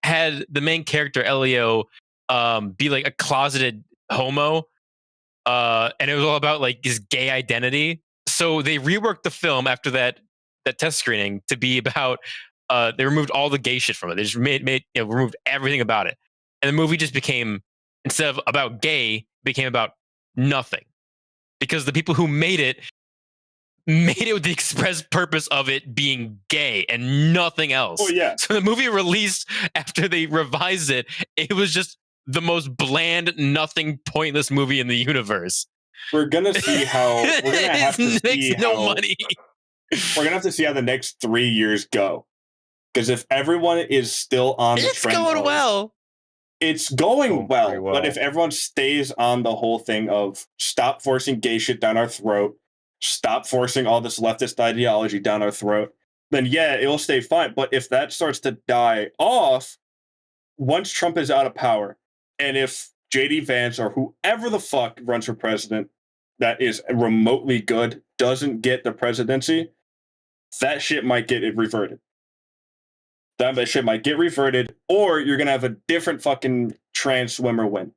had the main character Elio be like a closeted homo, and it was all about like his gay identity. So they reworked the film after that test screening to be about they removed all the gay shit from it. They just removed everything about it, and the movie just became, instead of about gay, became about nothing, because the people who made it with the express purpose of it being gay and nothing else. Oh yeah. So the movie released after they revised it, it was just the most bland, nothing, pointless movie in the universe. We're gonna see how we're gonna have to see no money. we're gonna have to see how the next 3 years go. Because if everyone is still on the It's trend, going well. it's going pretty well. But if everyone stays on the whole thing of stop forcing gay shit down our throat, stop forcing all this leftist ideology down our throat, then yeah, it'll stay fine. But if that starts to die off, once Trump is out of power, and if JD Vance or whoever the fuck runs for president that is remotely good doesn't get the presidency, that shit might get it reverted. That shit might get reverted, or you're gonna have a different fucking trans swimmer win.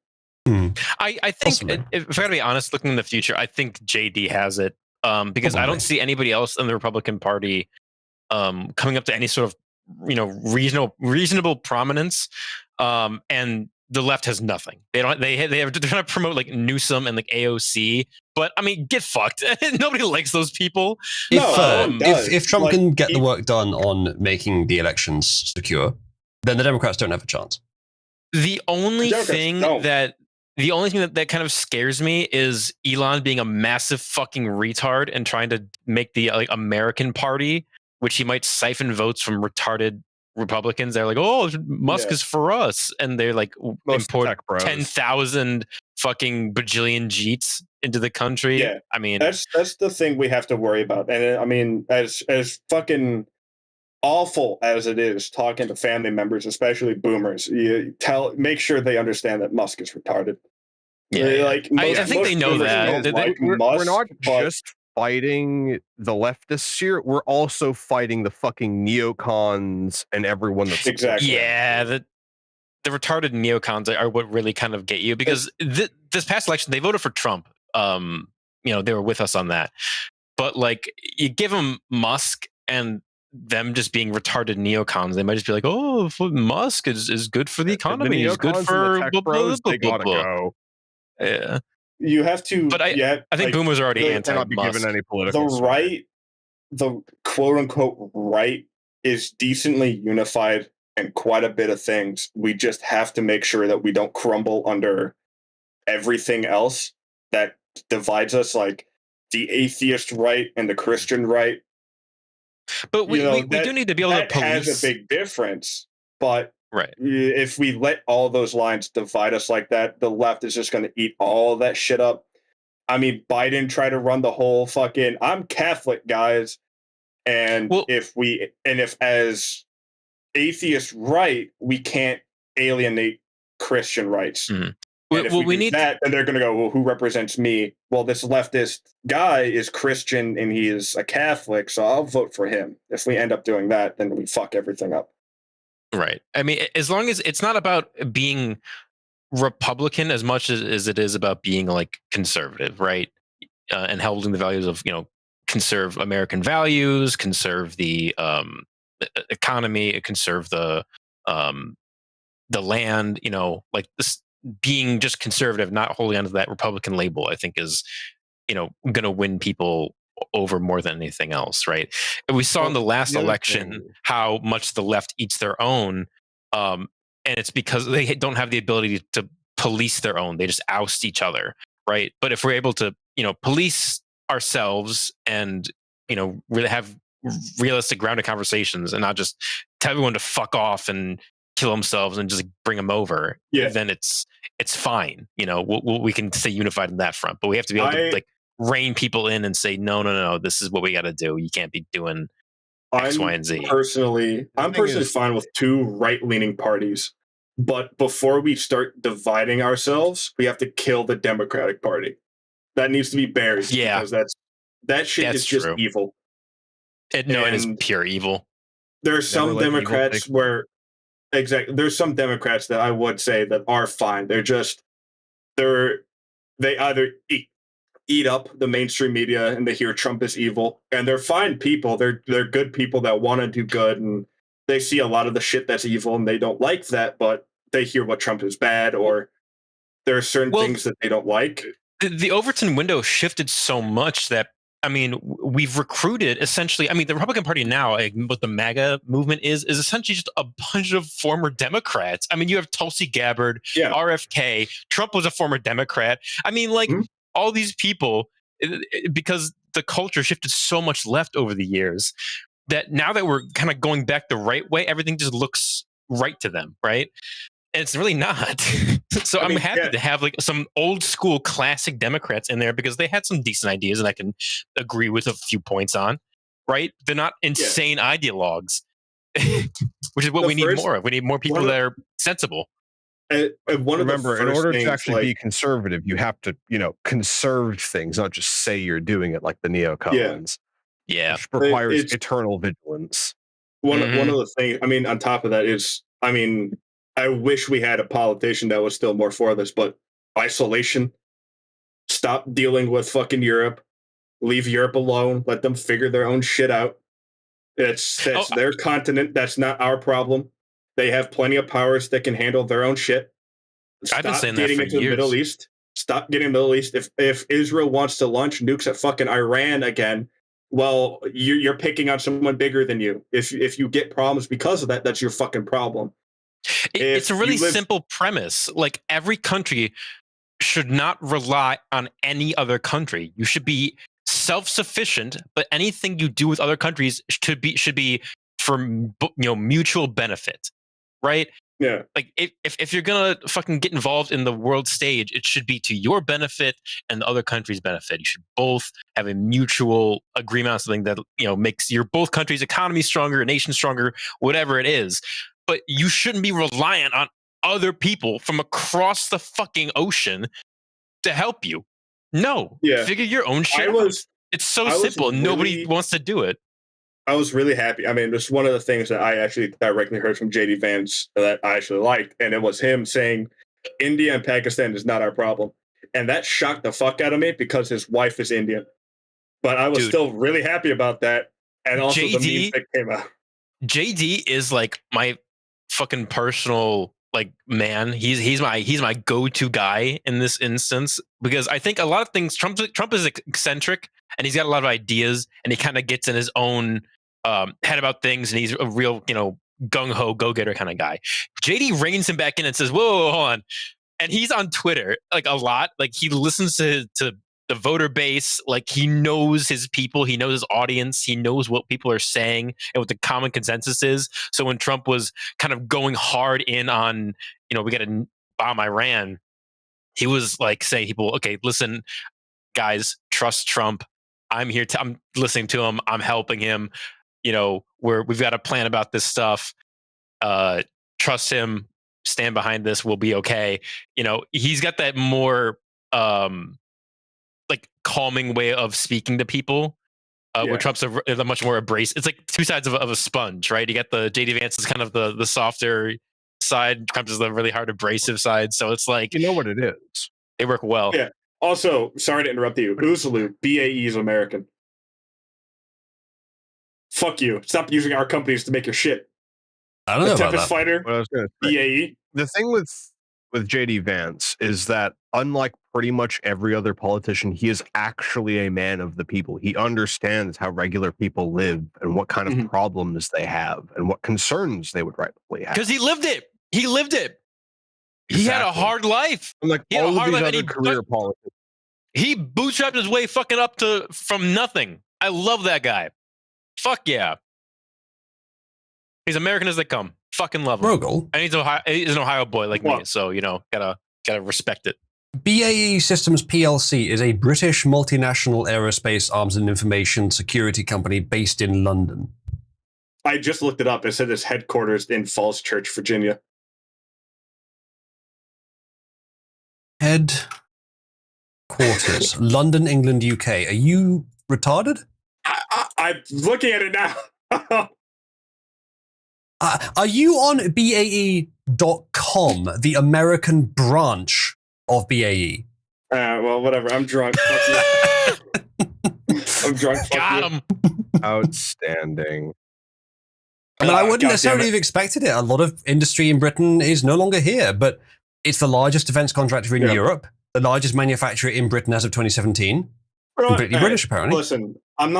I think, if I gotta be honest, looking in the future, I think JD has it. Because I don't see anybody else in the Republican Party coming up to any sort of reasonable prominence. And the left has nothing. They're trying to promote like Newsom and like AOC, but I mean, get fucked. Nobody likes those people. If Trump can get the work done on making the elections secure, then the Democrats don't have a chance. The only thing that kind of scares me is Elon being a massive fucking retard and trying to make the American Party, which he might siphon votes from retarded Republicans. They're like, oh, Musk is for us, and they're like import 10,000 fucking bajillion Jeets into the country. Yeah, I mean, that's the thing we have to worry about. And I mean, as fucking awful as it is talking to family members, especially boomers, make sure they understand that Musk is retarded. Yeah, like I think they know that. We're not just fighting the leftists here. We're also fighting the fucking neocons and everyone that's exactly. Yeah, the retarded neocons are what really kind of get you, because this past election they voted for Trump. They were with us on that, but like you give them Musk and them just being retarded neocons, they might just be like, oh, Musk is good for the economy. He's good for the tech bros, they gotta go. Yeah, you have to. But I think boomers are already anti-Musk. Be given any political the quote unquote right is decently unified in quite a bit of things. We just have to make sure that we don't crumble under everything else that divides us, like the atheist right and the Christian right. But we do need to be able to police. Has a big difference, but right. If we let all those lines divide us like that, the left is just going to eat all that shit up. I mean, Biden tried to run the whole fucking I'm Catholic, guys. And if as atheist right, we can't alienate Christian rights. Mm-hmm. And if we need that, then they're going to go, well, who represents me? Well, this leftist guy is Christian and he is a Catholic, so I'll vote for him. If we end up doing that, then we fuck everything up. Right. I mean, as long as it's not about being Republican as much as it is about being like conservative, right? And holding the values of, conserve American values, conserve the economy, conserve the land, like this being just conservative, not holding onto that Republican label, I think is, going to win people over more than anything else, right? And we saw in the last election how much the left eats their own, and it's because they don't have the ability to police their own. They just oust each other, right? But if we're able to, police ourselves and, really have realistic, grounded conversations and not just tell everyone to fuck off and kill themselves and just bring them over, then it's fine. We can stay unified in that front, but we have to be able to rein people in and say, no, this is what we got to do. You can't be doing X, Y, and Z. I'm personally fine with two right-leaning parties, but before we start dividing ourselves, we have to kill the Democratic Party. That needs to be buried. Yeah, because that shit is just evil. It is pure evil. There are some Democrats there's some Democrats that I would say that are fine. They either eat up the mainstream media and they hear Trump is evil, and they're fine people. They're good people that want to do good, and they see a lot of the shit that's evil and they don't like that, but they hear what Trump is bad, or there are certain things that they don't like. The Overton window shifted so much that, I mean, we've recruited essentially, the Republican Party now, what the MAGA movement is essentially just a bunch of former Democrats. I mean, you have Tulsi Gabbard, RFK, Trump was a former Democrat. I mean, all these people, because the culture shifted so much left over the years that now that we're kind of going back the right way, everything just looks right to them, right? And it's really not. So I'm happy to have like some old school classic Democrats in there because they had some decent ideas and I can agree with a few points on, right? They're not insane ideologues, which is what we need more of. We need more people that are sensible. Remember, in order to actually be conservative, you have to, conserve things, not just say you're doing it like the neocons. Yeah. Which requires eternal vigilance. One of the things, I mean, on top of that is, I mean, I wish we had a politician that was still more for this, but isolation. Stop dealing with fucking Europe. Leave Europe alone. Let them figure their own shit out. That's their continent. That's not our problem. They have plenty of powers that can handle their own shit. Stop I've been saying getting that for into years. the Middle East. Stop getting the Middle East. If Israel wants to launch nukes at fucking Iran again, well, you're picking on someone bigger than you. If you get problems because of that, that's your fucking problem. It's a really simple premise. Like every country should not rely on any other country. You should be self-sufficient, but anything you do with other countries should be for mutual benefit, right? Yeah. Like if you're gonna fucking get involved in the world stage, it should be to your benefit and the other country's benefit. You should both have a mutual agreement on something that makes your both countries' economy stronger, a nation stronger, whatever it is. But you shouldn't be reliant on other people from across the fucking ocean to help you. No, figure your own shit out. It's so simple. Nobody wants to do it. I was really happy. I mean, it's one of the things that I actually directly heard from JD Vance that I actually liked, and it was him saying, India and Pakistan is not our problem. And that shocked the fuck out of me because his wife is Indian. But I was still really happy about that. And also the memes that came out. JD is like my fucking personal man. He's my go-to guy in this instance because I think a lot of things Trump is eccentric and he's got a lot of ideas and he kind of gets in his own head about things and he's a real gung-ho go-getter kind of guy. JD reins him back in and says, whoa, hold on. And he's on Twitter like a lot. Like he listens to the voter base. Like he knows his people, he knows his audience, he knows what people are saying and what the common consensus is. So when Trump was kind of going hard in on, we got to bomb Iran, he was like saying people, okay, listen, guys, trust Trump. I'm here I'm listening to him. I'm helping him. We've got a plan about this stuff. Trust him. Stand behind this. We'll be okay. He's got that more calming way of speaking to people. Where Trump's a much more abrasive. It's like two sides of a sponge, right? You got the JD Vance is kind of the softer side. Trump is the really hard abrasive side. So it's like what it is. They work well. Yeah. Also, sorry to interrupt you. Uzulu, BAE is American. Fuck you. Stop using our companies to make your shit. I don't know about Tempest that. Fighter, BAE. The thing with JD Vance is that unlike pretty much every other politician, he is actually a man of the people. He understands how regular people live and what kind of problems they have and what concerns they would rightfully have. Because he lived it. He lived it. Exactly. He had a hard life. Like all of these other career politicians. He bootstrapped his way fucking up from nothing. I love that guy. Fuck yeah. He's American as they come. Fucking love him. Rogel. And he's an Ohio boy like me, so gotta respect it. BAE Systems PLC is a British multinational aerospace arms and information security company based in London. I just looked it up. It said it's headquarters in Falls Church, Virginia. Headquarters, London, England, UK. Are you retarded? I'm looking at it now. Are you on BAE.com, the American branch of BAE? Well, whatever. I'm drunk. I'm drunk. Got him. Outstanding. I mean, I wouldn't necessarily have expected it. A lot of industry in Britain is no longer here, but it's the largest defense contractor in Europe, the largest manufacturer in Britain as of 2017. Completely British, apparently. Listen, I'm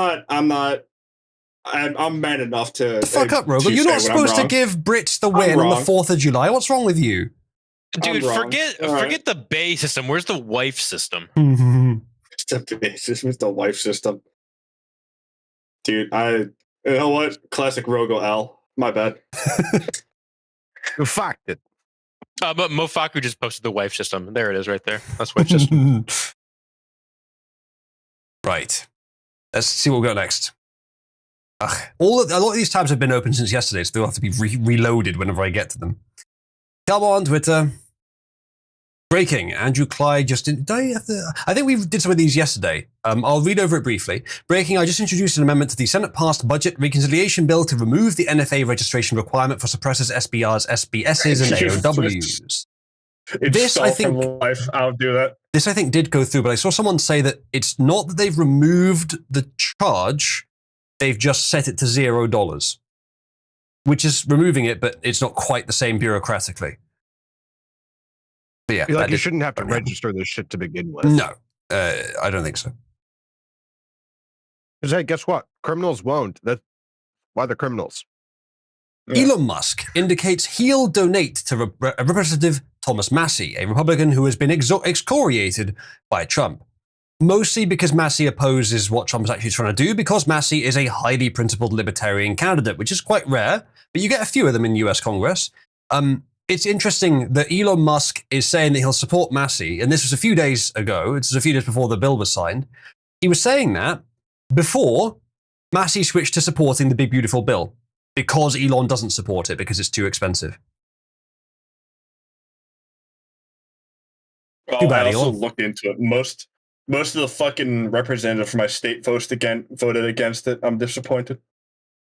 man enough to. Fuck up, Rogel. You're not supposed to give Brits the win on the 4th of July. What's wrong with you? Dude, forget the Bay system. Where's the wife system? It's the Bay system. It's the wife system. Dude, you know what? Classic Rogo Al. My bad. You fucked it. But Mofaku just posted the wife system. There it is, right there. That's wife system. Right. Let's see what we got next. A lot of these tabs have been open since yesterday, so they'll have to be reloaded whenever I get to them. Come on, Twitter. Breaking. Andrew Clyde just did I have to? I think we did some of these yesterday. I'll read over it briefly. Breaking. I just introduced an amendment to the Senate-passed budget reconciliation bill to remove the NFA registration requirement for suppressors, SBRs, SBSs, and AOWs. This, I think, life. I'll do that. This, I think, did go through, but I saw someone say that it's not that they've removed the charge, they've just set it to $0, which is removing it, but it's not quite the same bureaucratically. But yeah, you shouldn't have to register this shit to begin with. No, I don't think so. Because hey, guess what? Criminals won't. That's why they're criminals. Yeah. Elon Musk indicates he'll donate to Representative Thomas Massie, a Republican who has been excoriated by Trump. Mostly because Massie opposes what Trump is actually trying to do, because Massie is a highly principled libertarian candidate, which is quite rare, but you get a few of them in the US Congress. It's interesting that Elon Musk is saying that he'll support Massie, and this was a few days ago. It's a few days before the bill was signed. He was saying that before Massie switched to supporting the big, beautiful bill because Elon doesn't support it because it's too expensive. Well, I also looked into it. Most of the fucking representatives from my state voted against it. I'm disappointed.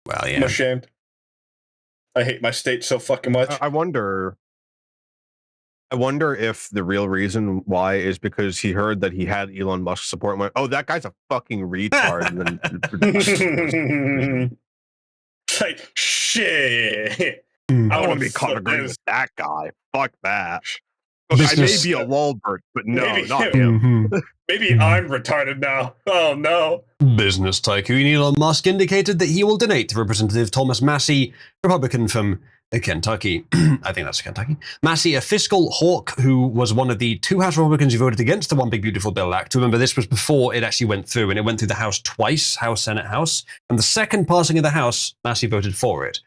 Well, yeah. I'm ashamed. I hate my state so fucking much. I wonder if the real reason why is because he heard that he had Elon Musk support and went, oh, that guy's a fucking retard. And then like, shit. I want to be caught agreeing with that guy. Fuck that. Look, I may be a Lulbert, but no, not him. Maybe I'm retarded now. Oh, no. Business tycoon Elon Musk indicated that he will donate to Representative Thomas Massie, Republican from Kentucky. I think that's Kentucky. Massie, a fiscal hawk who was one of the 2 House Republicans who voted against the One Big Beautiful Bill Act. Remember, this was before it actually went through, and it went through the House twice, House, Senate, House. And the second passing of the House, Massie voted for it.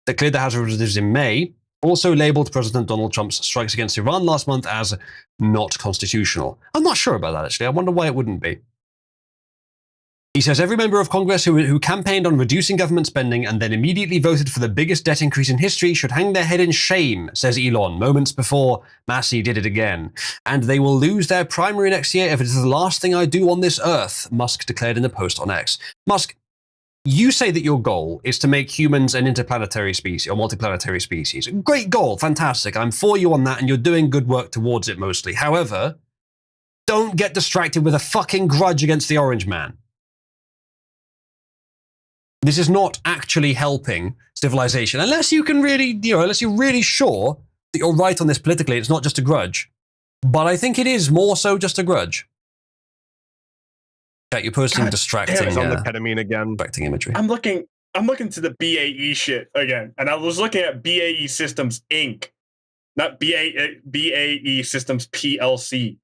That cleared the House of Representatives in May. Also labeled President Donald Trump's strikes against Iran last month as not constitutional. I'm not sure about that, actually. I wonder why it wouldn't be. He says every member of Congress who campaigned on reducing government spending and then immediately voted for the biggest debt increase in history should hang their head in shame, says Elon, moments before Massie did it again. And they will lose their primary next year if it is the last thing I do on this earth, Musk declared in a post on X. Musk, you say that your goal is to make humans an interplanetary species or multiplanetary species. Great goal, fantastic. I'm for you on that, and you're doing good work towards it mostly. However, don't get distracted with a fucking grudge against the Orange Man. This is not actually helping civilization, unless you can really, unless you're really sure that you're right on this politically. It's not just a grudge, but I think it is more so just a grudge. You're posting distracting on the ketamine again. Distracting imagery. I'm looking to the BAE shit again, and I was looking at BAE Systems Inc., not BAE Systems PLC.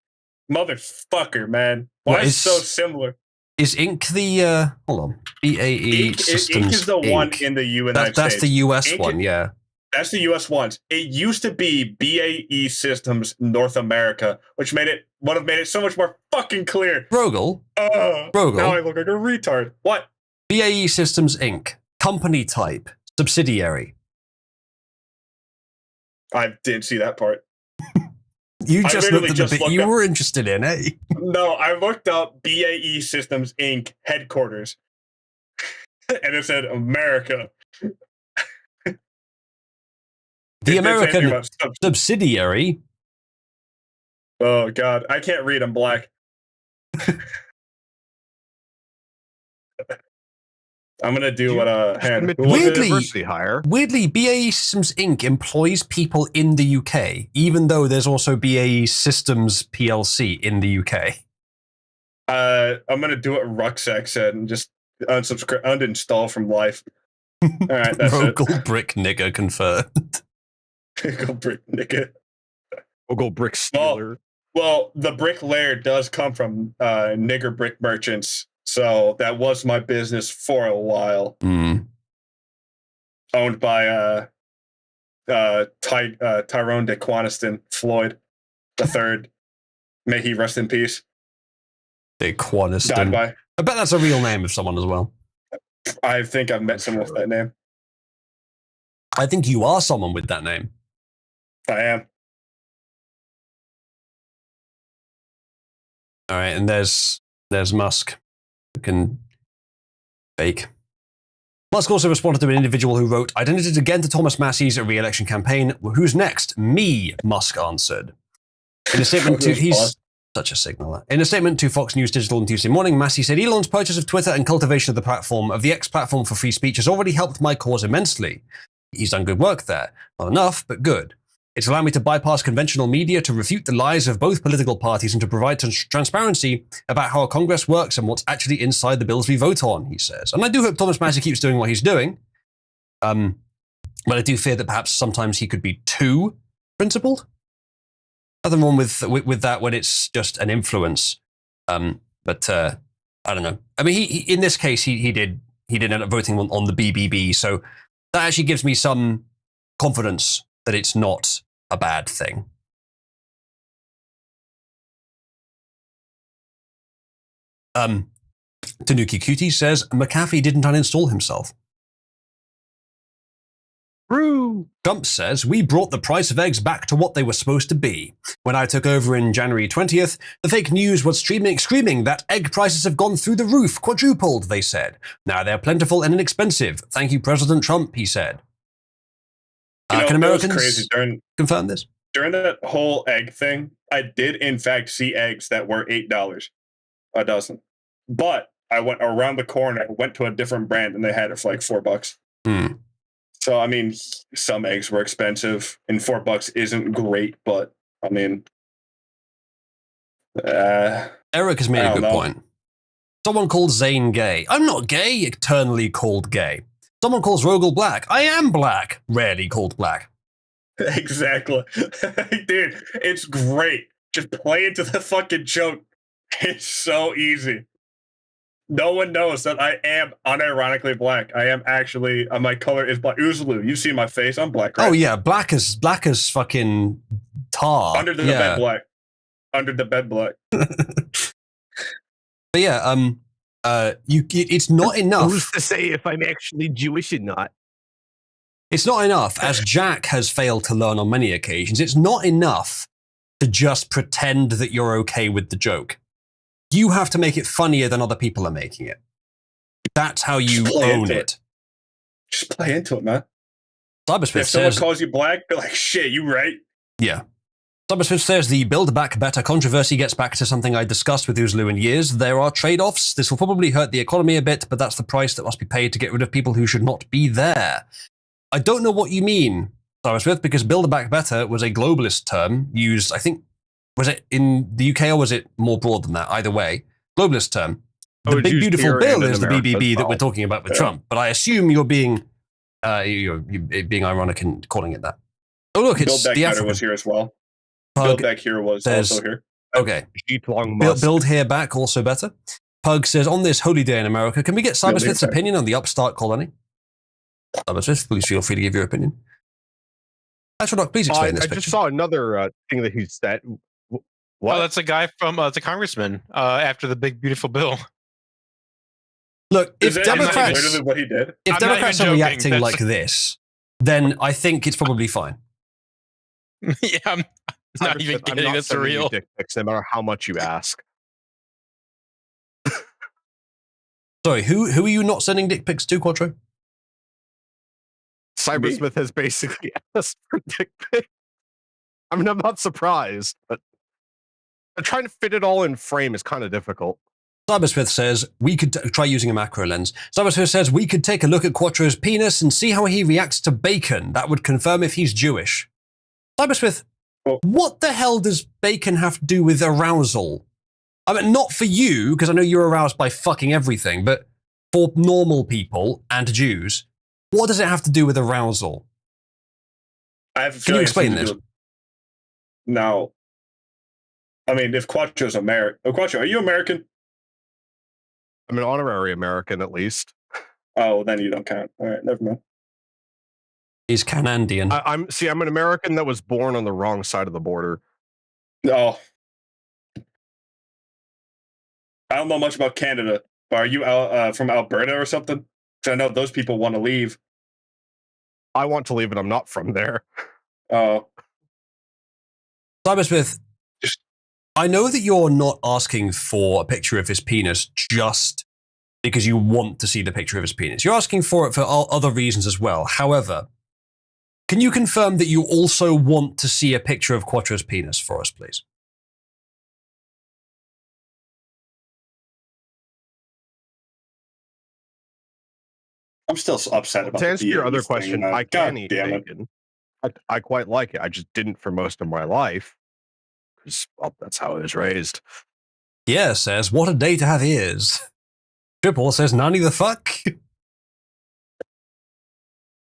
Motherfucker, man. Why is so similar? Is Inc. the hold on? BAE Systems Inc. is the Inc. one in the United States. That's the US Inc. one, yeah. That's the US ones. It used to be BAE Systems North America, which would have made it so much more fucking clear. Rogel. Now I look like a retard. What? BAE Systems Inc. Company type. Subsidiary. I didn't see that part. You just looked at the bit you were interested in, eh? No, I looked up BAE Systems Inc. headquarters. And it said America. The American subsidiary. Oh, God. I can't read. I'm black. I'm going to do what Weirdly, BAE Systems Inc. employs people in the UK, even though there's also BAE Systems PLC in the UK. I'm going to do what Rucksack said and just uninstall from life. All right, that's Rogel brick nigger confirmed. Rogel brick nigger. Rogel brick stealer. Well, the bricklayer does come from nigger brick merchants. So that was my business for a while. Mm. Owned by Tyrone de Quaniston Floyd III. May he rest in peace. De Quaniston. Died by. I bet that's a real name of someone as well. I think I've met someone with that name. I think you are someone with that name. I am. All right, and there's Musk, who can bake. Musk also responded to an individual who wrote, "I donated again to Thomas Massey's re-election campaign. Who's next? Me," Musk answered. In a statement to he's such a signaler. In a statement to Fox News Digital on Tuesday morning, Massey said, "Elon's purchase of Twitter and cultivation of the platform of the X platform for free speech has already helped my cause immensely. He's done good work there. Not enough, but good. It's allowed me to bypass conventional media to refute the lies of both political parties and to provide transparency about how Congress works and what's actually inside the bills we vote on," he says. And I do hope Thomas Massey keeps doing what he's doing. But I do fear that perhaps sometimes he could be too principled. Nothing wrong with that when it's just an influence. But I don't know. I mean, he in this case, he did end up voting on the BBB. So that actually gives me some confidence that it's not a bad thing. Tanuki Cutie says, McAfee didn't uninstall himself. True. Trump says, "We brought the price of eggs back to what they were supposed to be. When I took over in January 20th, the fake news was screaming that egg prices have gone through the roof, quadrupled, they said. Now they're plentiful and inexpensive. Thank you, President Trump," he said. Can Americans confirm this? During that whole egg thing, I did in fact see eggs that were $8 a dozen. But I went around the corner, went to a different brand, and they had it for like $4. Hmm. So, I mean, some eggs were expensive, and $4 isn't great, but, I mean... Eric has made a good point. Someone called Zane gay. I'm not gay, eternally called gay. Someone calls Rogel black. I am black, rarely called black. Exactly. Dude, it's great. Just play into the fucking joke. It's so easy. No one knows that I am unironically black. I am actually, my color is black. Uzulu, you see my face, I'm black, right? Oh yeah, black as fucking tar. Under the bed black. Under the bed black. But yeah, it's not enough. Who's to say if I'm actually Jewish or not? It's not enough, as Jack has failed to learn on many occasions. It's not enough to just pretend that you're okay with the joke. You have to make it funnier than other people are making it. That's how you own it. Just play into it, man. Cybersmith if someone says, calls you black, be like, shit, you right? Yeah. Cybersmith says the Build Back Better controversy gets back to something I discussed with Uzlu in years. There are trade-offs. This will probably hurt the economy a bit, but that's the price that must be paid to get rid of people who should not be there. I don't know what you mean, Cybersmith, because Build Back Better was a globalist term used, I think, was it in the UK or was it more broad than that? Either way, globalist term. The big beautiful bill is the BBB that we're talking about with Trump, but I assume you're being being ironic in calling it that. Oh look, it's Build Back the Better African. Was here as well. Pug Build Back Here was also here. Okay. Build Here Back also better. Pug says, on this holy day in America, can we get Cybersmith's opinion on the upstart colony? Cybersmith, please feel free to give your opinion. Astrodoc, please explain this I picture. just saw another thing that he said. What? Oh, that's a guy from the congressman after the big beautiful bill. Look, if Democrats, literally what he did? if Democrats are reacting like this, then I think it's probably fine. Yeah, I'm not even kidding. That's real. Dick pics, no matter how much you ask. Sorry, who are you not sending dick pics to, Quattro? Cybersmith has basically asked for dick pics. I mean, I'm not surprised, but trying to fit it all in frame is kind of difficult. Cybersmith says, we could try using a macro lens. Cybersmith says, we could take a look at Quattro's penis and see how he reacts to bacon. That would confirm if he's Jewish. Cybersmith, what the hell does bacon have to do with arousal? I mean, not for you, because I know you're aroused by fucking everything, but for normal people and Jews, what does it have to do with arousal? Can you explain this? No. I mean, if Quattro's American... Oh, Quattro, are you American? I'm an honorary American, at least. Oh, then you don't count. All right, never mind. He's Canadian. I'm an American that was born on the wrong side of the border. Oh. I don't know much about Canada, but are you from Alberta or something? Because I know those people want to leave. I want to leave, and I'm not from there. Oh. Cybersmith, I know that you're not asking for a picture of his penis just because you want to see the picture of his penis. You're asking for it for other reasons as well. However, can you confirm that you also want to see a picture of Quattro's penis for us, please? I'm still upset about to answer your other question. I can eat damn bacon. I quite like it. I just didn't for most of my life because that's how I was raised. Yeah, says, what a day to have ears. Triple says, nanny the fuck?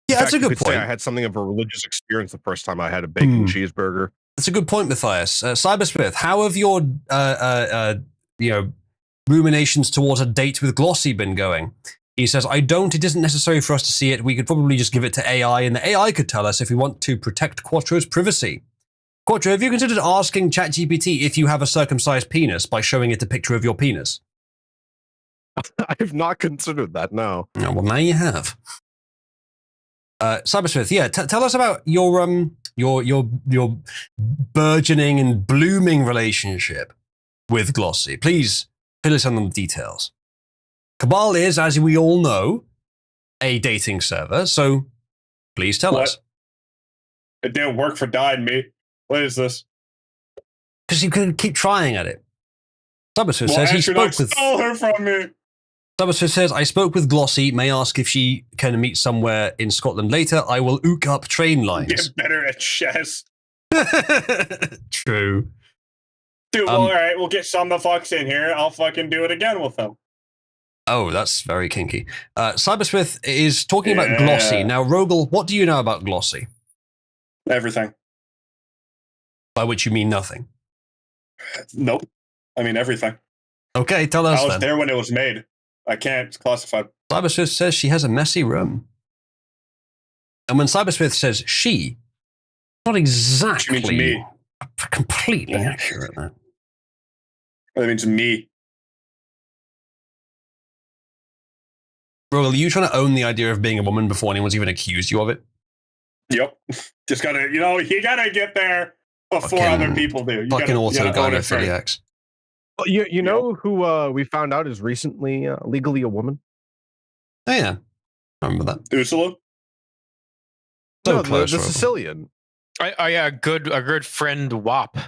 Yeah, that's a good point. I had something of a religious experience the first time I had a bacon cheeseburger. That's a good point, Matthias. Cybersmith, how have your ruminations towards a date with Glossy been going? He says, it isn't necessary for us to see it. We could probably just give it to AI, and the AI could tell us if we want to protect Quattro's privacy. Quattro, have you considered asking ChatGPT if you have a circumcised penis by showing it a picture of your penis? I have not considered that, no. Oh, well, now you have. Cybersmith, yeah, tell us about your burgeoning and blooming relationship with Glossy. Please fill us in on the details. Cabal is, as we all know, a dating server, so please tell us. It didn't work for dying me. What is this? Because you can keep trying at it. Cybersmith says he spoke with... stole her from me. Cybersmith says, I spoke with Glossy, may ask if she can meet somewhere in Scotland later. I will ook up train lines. Get better at chess. True. Dude, well, all right, we'll get some of the fucks in here. I'll fucking do it again with them. Oh, that's very kinky. Cybersmith is talking about Glossy. Now, Rogel, what do you know about Glossy? Everything. By which you mean nothing? Nope. I mean everything. Okay, tell us I was then. there when it was made. I can't. It's classified. Cybersmith says she has a messy room. And when Cybersmith says she, not exactly she means me. Completely accurate. That means me. Rogel, are you trying to own the idea of being a woman before anyone's even accused you of it? Yep. Just gotta, you gotta get there before other people do. Fucking autogynophiliacs. Well, you know who we found out is recently legally a woman? Oh, yeah. I remember that. Ursula? No, the Sicilian. Yeah, a good friend WAP.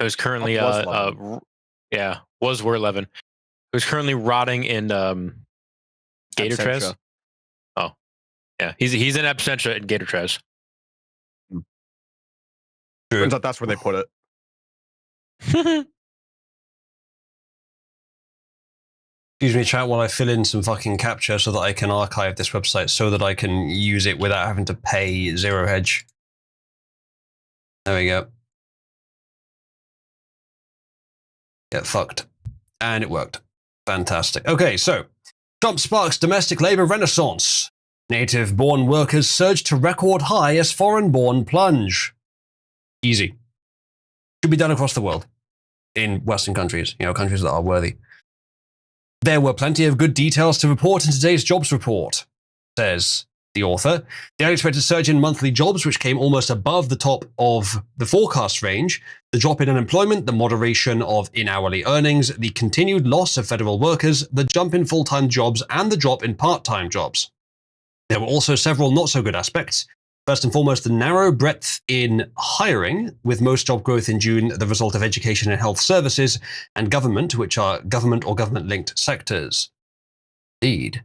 Who's currently was Werlevin. Who's currently rotting in Gator Tres. Oh. Yeah. He's in Absentia in Gator Tres. Turns out that's where they put it. Excuse me, chat, while I fill in some fucking capture so that I can archive this website so that I can use it without having to pay Zero Hedge. There we go. Get fucked. And it worked. Fantastic. Okay, so Trump sparks domestic labor renaissance. Native-born workers surge to record high as foreign-born plunge. Easy. Should be done across the world. In Western countries, countries that are worthy. There were plenty of good details to report in today's jobs report, says the author. The unexpected surge in monthly jobs, which came almost above the top of the forecast range, the drop in unemployment, the moderation of in-hourly earnings, the continued loss of federal workers, the jump in full-time jobs, and the drop in part-time jobs. There were also several not-so-good aspects. First and foremost, the narrow breadth in hiring, with most job growth in June the result of education and health services, and government, which are government or government-linked sectors. Indeed.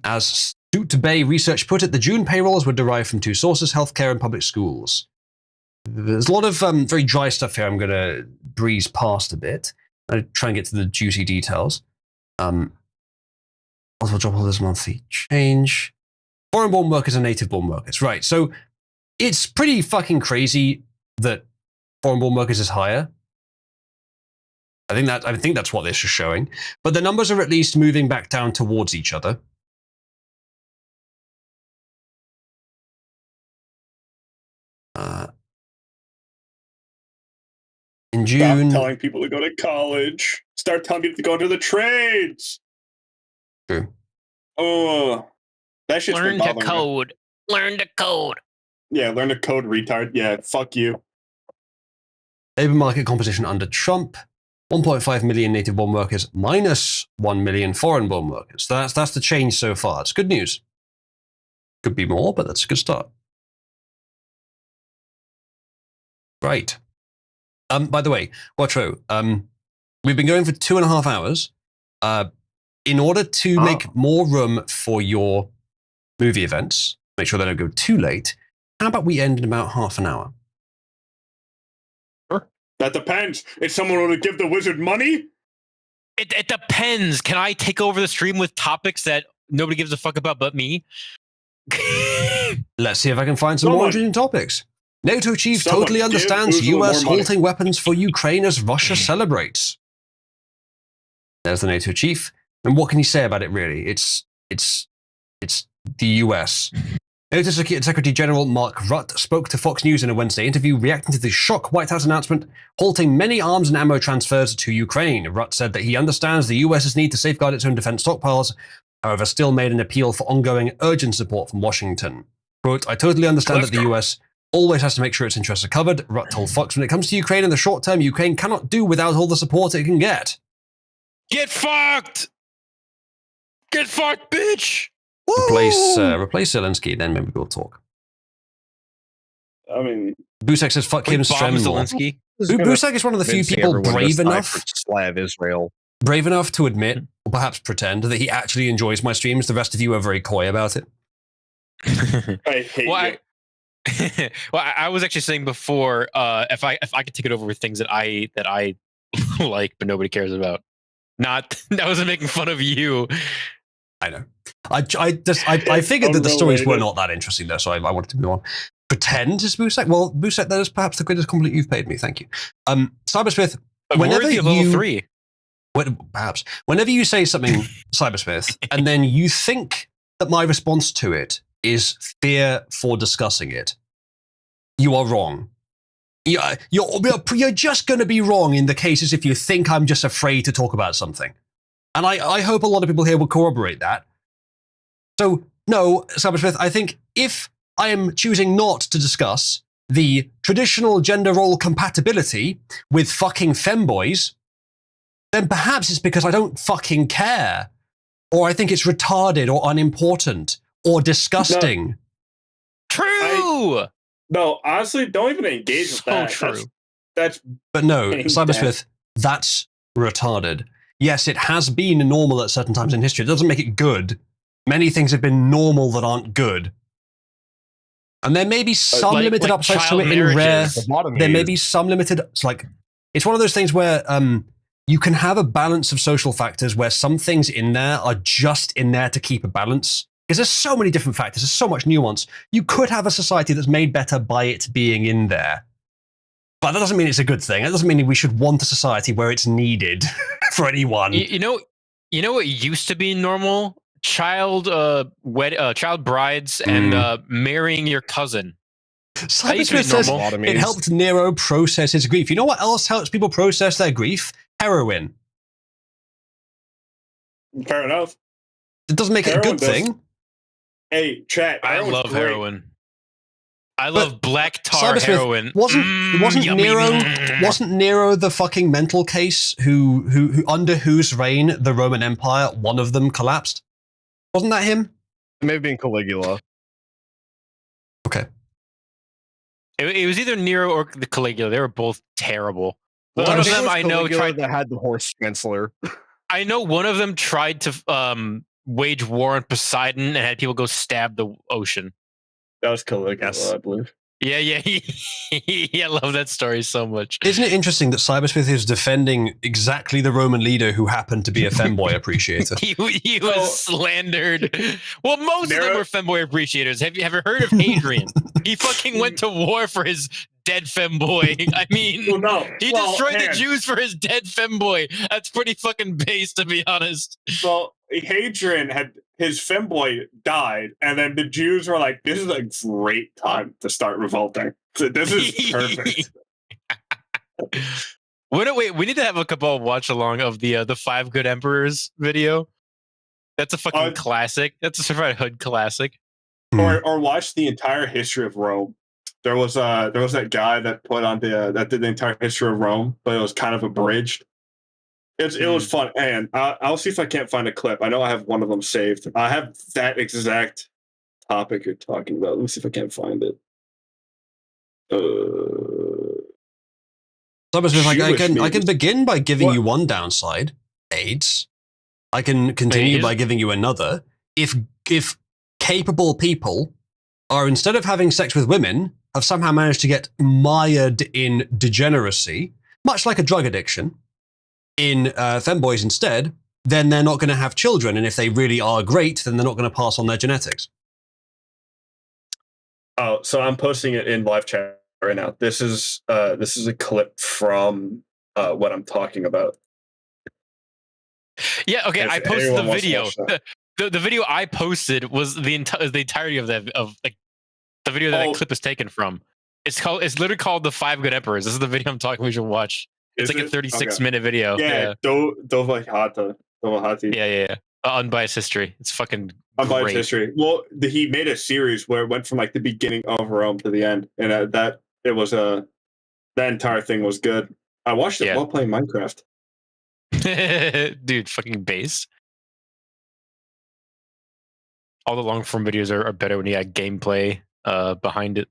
As Suit Bay Research put it, the June payrolls were derived from two sources, healthcare and public schools. There's a lot of very dry stuff here I'm going to breeze past a bit. I'll try and get to the juicy details. Possible job holders monthly change. Foreign-born workers and native-born workers. Right, so it's pretty fucking crazy that foreign-born workers is higher. I think that's what this is showing. But the numbers are at least moving back down towards each other. In June, stop telling people to go to college. Start telling people to go into the trades. True. Oh, that shit's Learn been to bothering me. code. Learn to code. Yeah, learn to code, retard. Yeah, fuck you. Labor market composition under Trump: 1.5 million native-born workers minus 1 million foreign-born workers. So that's the change so far. It's good news. Could be more, but that's a good start. Right. By the way, Quattro, we've been going for 2.5 hours. In order to make more room for your movie events, make sure they don't go too late, how about we end in about half an hour? Sure. That depends. If someone would give the wizard money? It depends. Can I take over the stream with topics that nobody gives a fuck about but me? Let's see if I can find some more interesting topics. NATO chief totally understands US halting weapons for Ukraine as Russia celebrates. There's the NATO chief. And what can he say about it, really? It's the US. NATO Secretary General Mark Rutte spoke to Fox News in a Wednesday interview reacting to the shock White House announcement halting many arms and ammo transfers to Ukraine. Rutte said that he understands the US's need to safeguard its own defense stockpiles, however still made an appeal for ongoing urgent support from Washington. Quote, I totally understand that the US always has to make sure its interests are covered. Rutte told Fox, when it comes to Ukraine in the short term, Ukraine cannot do without all the support it can get. Get fucked! Get fucked, bitch! Replace Zelensky, then maybe we'll talk. I mean, Busek says, fuck him, Zelensky. Busek is one of the few people brave enough to admit, or perhaps pretend, that he actually enjoys my streams. The rest of you are very coy about it. I hate you. Well, I was actually saying before, if I could take it over with things that I like, but nobody cares about. Not, I wasn't making fun of you. I know. I figured that the stories were not that interesting, though, so I wanted to move on. Pretend is Busek? Well, Busek, that is perhaps the greatest compliment you've paid me. Thank you. Cybersmith, whenever you... level 3. Perhaps. Whenever you say something, Cybersmith, and then you think that my response to it is fear for discussing it, you are wrong. You're just going to be wrong in the cases if you think I'm just afraid to talk about something. And I hope a lot of people here will corroborate that. So, no, Cybersmith, I think if I am choosing not to discuss the traditional gender role compatibility with fucking femboys, then perhaps it's because I don't fucking care. Or I think it's retarded or unimportant or disgusting. No. True! No, honestly, don't even engage with that. True. That's but no, Cybersmith, that's retarded. Yes, it has been normal at certain times in history. It doesn't make it good. Many things have been normal that aren't good. And there may be some limited upsides to it in rare. There may be some limited, it's one of those things where you can have a balance of social factors where some things in there are just in there to keep a balance. Because there's so many different factors, there's so much nuance. You could have a society that's made better by it being in there. But that doesn't mean it's a good thing. It doesn't mean we should want a society where it's needed for anyone. You know what used to be normal? Child brides and marrying your cousin. Cybersmith says it helped Nero process his grief. You know what else helps people process their grief? Heroin. Fair enough. It doesn't make it a good thing. Hey, chat. I love heroin. I love black tar heroin. Wasn't Nero the fucking mental case who under whose reign the Roman Empire, one of them collapsed? Wasn't that him? It may have been Caligula. Okay. It was either Nero or the Caligula. They were both terrible. Well, one of them I know tried that had the horse chancellor. I know one of them tried to wage war on Poseidon and had people go stab the ocean. That was Caligula, I believe. Yeah. I love that story so much. Isn't it interesting that Cybersmith is defending exactly the Roman leader who happened to be a femboy appreciator? he was slandered. Well, most of them were femboy appreciators. Have you ever heard of Hadrian? He fucking went to war for his dead femboy. I mean, Well, no. he Well, destroyed the man. Jews for his dead femboy. That's pretty fucking base, to be honest. Well, Hadrian had his femboy died, and then the Jews were like, "This is a great time to start revolting. So this is perfect." Wait, we need to have a couple watch along of the 5 Good Emperors video. That's a fucking classic. That's a certified hood classic. Or watch the entire history of Rome. There was that guy that put on that did the entire history of Rome, but it was kind of abridged. It was fun, and I'll see if I can't find a clip. I know I have one of them saved. I have that exact topic you're talking about. Let me see if I can't find it. I can begin by giving you one downside, AIDS. I can continue by giving you another. If capable people are, instead of having sex with women, have somehow managed to get mired in degeneracy, much like a drug addiction, in femboys instead, then they're not going to have children. And if they really are great, then they're not going to pass on their genetics. Oh, so I'm posting it in live chat right now. This is a clip from what I'm talking about. Yeah, okay. If I posted the anyone wants to video. watch that. The video I posted was the entirety of the video that clip is taken from. It's literally called The 5 Good Emperors. This is the video I'm talking we should watch. It's like a 36-minute video. Yeah, Dovahati. Yeah. Unbiased history. It's fucking Unbiased great. history. Well, he made a series where it went from like the beginning of Rome to the end, and that entire thing was good. I watched it while playing Minecraft. Dude, fucking base. All the long form videos are better when you add gameplay behind it.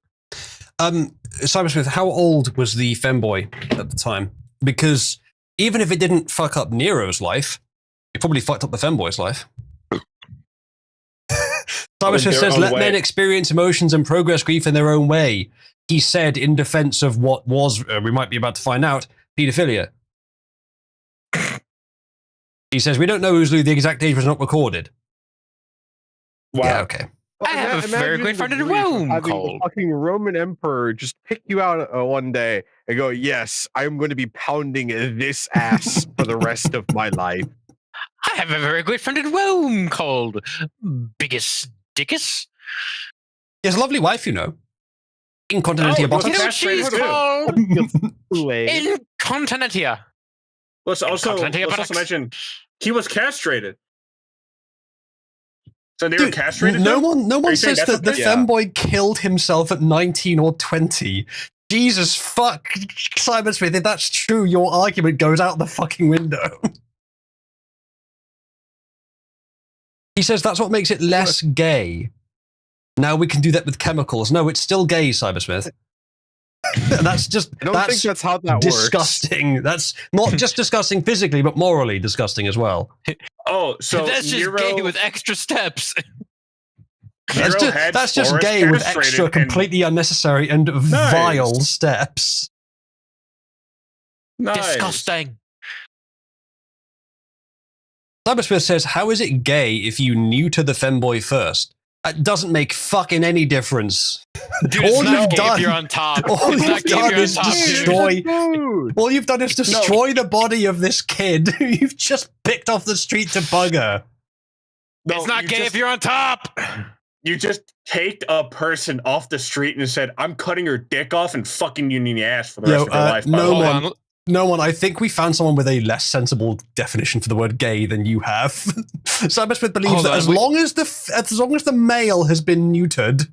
Simon Smith, how old was the femboy at the time? Because even if it didn't fuck up Nero's life, it probably fucked up the femboy's life. Simon Smith says, let men experience emotions and progress grief in their own way. He said in defense of what was, we might be about to find out, paedophilia. He says, we don't know who's the exact age was not recorded. Wow. Yeah, okay. I have a very great friend in Rome The fucking Roman emperor just pick you out one day and go, yes, I'm going to be pounding this ass for the rest of my life. I have a very great friend in Rome called Biggest Dickus. He has a lovely wife, you know. Incontinentia bottoms. You know what she's called? Incontinentia. Let's also mention he was castrated. So they were castrated. No one says that the femboy killed himself at 19 or 20. Jesus fuck, Simon Smith. If that's true, your argument goes out the fucking window. He says that's what makes it less gay. Now we can do that with chemicals. No, it's still gay, Cybersmith. That's just. I don't think that's how that disgusting. works. That's not just disgusting physically, but morally disgusting as well. Oh, so that's just gay with extra steps. That's just gay with extra, completely unnecessary and vile steps. Nice. Disgusting. Cybersmith says, how is it gay if you neuter the femboy first? It doesn't make fucking any difference. Dude, all you've done, if you're on top. All you've done is destroy. All you've done is destroy the body of this kid who you've just picked off the street to bugger. No, it's not gay if you're on top. You just take a person off the street and said, "I'm cutting your dick off and fucking you in the ass for the rest of your life." No one. I think we found someone with a less sensible definition for the word gay than you have. Cybersmith believes that as long as the male has been neutered,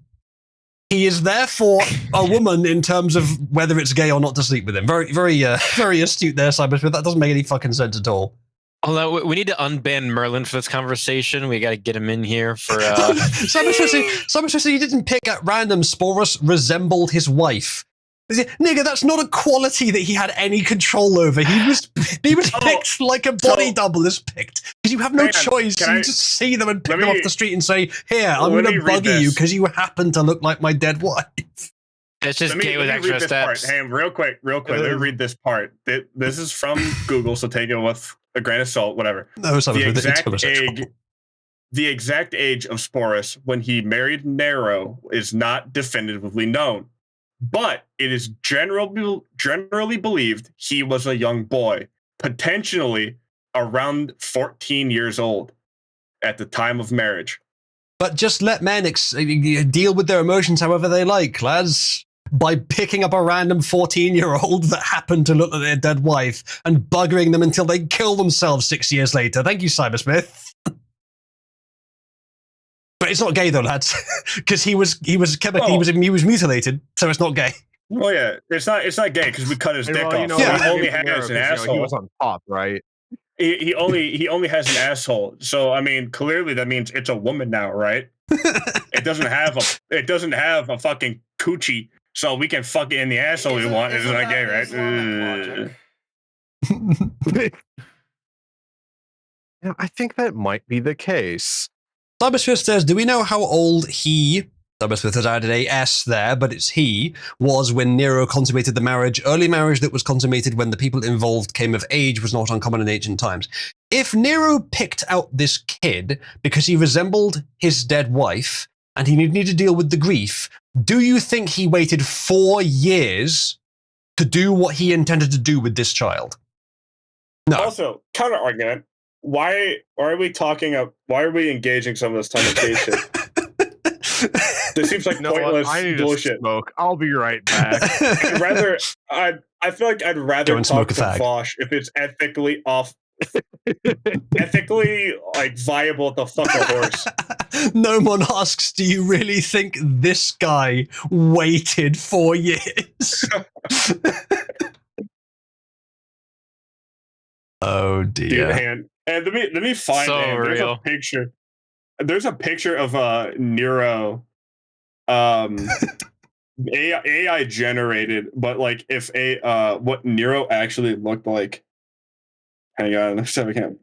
he is therefore a woman in terms of whether it's gay or not to sleep with him. Very, very, very astute there, Cybersmith. That doesn't make any fucking sense at all. Although we need to unban Merlin for this conversation. We got to get him in here for. Cybersmith said he didn't pick at random. Sporus resembled his wife. Nigga, that's not a quality that he had any control over. He was picked like a body double is picked. Because you have no choice. You just see them and pick them off the street and say, here, I'm going to bugger you because you happen to look like my dead wife. That's just gay with extra steps. Hey, real quick. Let me read this part. This is from Google, so take it with a grain of salt, whatever. No, the exact age of Sporus when he married Nero is not definitively known. but it is generally believed he was a young boy, potentially around 14 years old at the time of marriage. But just let men deal with their emotions however they like, lads. By picking up a random 14-year-old that happened to look at their dead wife and buggering them until they kill themselves 6 years later. Thank you, Cybersmith. But it's not gay though, lads, because he was mutilated, so it's not gay. Oh yeah, it's not gay because we cut his dick off. You know, He yeah. only has an asshole. He was on top, right? He only has an asshole. So I mean, clearly that means it's a woman now, right? It doesn't have a fucking coochie, so we can fuck it in the asshole we want. It's not gay, right? Yeah, I think that might be the case. Cybersmith says, do we know how old he, Cybersmith has added a S there, but it's he, was when Nero consummated the marriage? Early marriage that was consummated when the people involved came of age was not uncommon in ancient times. If Nero picked out this kid because he resembled his dead wife and he needed to deal with the grief, do you think he waited 4 years to do what he intended to do with this child? No. Also, counter argument. Why are we engaging some of this time of shit? This seems like pointless bullshit. Smoke. I'll be right back. I feel like I'd rather talk to Vosh if it's ethically like viable to fuck a horse. No one asks, do you really think this guy waited 4 years? Oh dear. Dude, and let me find so it. There's real. a picture. There's a picture of Nero, AI generated, but like if what Nero actually looked like. Hang on, let's see if I can.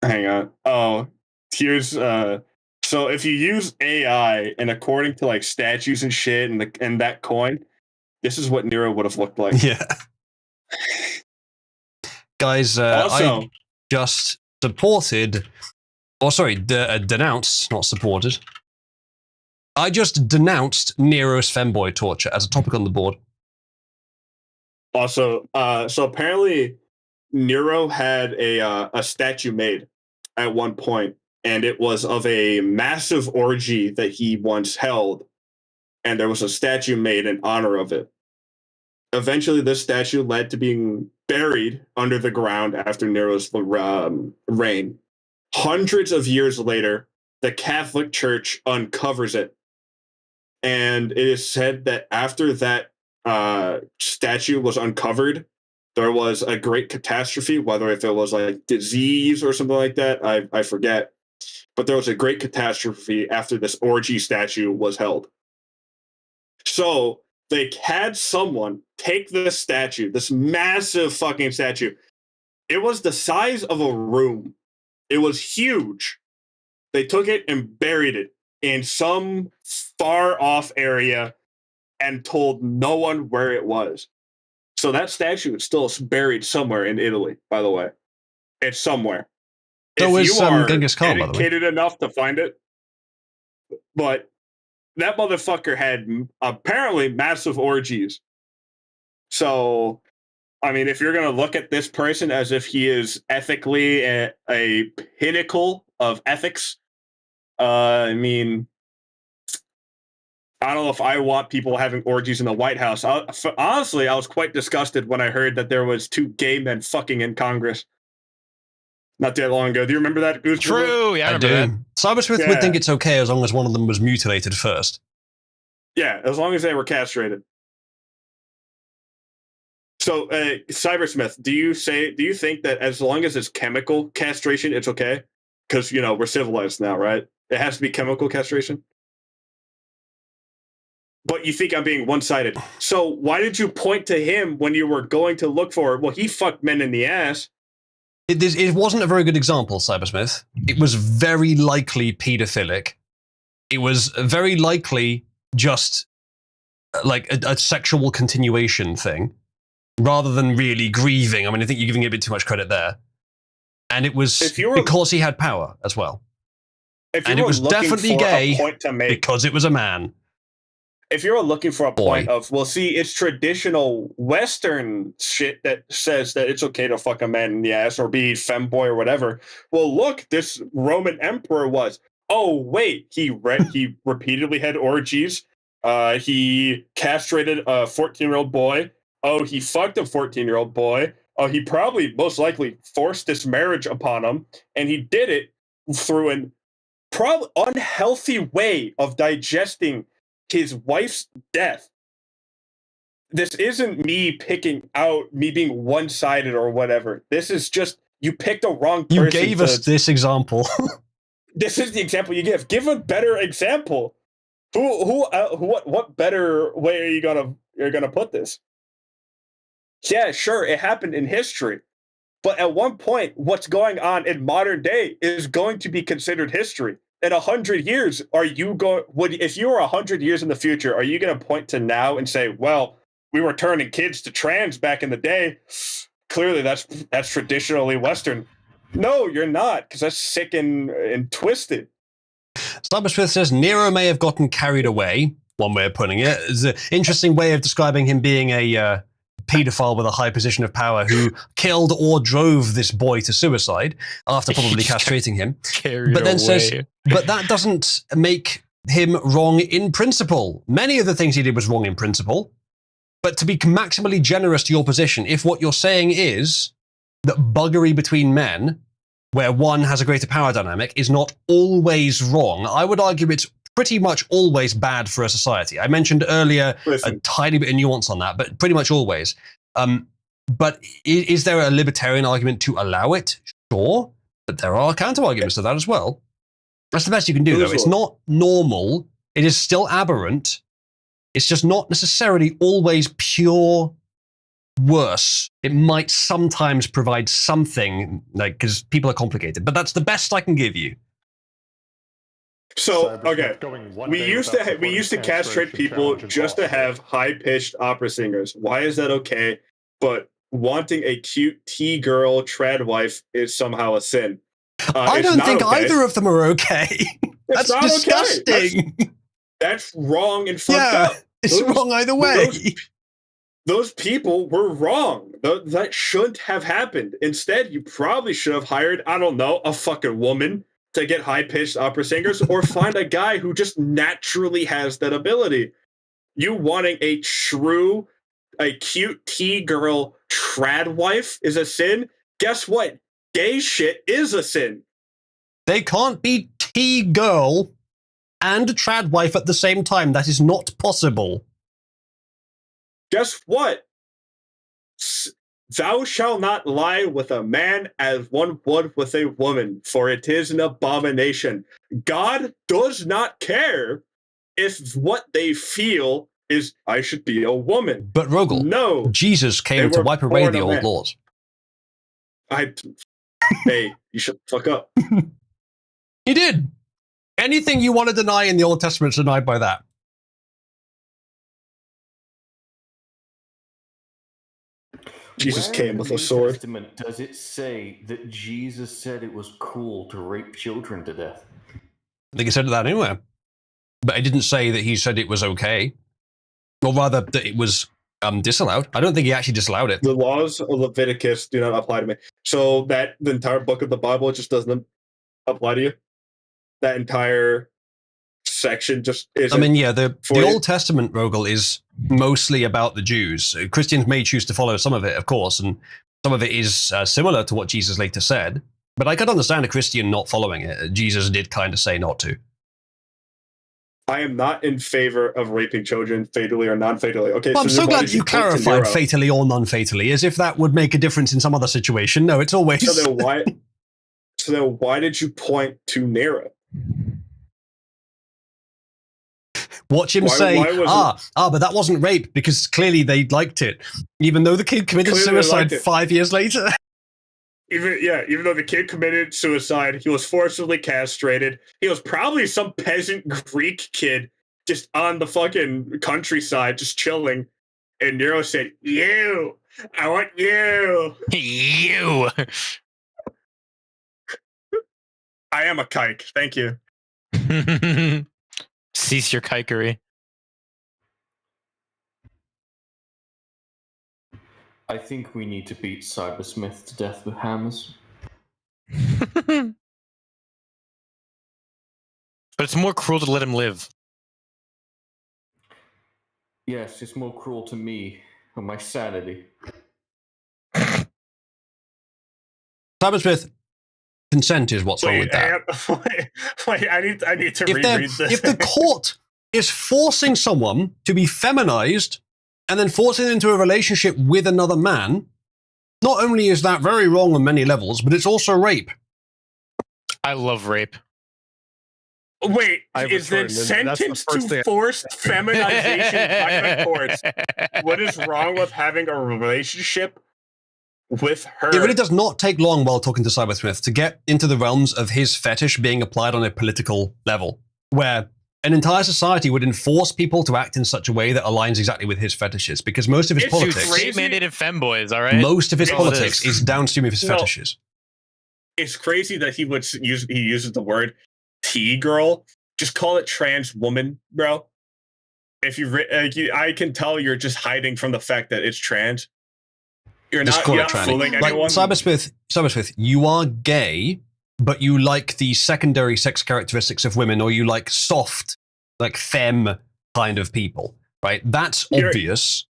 Hang on. Oh, here's so if you use AI and according to like statues and shit and that coin, this is what Nero would have looked like. Yeah. Guys, I just supported, denounced, not supported. I just denounced Nero's femboy torture as a topic on the board. Also, so apparently Nero had a statue made at one point, and it was of a massive orgy that he once held, and there was a statue made in honor of it. Eventually, this statue led to being buried under the ground after Nero's reign. Hundreds of years later, the Catholic Church uncovers it. And it is said that after that statue was uncovered, there was a great catastrophe, whether if it was like disease or something like that, I forget. But there was a great catastrophe after this orgy statue was held. So they had someone take this statue, this massive fucking statue. It was the size of a room. It was huge. They took it and buried it in some far off area and told no one where it was. So that statue is still buried somewhere in Italy, by the way. It's somewhere. So if is you are Genghis Khan, by the way. educated enough to find it. But that motherfucker had apparently massive orgies. So, I mean, if you're going to look at this person as if he is ethically a pinnacle of ethics, I mean, I don't know if I want people having orgies in the White House. Honestly, I was quite disgusted when I heard that there was 2 gay men fucking in Congress. Not that long ago. Do you remember that? Goose? True, yeah, I remember that. Cybersmith would think it's okay as long as one of them was mutilated first. Yeah, as long as they were castrated. So, Cybersmith, do you think that as long as it's chemical castration, it's okay? Because, you know, we're civilized now, right? It has to be chemical castration. But you think I'm being one-sided. So why did you point to him when you were going to look for, well, he fucked men in the ass. It wasn't a very good example, Cybersmith. It was very likely pedophilic. It was very likely just like a sexual continuation thing, rather than really grieving. I mean, I think you're giving it a bit too much credit there. And it was because he had power as well. And it was definitely gay because it was a man. If you're looking for a point of, well, see, it's traditional Western shit that says that it's okay to fuck a man in the ass or be femboy or whatever. Well, look, this Roman emperor was. Oh, wait, he repeatedly had orgies. He castrated a 14-year-old boy. Oh, he fucked a 14-year-old boy. Oh, he probably most likely forced this marriage upon him, and he did it through an probably unhealthy way of digesting his wife's death. This isn't me picking out me being one-sided or whatever. This is just you picked a wrong person. You gave us this example. This is the example you give. Give a better example. What better way are you gonna put this? Yeah, sure, it happened in history. But at one point, what's going on in modern day is going to be considered history. In 100 years, if you were 100 years in the future, are you going to point to now and say, well, we were turning kids to trans back in the day? Clearly, that's traditionally Western. No, you're not, because that's sick and twisted. Sniper Smith says Nero may have gotten carried away. One way of putting it. It's an interesting way of describing him being a paedophile with a high position of power who killed or drove this boy to suicide after probably castrating him. But then says, but that doesn't make him wrong in principle. Many of the things he did was wrong in principle. But to be maximally generous to your position, if what you're saying is that buggery between men, where one has a greater power dynamic, is not always wrong, I would argue it's pretty much always bad for a society. I mentioned earlier a tiny bit of nuance on that, but pretty much always. But is there a libertarian argument to allow it? Sure, but there are counter-arguments to that as well. That's the best you can do, though. It's not normal. It is still aberrant. It's just not necessarily always pure worse. It might sometimes provide something, like, because people are complicated, but that's the best I can give you. So, okay, we used to castrate people just to have high-pitched opera singers. Why is that okay? But wanting a cute T-girl trad wife is somehow a sin. I don't think either of them are okay. That's disgusting. Okay. That's wrong and fucked up. It's wrong either way. Those people were wrong. That shouldn't have happened. Instead, you probably should have hired, I don't know, a fucking woman to get high-pitched opera singers, or find a guy who just naturally has that ability. You wanting a cute T-girl trad wife is a sin? Guess what? Gay shit is a sin. They can't be T-girl and trad wife at the same time. That is not possible. Guess what? Thou shalt not lie with a man as one would with a woman, for it is an abomination. God does not care if what they feel is, I should be a woman. But Rogel, no, Jesus came to wipe away the old laws. Hey, you shut the fuck up. He did. Anything you want to deny in the Old Testament is denied by that. Jesus came with a sword. Testament does it say that Jesus said it was cool to rape children to death? I think he said that anywhere. But I didn't say that he said it was okay. Or rather, that it was disallowed. I don't think he actually disallowed it. The laws of Leviticus do not apply to me. So that the entire book of the Bible just doesn't apply to you? That entire section just isn't. I mean, yeah, the Old Testament, Rogel, is mostly about the Jews. Christians may choose to follow some of it, of course, and some of it is similar to what Jesus later said. But I could understand a Christian not following it. Jesus did kind of say not to. I am not in favor of raping children, fatally or non-fatally. Okay, well, I'm so glad you clarified fatally or non-fatally, as if that would make a difference in some other situation. No, it's always. So then why did you point to Nero? Watch him say, but that wasn't rape, because clearly they liked it, even though the kid committed suicide 5 years later. Even though the kid committed suicide, he was forcibly castrated. He was probably some peasant Greek kid just on the fucking countryside, just chilling. And Nero said, "You, I want you." You. I am a kike. Thank you. Cease your kikery. I think we need to beat Cybersmith to death with hammers. But it's more cruel to let him live. Yes, it's more cruel to me and my sanity. Cybersmith, consent is what's wrong with that. Wait, I need to reread this. If the court is forcing someone to be feminized and then forcing them into a relationship with another man, not only is that very wrong on many levels, but it's also rape. I love rape. Wait, is the sentence to forced feminization by the courts? What is wrong with having a relationship with her? It really does not take long while talking to Cybersmith to get into the realms of his fetish being applied on a political level, where an entire society would enforce people to act in such a way that aligns exactly with his fetishes, because most of his politics... State-mandated femboys, all right? Most of his politics is downstream of his fetishes. It's crazy that he uses the word T-girl. Just call it trans woman, bro. If I can tell you're just hiding from the fact that it's trans. You're not fooling anyone. Cybersmith, you are gay, but you like the secondary sex characteristics of women, or you like soft, like femme kind of people, right? That's obvious.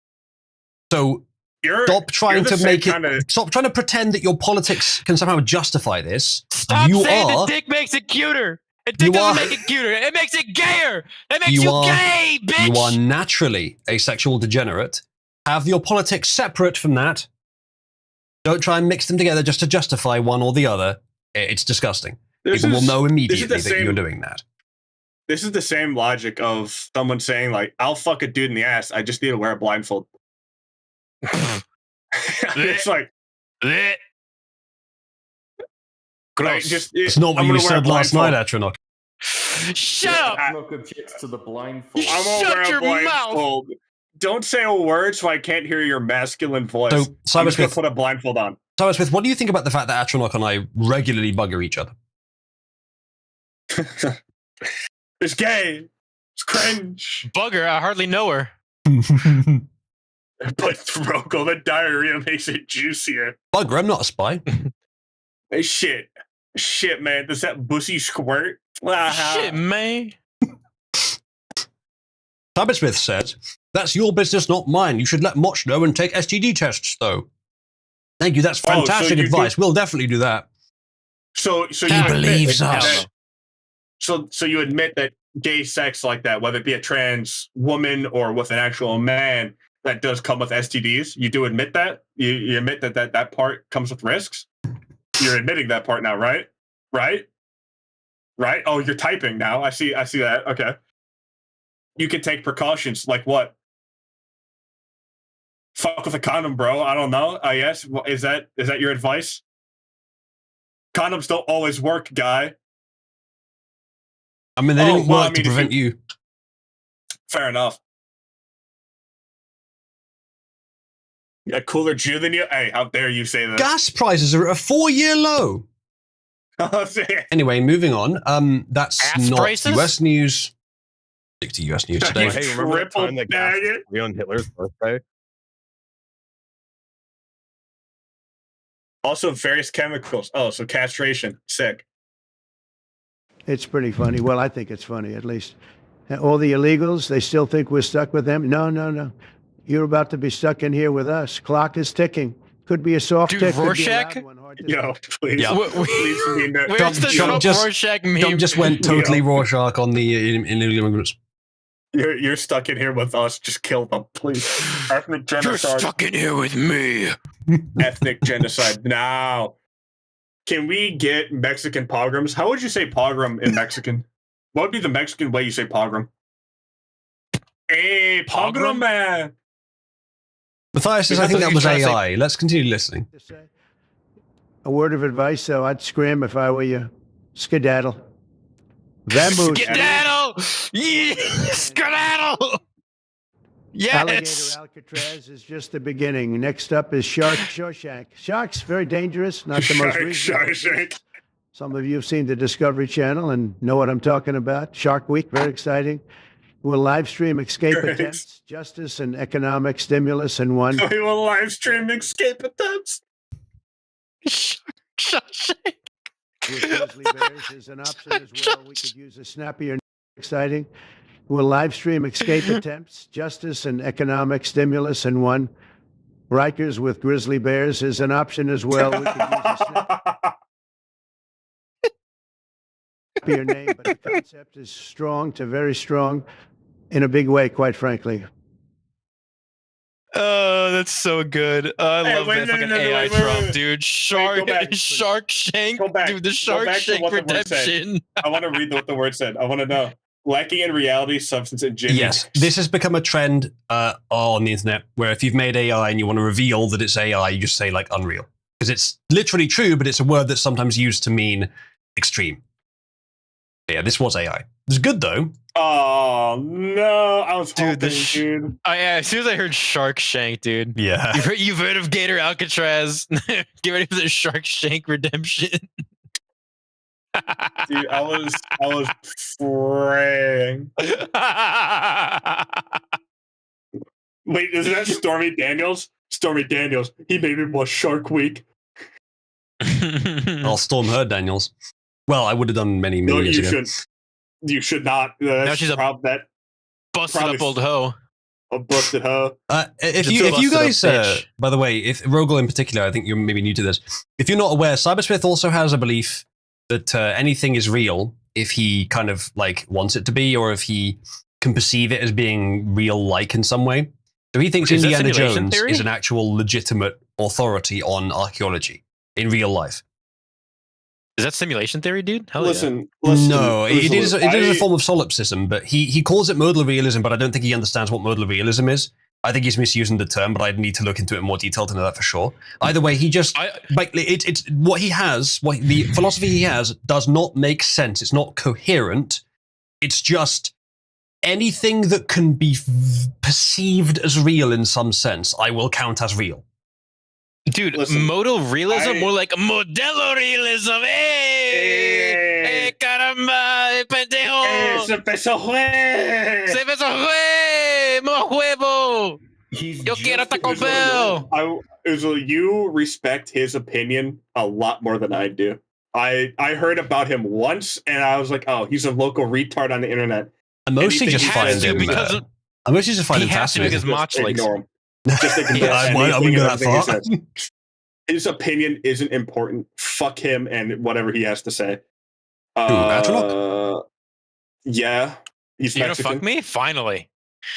So stop trying to make it. Stop trying to pretend that your politics can somehow justify this. Stop saying that dick makes it cuter. It doesn't make it cuter. It makes it gayer. It makes you gay, bitch. You are naturally a sexual degenerate. Have your politics separate from that. Don't try and mix them together just to justify one or the other. It's disgusting. People will know immediately that you're doing that. This is the same logic of someone saying, like, I'll fuck a dude in the ass. I just need to wear a blindfold. It's like... Gross. It's not what you said last night, Atronach. Shut up! Atronach objects to the blindfold. I'm gonna wear a blindfold. Don't say a word so I can't hear your masculine voice. So, I'm just gonna put a blindfold on. Cybersmith, what do you think about the fact that Atronach and I regularly bugger each other? It's gay. It's cringe. Bugger, I hardly know her. But Roko, the diarrhea makes it juicier. Bugger, I'm not a spy. Hey, shit, man. Does that bussy squirt? Shit, man. Cybersmith says, that's your business, not mine. You should let Moch know and take STD tests, though. Thank you. That's fantastic advice. We'll definitely do that. So he believes us. So you admit that gay sex like that, whether it be a trans woman or with an actual man, that does come with STDs. You do admit that? You admit that part comes with risks? You're admitting that part now, right? Right? Oh, you're typing now. I see that. Okay. You can take precautions. Like what? Fuck with a condom, bro. I don't know. I guess. Is that your advice? Condoms don't always work, guy. I mean, they didn't work to prevent you. Fair enough. A cooler Jew than you? Hey, how dare you say that? Gas prices are at a 4-year low. Anyway, moving on. That's Gas not prices? US news. Stick to US news today. Hey, remember the time that gas was free on Hitler's birthday? Also, various chemicals. Oh, so castration. Sick. It's pretty funny. Well, I think it's funny, at least. All the illegals, they still think we're stuck with them. No. You're about to be stuck in here with us. Clock is ticking. Could be a soft tick. Rorschach? Yo, please. Yeah. Please. Where's the Trump Rorschach meme? Trump just went totally Rorschach on the illegal immigrants. You're stuck in here with us. Just kill them, please. Ethnic genocide. You're stuck in here with me. Ethnic genocide. Now, can we get Mexican pogroms? How would you say pogrom in Mexican? What would be the Mexican way you say pogrom? Hey, pogrom man. Matthias says, I think that was AI. Let's continue listening. A word of advice, though, I'd scram if I were you. Skedaddle. Vamoose. Skedaddle! Yeah! Skedaddle! Yes! Alligator Alcatraz is just the beginning. Next up is Shawshank. Shark's very dangerous, not the most reasonable. Some of you have seen the Discovery Channel and know what I'm talking about. Shark Week, very exciting. We'll live stream escape attempts, justice and economic stimulus in one. We will live stream escape attempts. With grizzly bears is an option as well. We could use a snappier, exciting. We'll live stream escape attempts, justice and economic stimulus in one. Rikers with grizzly bears is an option as well. We could use a snappier name, but the concept is strong to very strong in a big way, quite frankly. Oh, that's so good. I love that fucking AI Trump, dude. Shark Shank, dude. The Shark Shank redemption. I want to read what the word said. I want to know. Lacking in reality, substance, and genuine. Yes, this has become a trend on the internet where if you've made AI and you want to reveal that it's AI, you just say like Unreal. Because it's literally true, but it's a word that's sometimes used to mean extreme. But yeah, this was AI. It's good though. Oh no, I was hoping, dude. Oh yeah, as soon as I heard Shark Shank, dude. Yeah. You've heard of Gator Alcatraz. Get ready for the Shark Shank redemption. Dude, I was praying. Wait, is that Stormy Daniels? Stormy Daniels. He made me watch Shark Week. I'll storm her, Daniels. Well, I would have done many years ago. You should not. Now she's a busted up old hoe. A busted hoe. If you guys, by the way, if Rogel in particular, I think you're maybe new to this. If you're not aware, Cybersmith also has a belief that anything is real if he kind of like wants it to be, or if he can perceive it as being real-like in some way. So he thinks Indiana Jones is an actual legitimate authority on archaeology in real life. Is that simulation theory, dude? Hell listen, no, it is a form of solipsism, but he calls it modal realism, but I don't think he understands what modal realism is. I think he's misusing the term, but I'd need to look into it in more detail to know that for sure. Either way, he just it's what he has, what the philosophy he has does not make sense. It's not coherent. It's just anything that can be perceived as real in some sense, I will count as real. Dude, modal realism, more like modelo realism. Hey, caramba, pendejo. Se empezó more huevo. Yo quiero Taco Bell. You respect his opinion a lot more than I do. I heard about him once, and I was like, oh, he's a local retard on the internet. I mostly just find him. I mostly just find him fascinating. Because Mach likes him. Just I wouldn't go that far. His opinion isn't important. Fuck him and whatever he has to say. Yeah, he's you Mexican. Gonna fuck me? Finally.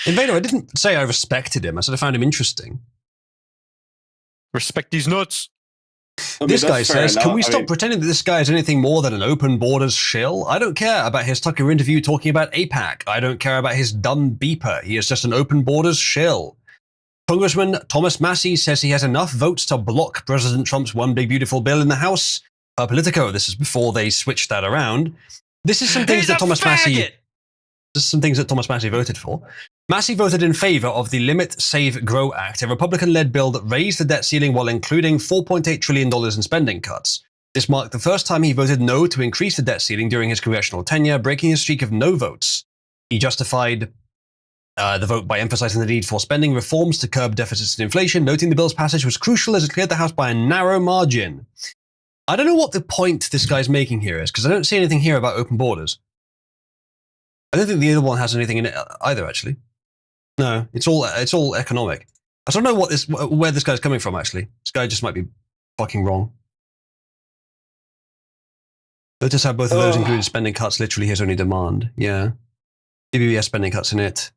Invader, I didn't say I respected him. I said I found him interesting. Respect these nuts. This guy says, can we stop pretending that this guy is anything more than an open borders shill? I don't care about his Tucker interview talking about APAC. I don't care about his dumb beeper. He is just an open borders shill. Congressman Thomas Massey says he has enough votes to block President Trump's one big beautiful bill in the House. Politico, this is before they switched that around. This is some things that Thomas Massey voted for. Massey voted in favor of the Limit, Save, Grow Act, a Republican-led bill that raised the debt ceiling while including $4.8 trillion in spending cuts. This marked the first time he voted no to increase the debt ceiling during his congressional tenure, breaking his streak of no votes. He justified the vote by emphasizing the need for spending reforms to curb deficits and inflation, noting the bill's passage was crucial as it cleared the House by a narrow margin. I don't know what the point this guy's making here is, because I don't see anything here about open borders. I don't think the other one has anything in it either, actually. No, it's all economic. I don't know where this guy's coming from, actually. This guy just might be fucking wrong. Notice how both of those included spending cuts, literally his only demand. Yeah. BBB has spending cuts in it.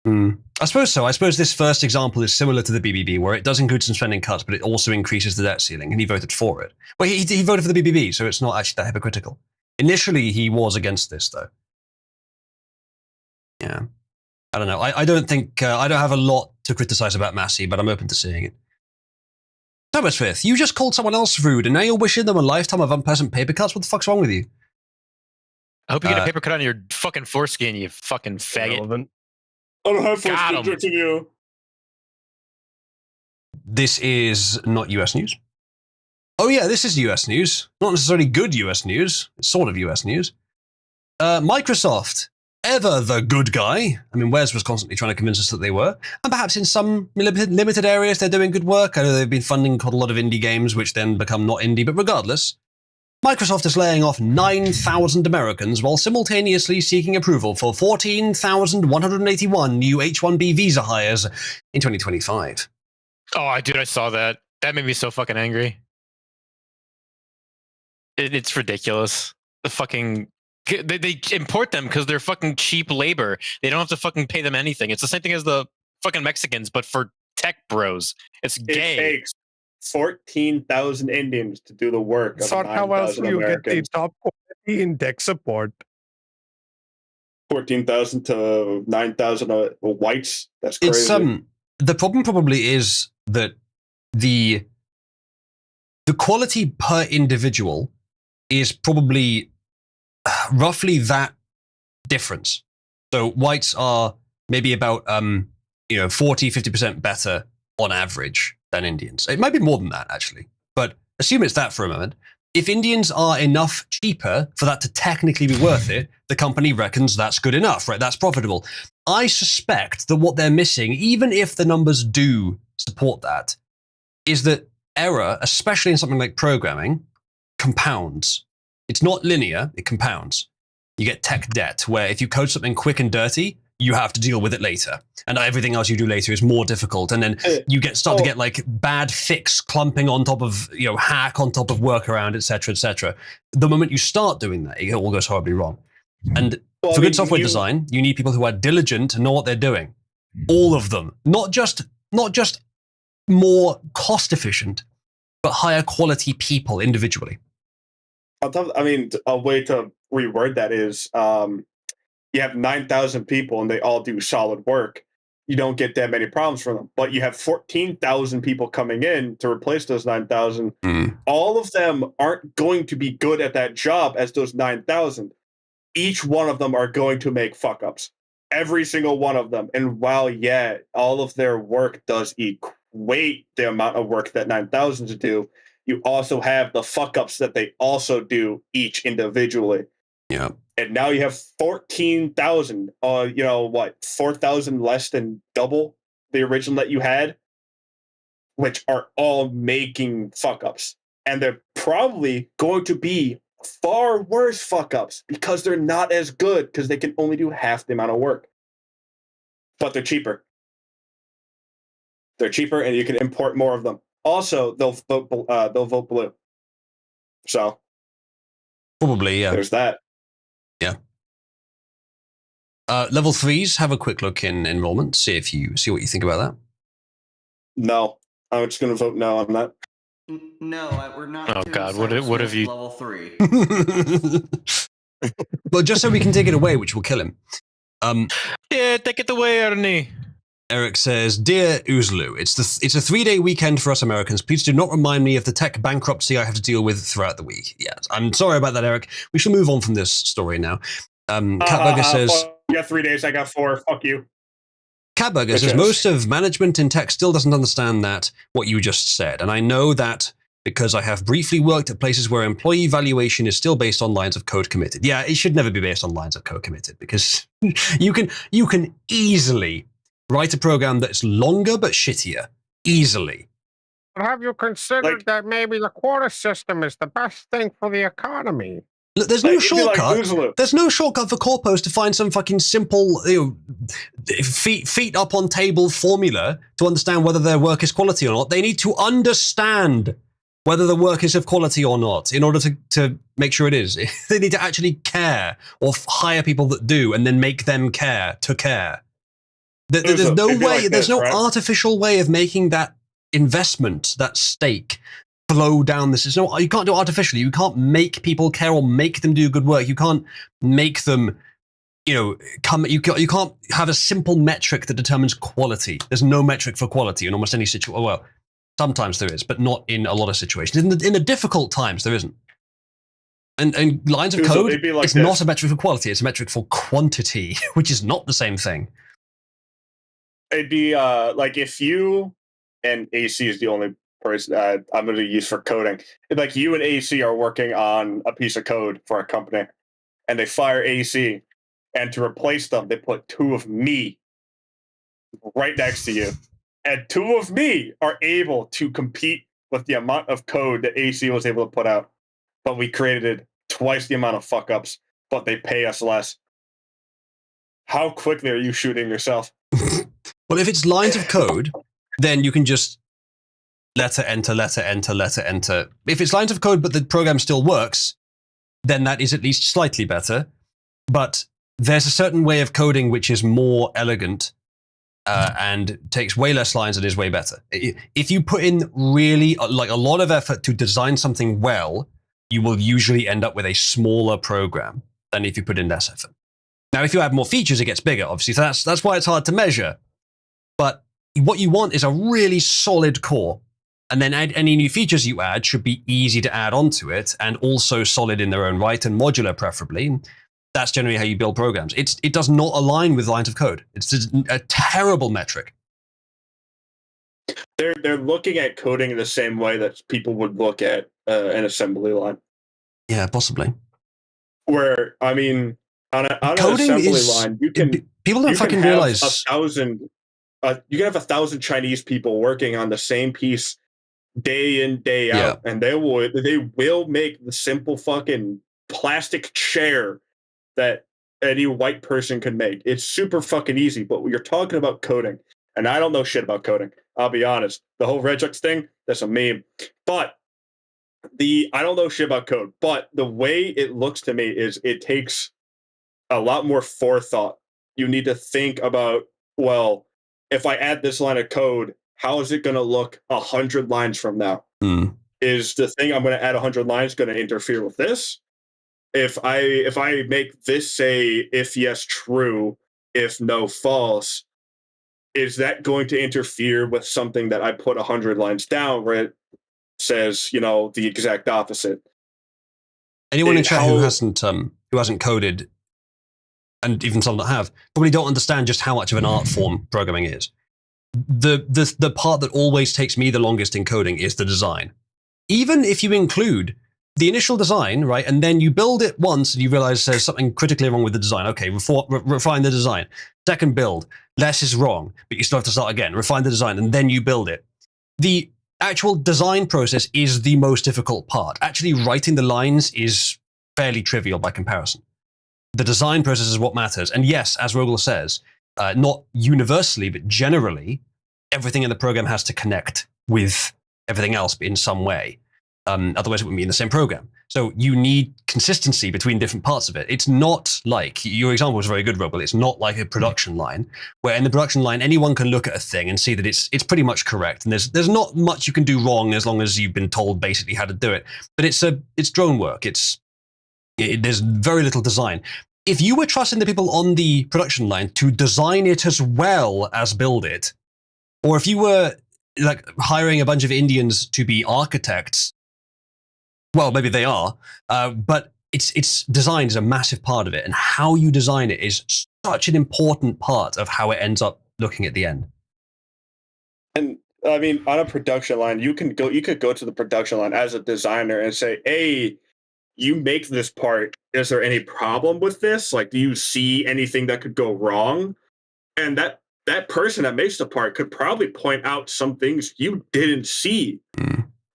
I suppose so. I suppose this first example is similar to the BBB, where it does include some spending cuts, but it also increases the debt ceiling, and he voted for it. Well, he voted for the BBB, so it's not actually that hypocritical. Initially, he was against this, though. Yeah. I don't know. I don't think, I don't have a lot to criticize about Massey, but I'm open to seeing it. Cybersmith, you just called someone else rude, and now you're wishing them a lifetime of unpleasant paper cuts? What the fuck's wrong with you? I hope you get a paper cut on your fucking foreskin, you fucking faggot. Irrelevant. I don't have foreskin to you. This is not US news. Oh yeah, this is US news. Not necessarily good US news. It's sort of US news. Microsoft, ever the good guy. I mean, Wes was constantly trying to convince us that they were. And perhaps in some limited areas they're doing good work. I know they've been funding quite a lot of indie games, which then become not indie. But regardless, Microsoft is laying off 9,000 Americans while simultaneously seeking approval for 14,181 new H-1B visa hires in 2025. Oh, dude, I saw that. That made me so fucking angry. It's ridiculous. The fucking... They import them because they're fucking cheap labor. They don't have to fucking pay them anything. It's the same thing as the fucking Mexicans, but for tech bros. It's gay. It takes 14,000 Indians to do the work. So how else will you get the top quality in tech support? 14,000 to 9,000 whites. That's crazy. It's the problem probably is that the quality per individual is probably roughly that difference. So whites are maybe about 40-50% better on average than Indians. It might be more than that actually, but assume it's that for a moment. If Indians are enough cheaper for that to technically be worth it, the company reckons that's good enough, right? That's profitable. I suspect that what they're missing, even if the numbers do support that, is that error, especially in something like programming, compounds. It's not linear, it compounds. You get tech debt, where if you code something quick and dirty, you have to deal with it later. And everything else you do later is more difficult. And then you start to get like bad fix clumping on top of, hack on top of workaround, et cetera, et cetera. The moment you start doing that, it all goes horribly wrong. And for good software design, you need people who are diligent and know what they're doing. All of them. Not just more cost efficient, but higher quality people individually. A way to reword that is you have 9,000 people and they all do solid work. You don't get that many problems from them. But you have 14,000 people coming in to replace those 9,000. All of them aren't going to be good at that job as those 9,000. Each one of them are going to make fuck-ups. Every single one of them. And while, all of their work does equate the amount of work that 9,000 to do, you also have the fuck-ups that they also do each individually. Yeah. And now you have 14,000, 4,000 less than double the original that you had, which are all making fuck-ups. And they're probably going to be far worse fuck-ups because they're not as good because they can only do half the amount of work. But they're cheaper. They're cheaper and you can import more of them. Also, they'll vote blue. So probably, yeah. There's that. Yeah. Level 3s, have a quick look in enrollment. See what you think about that. No, I'm just going to vote no on that. No, we're not. Oh God, what have you? Level 3. Well, just so we can take it away, which will kill him. Yeah, take it away, Ernie. Eric says, "Dear Oozlu, it's a 3-day weekend for us Americans. Please do not remind me of the tech bankruptcy I have to deal with throughout the week." Yes, I'm sorry about that, Eric. We shall move on from this story now. Catburger says, "You got 3 days. I got 4. Fuck you." Catburger says, "Most of management in tech still doesn't understand what you just said, and I know that because I have briefly worked at places where employee evaluation is still based on lines of code committed. Yeah, it should never be based on lines of code committed because you can easily write a program that's longer but shittier. Easily. But have you considered that maybe the quota system is the best thing for the economy? Look, there's no shortcut. There's no shortcut for corpos to find some fucking simple, feet up on table formula to understand whether their work is quality or not. They need to understand whether the work is of quality or not in order to make sure it is. They need to actually care or hire people that do and then make them care to care. There's no way, there's no artificial way of making that investment, that stake, flow down this. You can't do it artificially. You can't make people care or make them do good work. You can't make them, you can't have a simple metric that determines quality. There's no metric for quality in almost any situation. Well, sometimes there is, but not in a lot of situations. In the difficult times, there isn't. And lines of code, it's not a metric for quality. It's a metric for quantity, which is not the same thing. It'd be like if you, and AC is the only person I'm going to use for coding. Like you and AC are working on a piece of code for a company, and they fire AC, and to replace them, they put two of me right next to you, and two of me are able to compete with the amount of code that AC was able to put out, but we created twice the amount of fuck ups, but they pay us less. How quickly are you shooting yourself? Well, if it's lines of code, then you can just letter enter, letter enter, letter enter. If it's lines of code but the program still works, then that is at least slightly better. But there's a certain way of coding which is more elegant and takes way less lines and is way better. If you put in really like a lot of effort to design something well, you will usually end up with a smaller program than if you put in less effort. Now, if you add more features, it gets bigger, obviously. So that's why it's hard to measure. But what you want is a really solid core. And then any new features you add should be easy to add onto it and also solid in their own right and modular, preferably. That's generally how you build programs. It does not align with lines of code. It's a terrible metric. They're looking at coding in the same way that people would look at an assembly line. Yeah, possibly. Where, I mean, on an assembly line, you can people don't fucking realize 1,000. You can have 1,000 Chinese people working on the same piece day in, day out, and they will make the simple fucking plastic chair that any white person can make. It's super fucking easy, but when you're talking about coding, and I don't know shit about coding, I'll be honest. The whole regex thing, that's a meme. But I don't know shit about code, but the way it looks to me is it takes a lot more forethought. You need to think about, well, if I add this line of code, how is it going to look 100 lines from now? Is the thing I'm going to add 100 lines going to interfere with this? If I make this say if yes true, if no false, is that going to interfere with something that I put 100 lines down where it says, you know, the exact opposite? Anyone in chat who hasn't coded, and even some that have, probably don't understand just how much of an art form programming is. The part that always takes me the longest in coding is the design. Even if you include the initial design, right, and then you build it once and you realize there's something critically wrong with the design. Okay, refine the design. Second build, less is wrong, but you still have to start again. Refine the design, and then you build it. The actual design process is the most difficult part. Actually writing the lines is fairly trivial by comparison. The design process is what matters. And yes, as Rogel says, not universally, but generally, everything in the program has to connect with everything else in some way. Otherwise, it wouldn't be in the same program. So you need consistency between different parts of it. It's not like, your example was very good, Rogel, it's not like a production line, where in the production line, anyone can look at a thing and see that it's pretty much correct. And there's not much you can do wrong as long as you've been told basically how to do it. But it's drone work. There's very little design. If you were trusting the people on the production line to design it as well as build it, or if you were like hiring a bunch of Indians to be architects, well, maybe they are, but it's design is a massive part of it, and how you design it is such an important part of how it ends up looking at the end. And I mean, on a production line, you could go to the production line as a designer and say, hey, you make this part, is there any problem with this? Like, do you see anything that could go wrong? And that person that makes the part could probably point out some things you didn't see.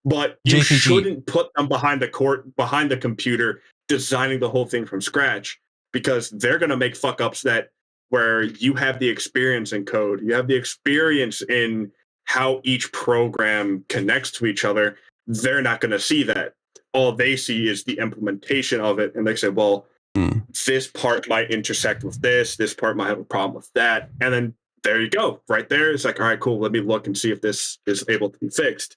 But you shouldn't put them behind the computer, designing the whole thing from scratch, because they're going to make fuck ups where you have the experience in code, you have the experience in how each program connects to each other. They're not going to see that. All they see is the implementation of it, and they say, well, this part might intersect with this part might have a problem with that, and then there you go. Right there, it's like, all right, cool, let me look and see if this is able to be fixed.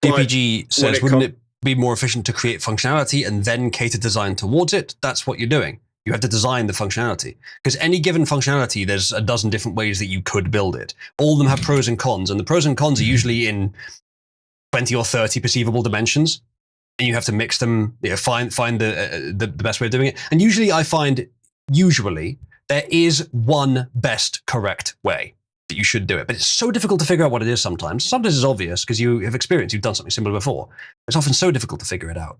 DPG says, wouldn't it be more efficient to create functionality and then cater design towards it? That's what you're doing. You have to design the functionality. Because any given functionality, there's a dozen different ways that you could build it. All of them have pros and cons, and the pros and cons are usually in 20 or 30 perceivable dimensions, and you have to mix them, find the best way of doing it. And usually I find, there is one best correct way. that you should do it. But it's so difficult to figure out what it is sometimes. Sometimes it's obvious because you have experience, you've done something similar before. It's often so difficult to figure it out.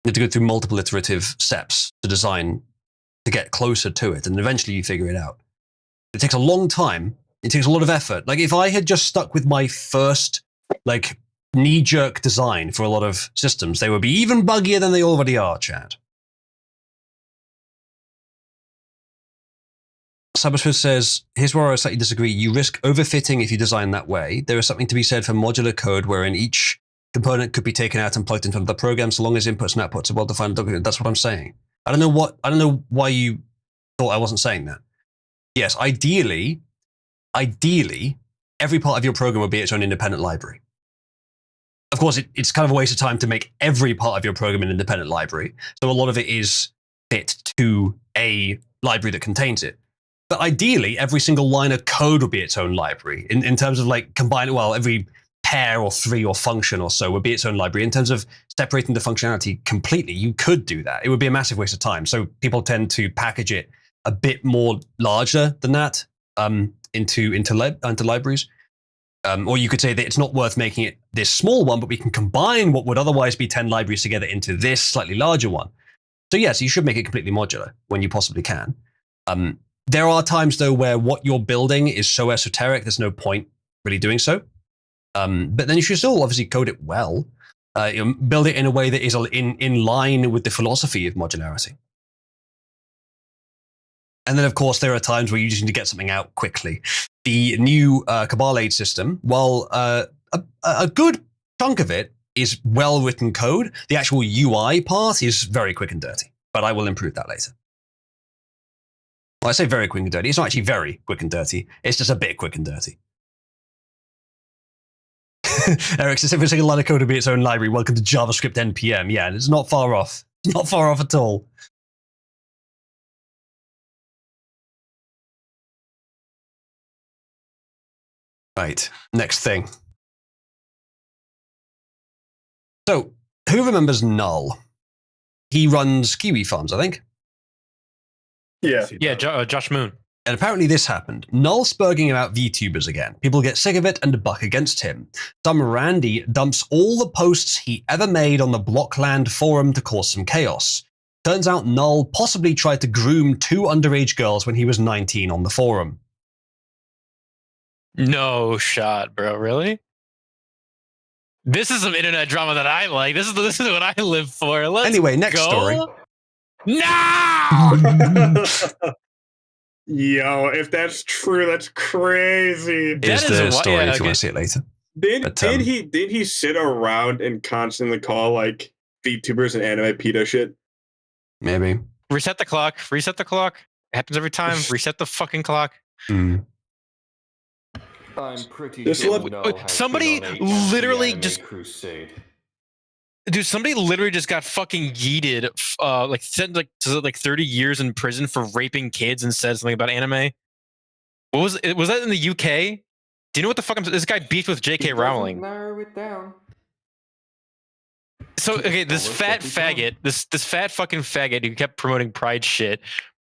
You have to go through multiple iterative steps to design to get closer to it, and eventually you figure it out. It takes a long time. It takes a lot of effort. Like if I had just stuck with my first like knee-jerk design for a lot of systems, they would be even buggier than they already are, Chad. Cybersmith says, here's where I slightly disagree. You risk overfitting if you design that way. There is something to be said for modular code wherein each component could be taken out and plugged into another program so long as inputs and outputs are well-defined. That's what I'm saying. I don't know why you thought I wasn't saying that. Yes, ideally, every part of your program would be its own independent library. Of course, it's kind of a waste of time to make every part of your program an independent library. So a lot of it is fit to a library that contains it. But ideally, every single line of code would be its own library in terms of like combining, well, every pair or three or function or so would be its own library. In terms of separating the functionality completely, you could do that. It would be a massive waste of time. So people tend to package it a bit more larger than that into libraries. Or you could say that it's not worth making it this small one, but we can combine what would otherwise be 10 libraries together into this slightly larger one. So yes, you should make it completely modular when you possibly can. There are times, though, where what you're building is so esoteric, there's no point really doing so. But then you should still obviously code it well. Build it in a way that is in line with the philosophy of modularity. And then, of course, there are times where you just need to get something out quickly. The new Cabal Aid system, while a good chunk of it is well-written code, the actual UI part is very quick and dirty. But I will improve that later. Well, I say very quick and dirty. It's not actually very quick and dirty. It's just a bit quick and dirty. Eric says every single line of code will be its own library. Welcome to JavaScript NPM. Yeah, it's not far off. It's not far off at all. Right, next thing. So, who remembers Null? He runs Kiwi Farms, I think. Yeah, Josh Moon. And apparently this happened. Null spurging about VTubers again. People get sick of it and buck against him. Some Randy dumps all the posts he ever made on the Blockland forum to cause some chaos. Turns out Null possibly tried to groom 2 underage girls when he was 19 on the forum. No shot, bro. Really? This is some internet drama that I like. This is what I live for. Let's anyway, next go. story. No! Yo, if that's true, that's crazy. Here's the story if you want to see it later. Did he sit around and constantly call like VTubers and anime pedo shit? Maybe. Reset the clock. Reset the clock. It happens every time. Reset the fucking clock. I'm pretty sure somebody literally just crusade. Dude, somebody literally just got fucking yeeted, like 30 years in prison for raping kids and said something about anime. What was it? Was that in the UK? Do you know what the fuck this guy beefed with J.K. Rowling? Narrow it down. So okay, this fat faggot, this fat fucking faggot who kept promoting pride shit,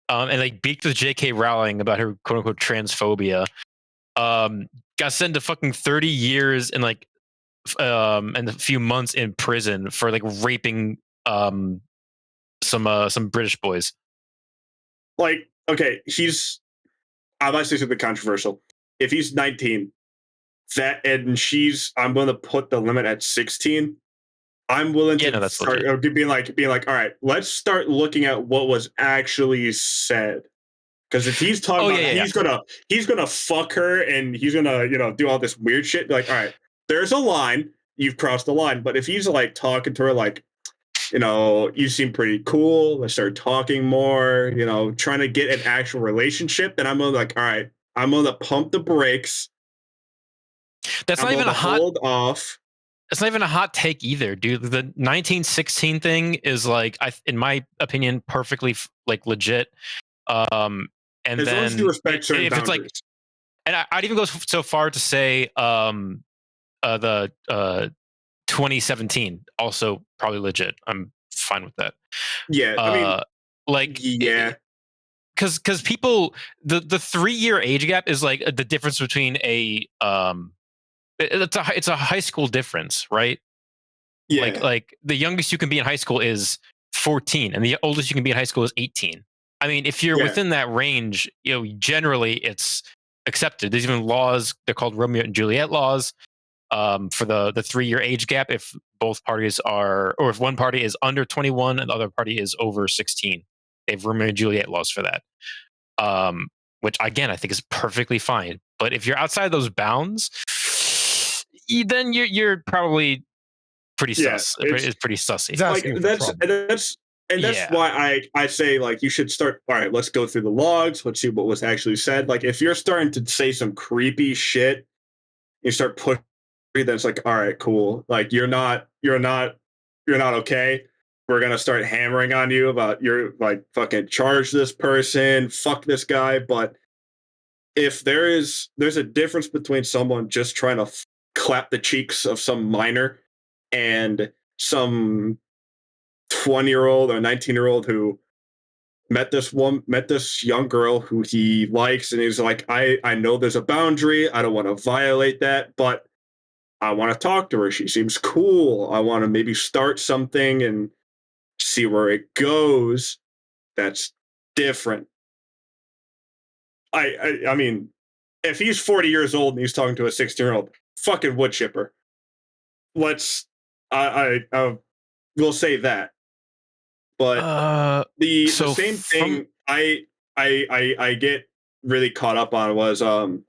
and like beefed with J.K. Rowling about her quote unquote transphobia. Got sent to fucking 30 years and like and a few months in prison for like raping some British boys. Like, okay, I'm gonna say something controversial. If he's 19, I'm going to put the limit at 16. I'm willing to start being like, all right, let's start looking at what was actually said. Because if he's talking he's gonna fuck her and he's gonna do all this weird shit, be like, all right, there's a line, you've crossed the line. But if he's like talking to her like, you seem pretty cool, let's start talking more, trying to get an actual relationship, then I'm gonna like, all right, I'm gonna pump the brakes. That's not even a hold off. It's not even a hot take either, dude. The 1916 thing is like, in my opinion, perfectly like legit. And as then long as you respect certain boundaries. It's like, and I'd even go so far to say the 2017 also probably legit. I'm fine with that. Yeah, I mean, like, yeah, because people the 3-year age gap is like the difference between it's a high school difference, right? Yeah. Like the youngest you can be in high school is 14, and the oldest you can be in high school is 18. I mean, if you're within that range, generally it's accepted. There's even laws, they're called Romeo and Juliet laws, for the 3-year age gap if both parties are, or if one party is under 21 and the other party is over 16. They have Romeo and Juliet laws for that. Which again, I think is perfectly fine. But if you're outside those bounds, then you're probably pretty sus. It's pretty sussy. That's why I say, like, you should start. All right, let's go through the logs. Let's see what was actually said. Like, if you're starting to say some creepy shit, you start pushing. Then it's like, all right, cool. Like, you're not okay. We're gonna start hammering on you about you're like fucking charge this person, fuck this guy. But if there's a difference between someone just trying to clap the cheeks of some minor and some 20-year-old or 19-year-old who met this young girl who he likes, and he's like, I know there's a boundary. I don't want to violate that, but I want to talk to her. She seems cool. I want to maybe start something and see where it goes. That's different. I mean, if he's 40 years old and he's talking to a 16-year-old, fucking wood chipper. I will say that. But the same thing I get really caught up on was I'm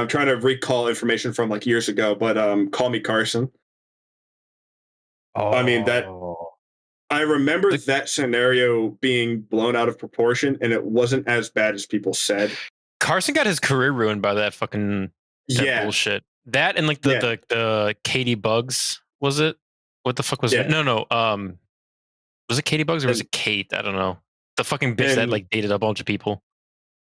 trying to recall information from like years ago, but Call Me Carson. I mean, that I remember that scenario being blown out of proportion, and it wasn't as bad as people said. Carson got his career ruined by that fucking bullshit. That and like the Katie Bugs, was it? What the fuck was it? No. Was it Katie Bugs or was it Kate? I don't know. The fucking bitch that like dated a bunch of people.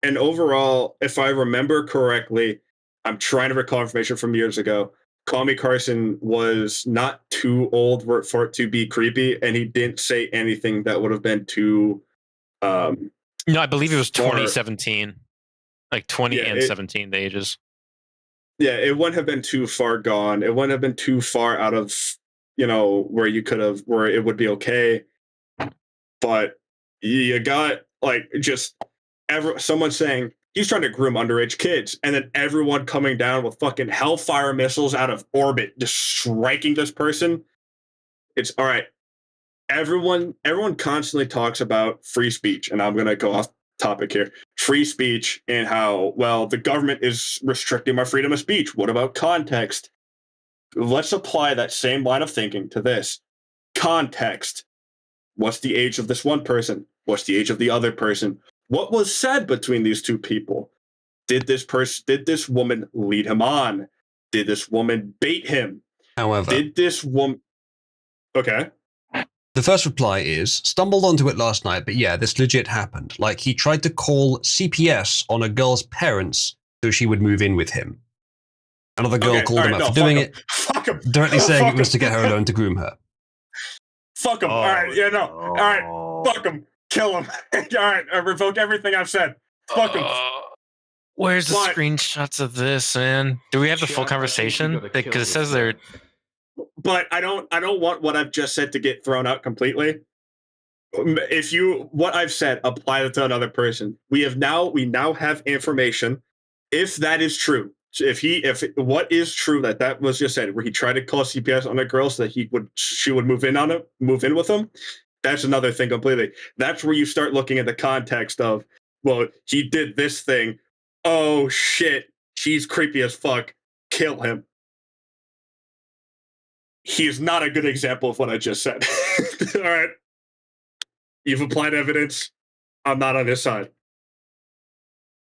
And overall, if I remember correctly, I'm trying to recall information from years ago. Call Me Carson was not too old for it to be creepy, and he didn't say anything that would have been too. No, I believe it was 2017, like 20 and 17, the ages. Yeah, it wouldn't have been too far gone. It wouldn't have been too far out of, where it would be okay. But you got like just someone saying he's trying to groom underage kids, and then everyone coming down with fucking hellfire missiles out of orbit, just striking this person. It's all right. Everyone constantly talks about free speech, and I'm gonna go off topic here. Free speech and how, well, the government is restricting my freedom of speech. What about context? Let's apply that same line of thinking to this. Context. What's the age of this one person? What's the age of the other person? What was said between these two people? Did this woman lead him on? Did this woman bait him? However, did this woman... Okay. The first reply is, stumbled onto it last night, but yeah, this legit happened. Like, he tried to call CPS on a girl's parents so she would move in with him. Another girl called him out for doing it, directly saying it was to get her alone to groom her. Fuck him. All right, all right, fuck him. Kill him. All right, I revoke everything I've said. Fuck him. Where's the screenshots of this, man? Do we have the full conversation? Because it says they're... But I don't want what I've just said to get thrown out completely. What I've said, apply it to another person. We now have information. If that is true, if what is true that was just said, where he tried to call CPS on a girl so that she would move in with him, that's another thing completely. That's where you start looking at the context of, well, he did this thing. Oh shit, she's creepy as fuck. Kill him. He is not a good example of what I just said. All right. You've applied evidence. I'm not on his side.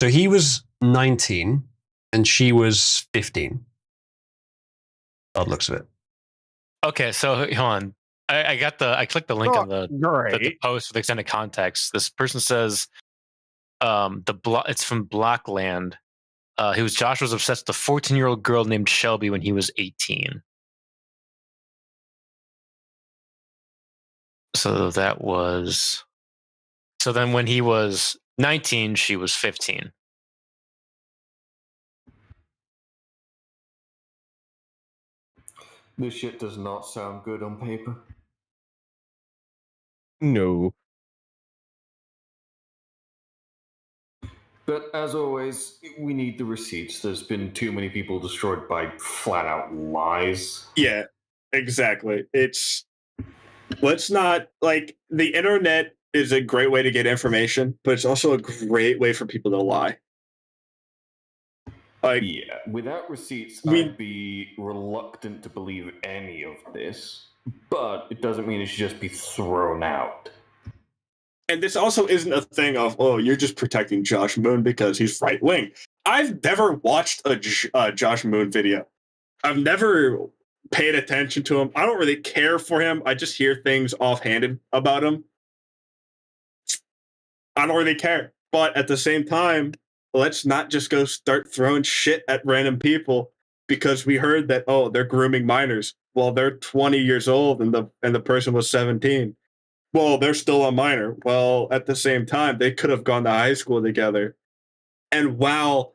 So he was 19 and she was 15. Odd looks of it. Okay, so hold on. I clicked the link on the post with extended context. This person says it's from Blockland. Josh was obsessed with a 14-year-old girl named Shelby when he was 18. So then when he was 19, she was 15. This shit does not sound good on paper. No. But as always, we need the receipts. There's been too many people destroyed by flat out lies. Yeah, exactly. Let's not, like, the internet is a great way to get information, but it's also a great way for people to lie. Like, yeah, without receipts, I'd be reluctant to believe any of this, but it doesn't mean it should just be thrown out. And this also isn't a thing of, oh, you're just protecting Josh Moon because he's right wing. I've never watched a Josh Moon video. I've never paid attention to him. I don't really care for him. I just hear things offhanded about him. I don't really care. But at the same time, let's not just go start throwing shit at random people because we heard that, oh, they're grooming minors. Well, they're 20 years old and the person was 17. Well, they're still a minor. Well, at the same time, they could have gone to high school together. And while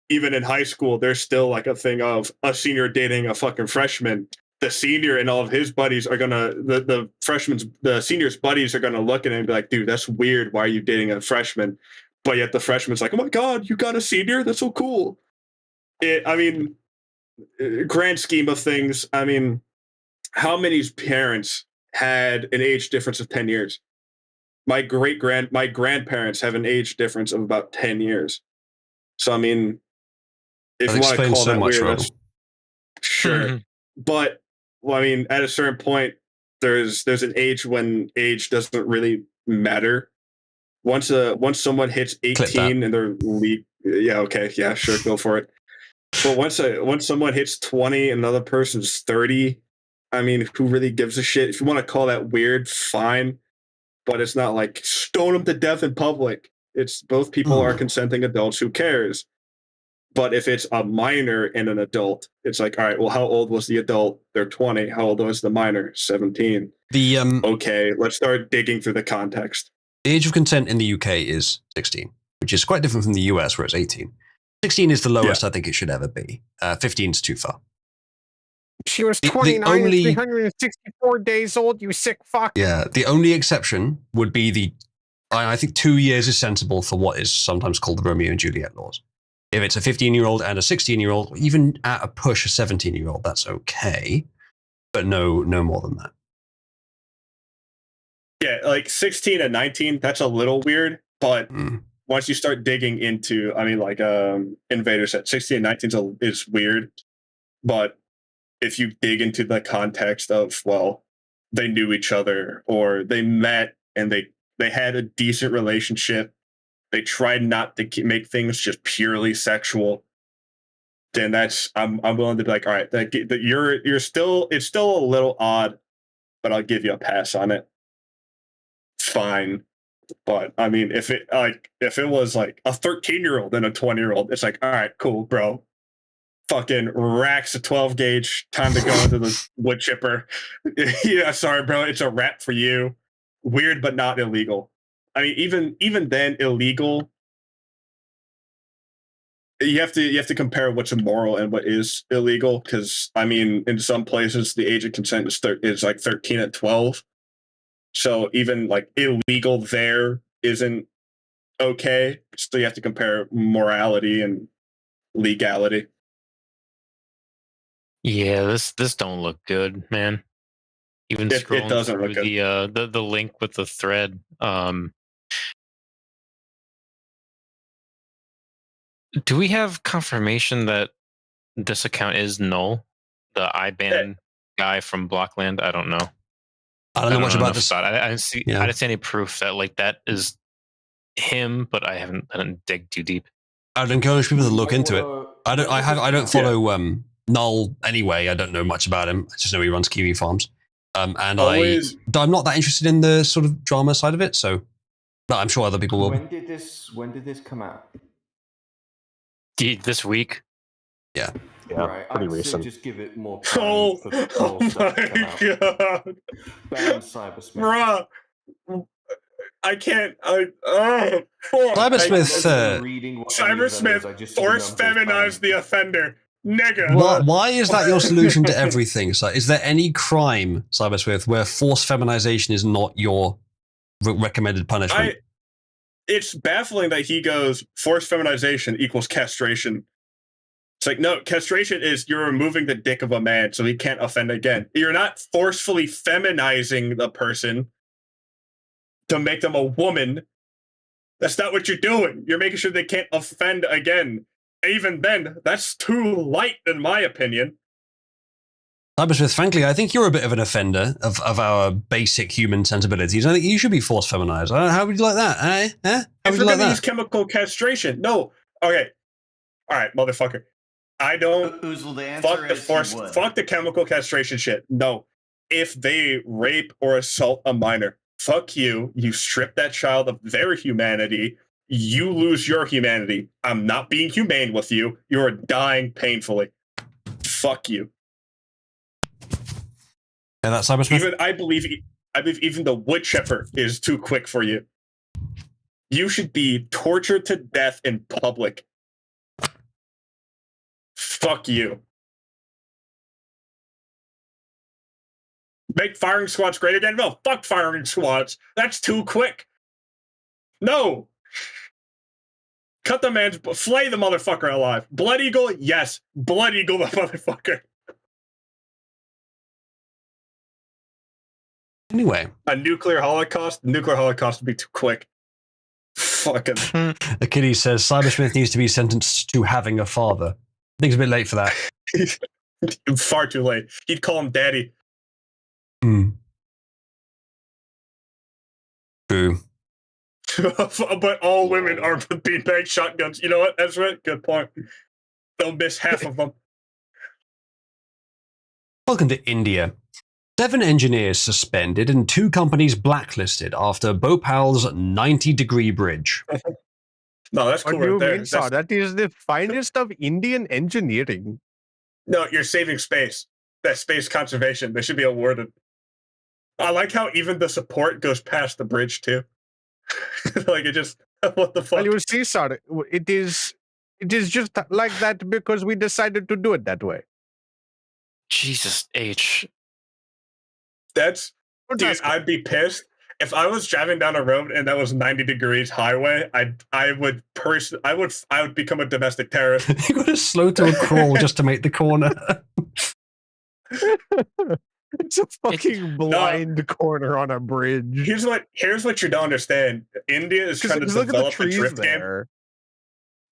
even in high school, there's still like a thing of a senior dating a fucking freshman, the senior and all of his buddies are gonna, the senior's buddies are gonna look at him and be like, dude, that's weird. Why are you dating a freshman? But yet the freshman's like, oh my God, you got a senior? That's so cool. Grand scheme of things, I mean, how many parents had an age difference of 10 years? My grandparents have an age difference of about 10 years. So, I mean, if you want to call so that much weird, wrong. that's sure. But, well, I mean, at a certain point, there's an age when age doesn't really matter. Once someone hits 18 and they're yeah, okay, yeah, sure, go for it. But once someone hits 20 and another person's 30, I mean, who really gives a shit? If you want to call that weird, fine. But it's not like stone them to death in public. It's both people are consenting adults. Who cares? But if it's a minor and an adult, it's like, all right, well, how old was the adult? They're 20. How old was the minor? 17. Okay, let's start digging through the context. The age of consent in the UK is 16, which is quite different from the US where it's 18. 16 is the lowest I think it should ever be. 15 is too far. She was 29 and 364 days old, you sick fuck. Yeah, the only exception would be I think 2 years is sensible for what is sometimes called the Romeo and Juliet laws. If it's a 15-year-old and a 16-year-old, even at a push a 17-year-old, that's okay, but no more than that. Yeah, like 16 and 19, that's a little weird, but once you start digging into, I mean, like Invader said, 16 and 19 is weird, but if you dig into the context of, well, they knew each other or they met and they had a decent relationship, they tried not to make things just purely sexual, then that's I'm willing to be like, all right, you're still, it's still a little odd, but I'll give you a pass on it. Fine. But I mean, if it was like a 13-year-old and a 20-year-old, it's like, all right, cool, bro. Fucking racks a 12 gauge. Time to go into the wood chipper. Yeah, sorry, bro. It's a wrap for you. Weird, but not illegal. I mean, even then, illegal. You have to compare what's immoral and what is illegal. Because I mean, in some places, the age of consent is like 13 and 12. So even like illegal there isn't okay. So you have to compare morality and legality. Yeah, this don't look good, man. Even scrolling it doesn't through look good. the link with the thread. Do we have confirmation that this account is null? The IBAN guy from Blockland? I don't know. I don't know much about this. I didn't see any proof that like that is him, but I didn't dig too deep. I'd encourage people to look into it. I don't follow Null anyway. I don't know much about him. I just know he runs Kiwi Farms. I'm not that interested in the sort of drama side of it, so but I'm sure other people will. When did this come out? This week. Yeah, right. pretty recent. Just give it more time for the whole stuff to come out. God. Ban cyberspace. Bruh. I can't. Cybersmith force feminize the offender. Nigga. Why is that your solution to everything? So, is there any crime, Cybersmith, where forced feminization is not your recommended punishment? It's baffling that he goes forced feminization equals castration. It's like, no, castration is you're removing the dick of a man so he can't offend again. You're not forcefully feminizing the person to make them a woman. That's not what you're doing. You're making sure they can't offend again. Even then, that's too light, in my opinion. Cybersmith, frankly, I think you're a bit of an offender of our basic human sensibilities. I think you should be forced feminized. How would you like that? How would you like that? Use chemical castration. No. Okay. All right, motherfucker. I don't. Oozle, the fuck the chemical castration shit. No. If they rape or assault a minor, fuck you. You strip that child of their humanity. You lose your humanity. I'm not being humane with you. You're dying painfully. Fuck you. And that's Cybersmith. I believe even the wood chipper is too quick for you. You should be tortured to death in public. Fuck you. Make firing squads great again? No, fuck firing squads. That's too quick. No. Cut the man's... Flay the motherfucker alive. Blood Eagle? Yes. Blood Eagle the motherfucker. Anyway. A nuclear holocaust? Nuclear holocaust would be too quick. Fucking... Achilles says Cybersmith needs to be sentenced to having a father. I think it's a bit late for that. Far too late. He'd call him daddy. True. But all women armed with beanbag shotguns. You know what? That's right. Good point. They'll miss half of them. Welcome to India. 7 engineers suspended and 2 companies blacklisted after Bhopal's 90-degree bridge. No, that's cool. What do you right mean, sir? That is the finest of Indian engineering. No, you're saving space. That's space conservation. They should be awarded. I like how even the support goes past the bridge too. Like it just what the fuck? Well, you see, sir, it is just like that because we decided to do it that way. Jesus H. Dude, I'd be pissed if I was driving down a road and that was 90 degrees highway. I would become a domestic terrorist. You got to slow to a crawl just to make the corner. It's a fucking blind corner on a bridge. Here's what you don't understand. India is trying to develop a drift game.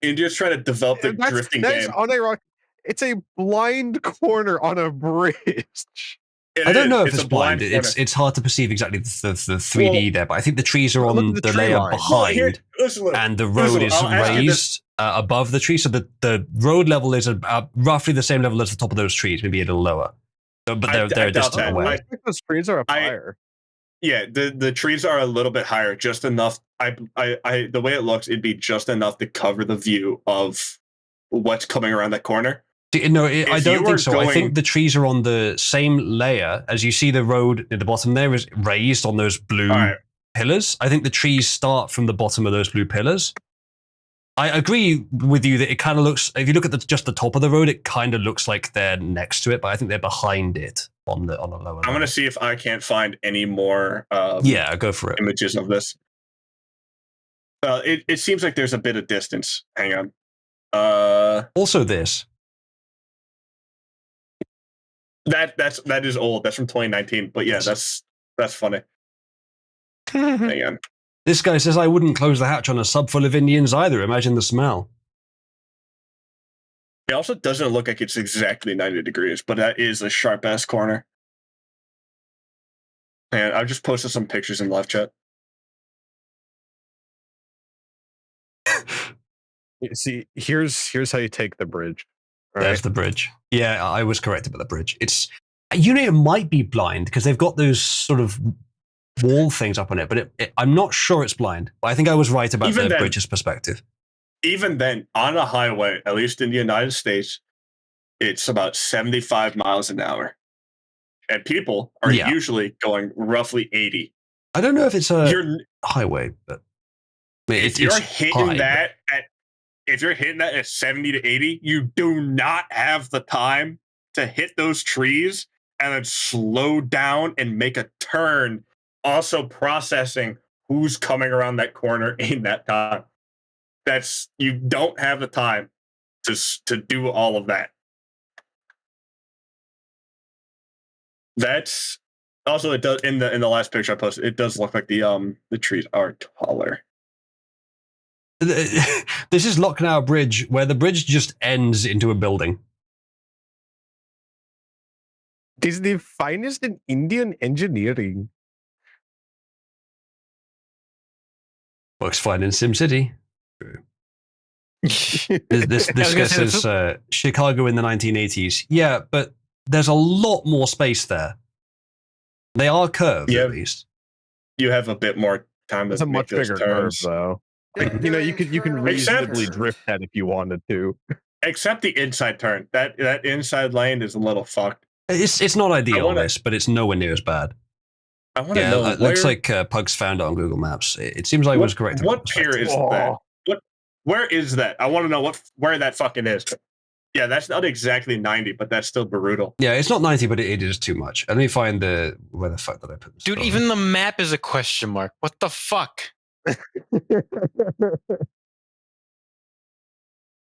India's trying to develop the drifting game. Unironic. It's a blind corner on a bridge. I don't know if it's blind. It's hard to perceive exactly the 3D there, but I think the trees are on the layer behind, and the road is raised above the tree, so the road level is roughly the same level as the top of those trees, maybe a little lower. But they're a distance away. I think those trees are up higher. Yeah, the trees are a little bit higher, just enough. The way it looks, it'd be just enough to cover the view of what's coming around that corner. No, I don't think so. I think the trees are on the same layer. As you see, the road at the bottom there is raised on those blue pillars. I think the trees start from the bottom of those blue pillars. I agree with you that it kind of looks, if you look at just the top of the road, it kind of looks like they're next to it, but I think they're behind it on the lower level. I'm going to see if I can't find any more go for it. Images of this. It seems like there's a bit of distance. Hang on. Also this. That is old. That's from 2019. But yeah, that's funny. Hang on. This guy says I wouldn't close the hatch on a sub full of Indians either. Imagine the smell. It also doesn't look like it's exactly 90 degrees, but that is a sharp ass corner. And I've just posted some pictures in live chat. See, here's how you take the bridge. Right? There's the bridge. Yeah, I was correct about the bridge. It's it might be blind because they've got those sort of wall things up on it, but I'm not sure it's blind. But I think I was right about the bridge's perspective. Even then, on a highway, at least in the United States, it's about 75 miles an hour. And people are usually going roughly 80. I don't know if it's a highway, but I mean, if you're hitting that at 70 to 80, you do not have the time to hit those trees and then slow down and make a turn, also processing who's coming around that corner in that time. You don't have the time to do all of that. That's also, it does in the last picture I posted, it does look like the trees are taller. This is Lucknow Bridge, where the bridge just ends into a building. It is the finest in Indian engineering. Works fine in SimCity. This guy says Chicago in the 1980s. Yeah, but there's a lot more space there. They are curved, at least. You have a bit more time. It's a much bigger curve, though. Like, you can reasonably drift that if you wanted to. Except the inside turn. That inside lane is a little fucked. It's not ideal, but it's nowhere near as bad. I want to know. It looks like Pugs found it on Google Maps. It seems like it was correct. What pier is that? Where is that? I want to know where that fucking is. Yeah, that's not exactly 90, but that's still brutal. Yeah, it's not 90, but it is too much. Let me find where the fuck did I put this? Dude, even the map is a question mark. What the fuck? Where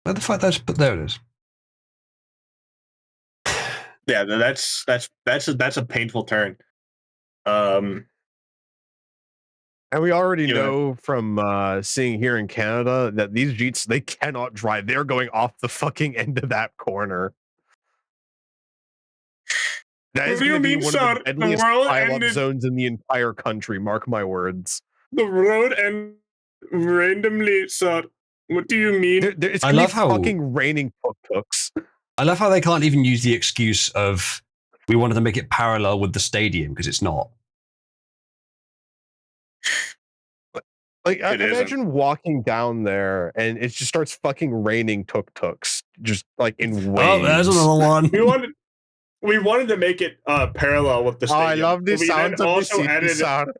the fuck that's put? There it is. Yeah, that's a painful turn. And we already know from seeing here in Canada that these Jeeps, they cannot drive. They're going off the fucking end of that corner. That is going to be one of the deadliest pile-up zones in the entire country. Mark my words. The road ended randomly, sir. What do you mean? It's going to be fucking raining tuk-tuks. I love how they can't even use the excuse of we wanted to make it parallel with the stadium because it's not. Like, imagine walking down there and it just starts fucking raining tuk-tuks, just like in waves. Oh, there's another one. We wanted to make it parallel with the stadium. I love the sound of the city sound.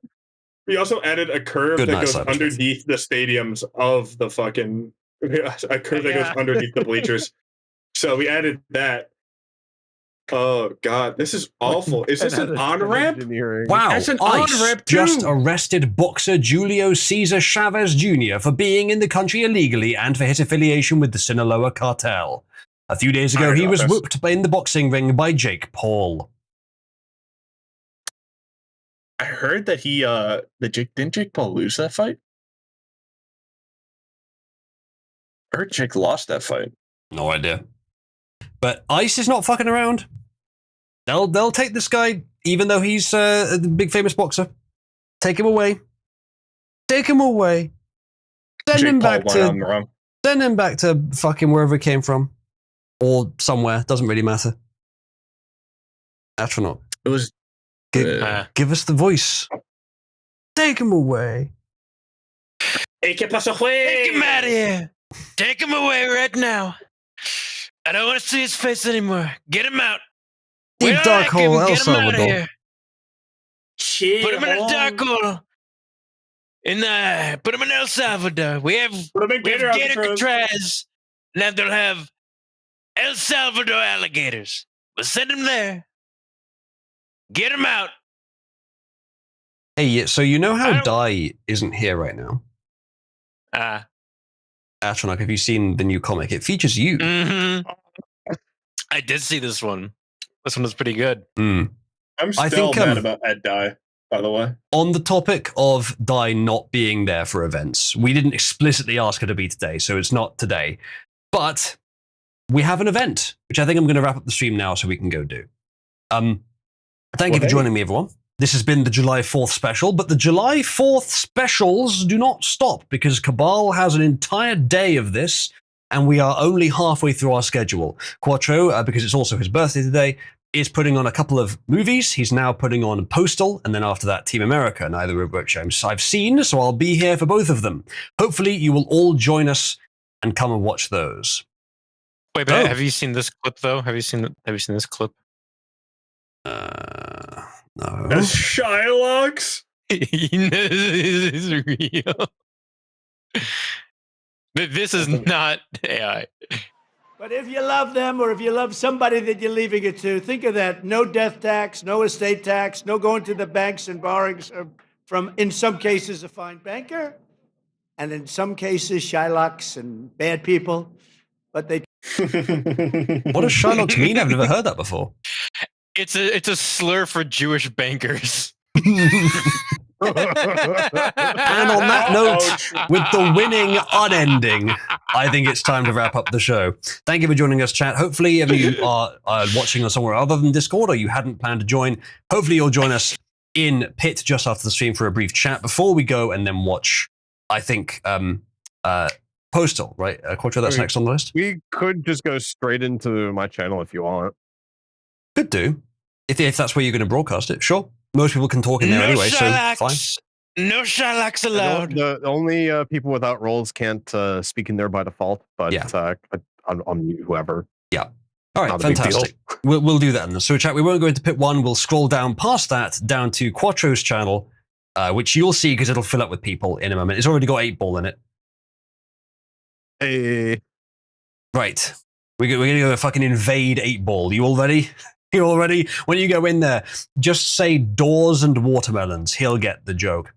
We also added a curve that goes underneath the stadiums of the fucking a curve that goes underneath the bleachers. So we added that. Oh god, this is awful. Is this an on-ramp? Wow, That's an ICE on-ramp just too. arrested boxer Julio Cesar Chavez Jr. for being in the country illegally and for his affiliation with the Sinaloa cartel. A few days ago, he was whooped in the boxing ring by Jake Paul. I heard that didn't Jake Paul lose that fight? I heard Jake lost that fight. No idea. But ICE is not fucking around. They'll take this guy, even though he's a big famous boxer. Take him away. Take him away. Send him back to fucking wherever he came from, or somewhere. Doesn't really matter. Astronaut. It was. Give us the voice. Take him away. Take him out of here. Take him away right now. I don't want to see his face anymore. Get him out. Deep dark hole, El Salvador. Put him in a dark hole. Put him in El Salvador. We have Gator Alcatraz. Now they'll have El Salvador alligators. We'll send him there. Get him out. Hey, so you know how Dai isn't here right now? Atronach, have you seen the new comic? It features you. Mm-hmm. I did see this one. This one was pretty good. I'm still mad about Ed Dai, by the way. On the topic of Dai not being there for events, we didn't explicitly ask her to be today, so it's not today. But we have an event, which I think I'm going to wrap up the stream now so we can go do. Thank you for joining me, everyone. This has been the July 4th special, but the July 4th specials do not stop because Cabal has an entire day of this, and we are only halfway through our schedule. Quattro, because it's also his birthday today, is putting on a couple of movies. He's now putting on Postal, and then after that, Team America, neither of which I've seen, so I'll be here for both of them. Hopefully, you will all join us and come and watch those. Wait, but have you seen this clip, though? Have you seen this clip? No. As Shylocks? This is real. This is not AI. But if you love them or if you love somebody that you're leaving it to, think of that. No death tax, no estate tax, no going to the banks and borrowing from, in some cases, a fine banker, and in some cases, Shylocks and bad people. But they. What does Shylocks mean? I've never heard that before. It's a slur for Jewish bankers. And on that note, with the winning unending, I think it's time to wrap up the show. Thank you for joining us, chat. Hopefully, if you are watching us somewhere other than Discord or you hadn't planned to join, hopefully you'll join us in Pit just after the stream for a brief chat before we go and then watch, I think, Postal, right? Quattro, that's next on the list. We could just go straight into my channel if you want. Could do. If that's where you're going to broadcast it, sure. Most people can talk in there anyway, so fine. No Shylocks allowed. The only people without roles can't speak in there by default, but I'll mute whoever. Yeah. All right, fantastic. We'll do that in the super chat. We won't go into Pit 1. We'll scroll down past that, down to Quattro's channel, which you'll see because it'll fill up with people in a moment. It's already got 8-ball in it. Hey. Right. We're going to go fucking invade 8-ball. You all ready? You all ready? When you go in there, just say doors and watermelons. He'll get the joke.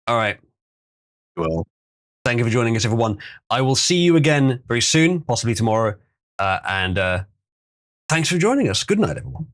All right. Well, thank you for joining us, everyone. I will see you again very soon, possibly tomorrow. And thanks for joining us. Good night, everyone.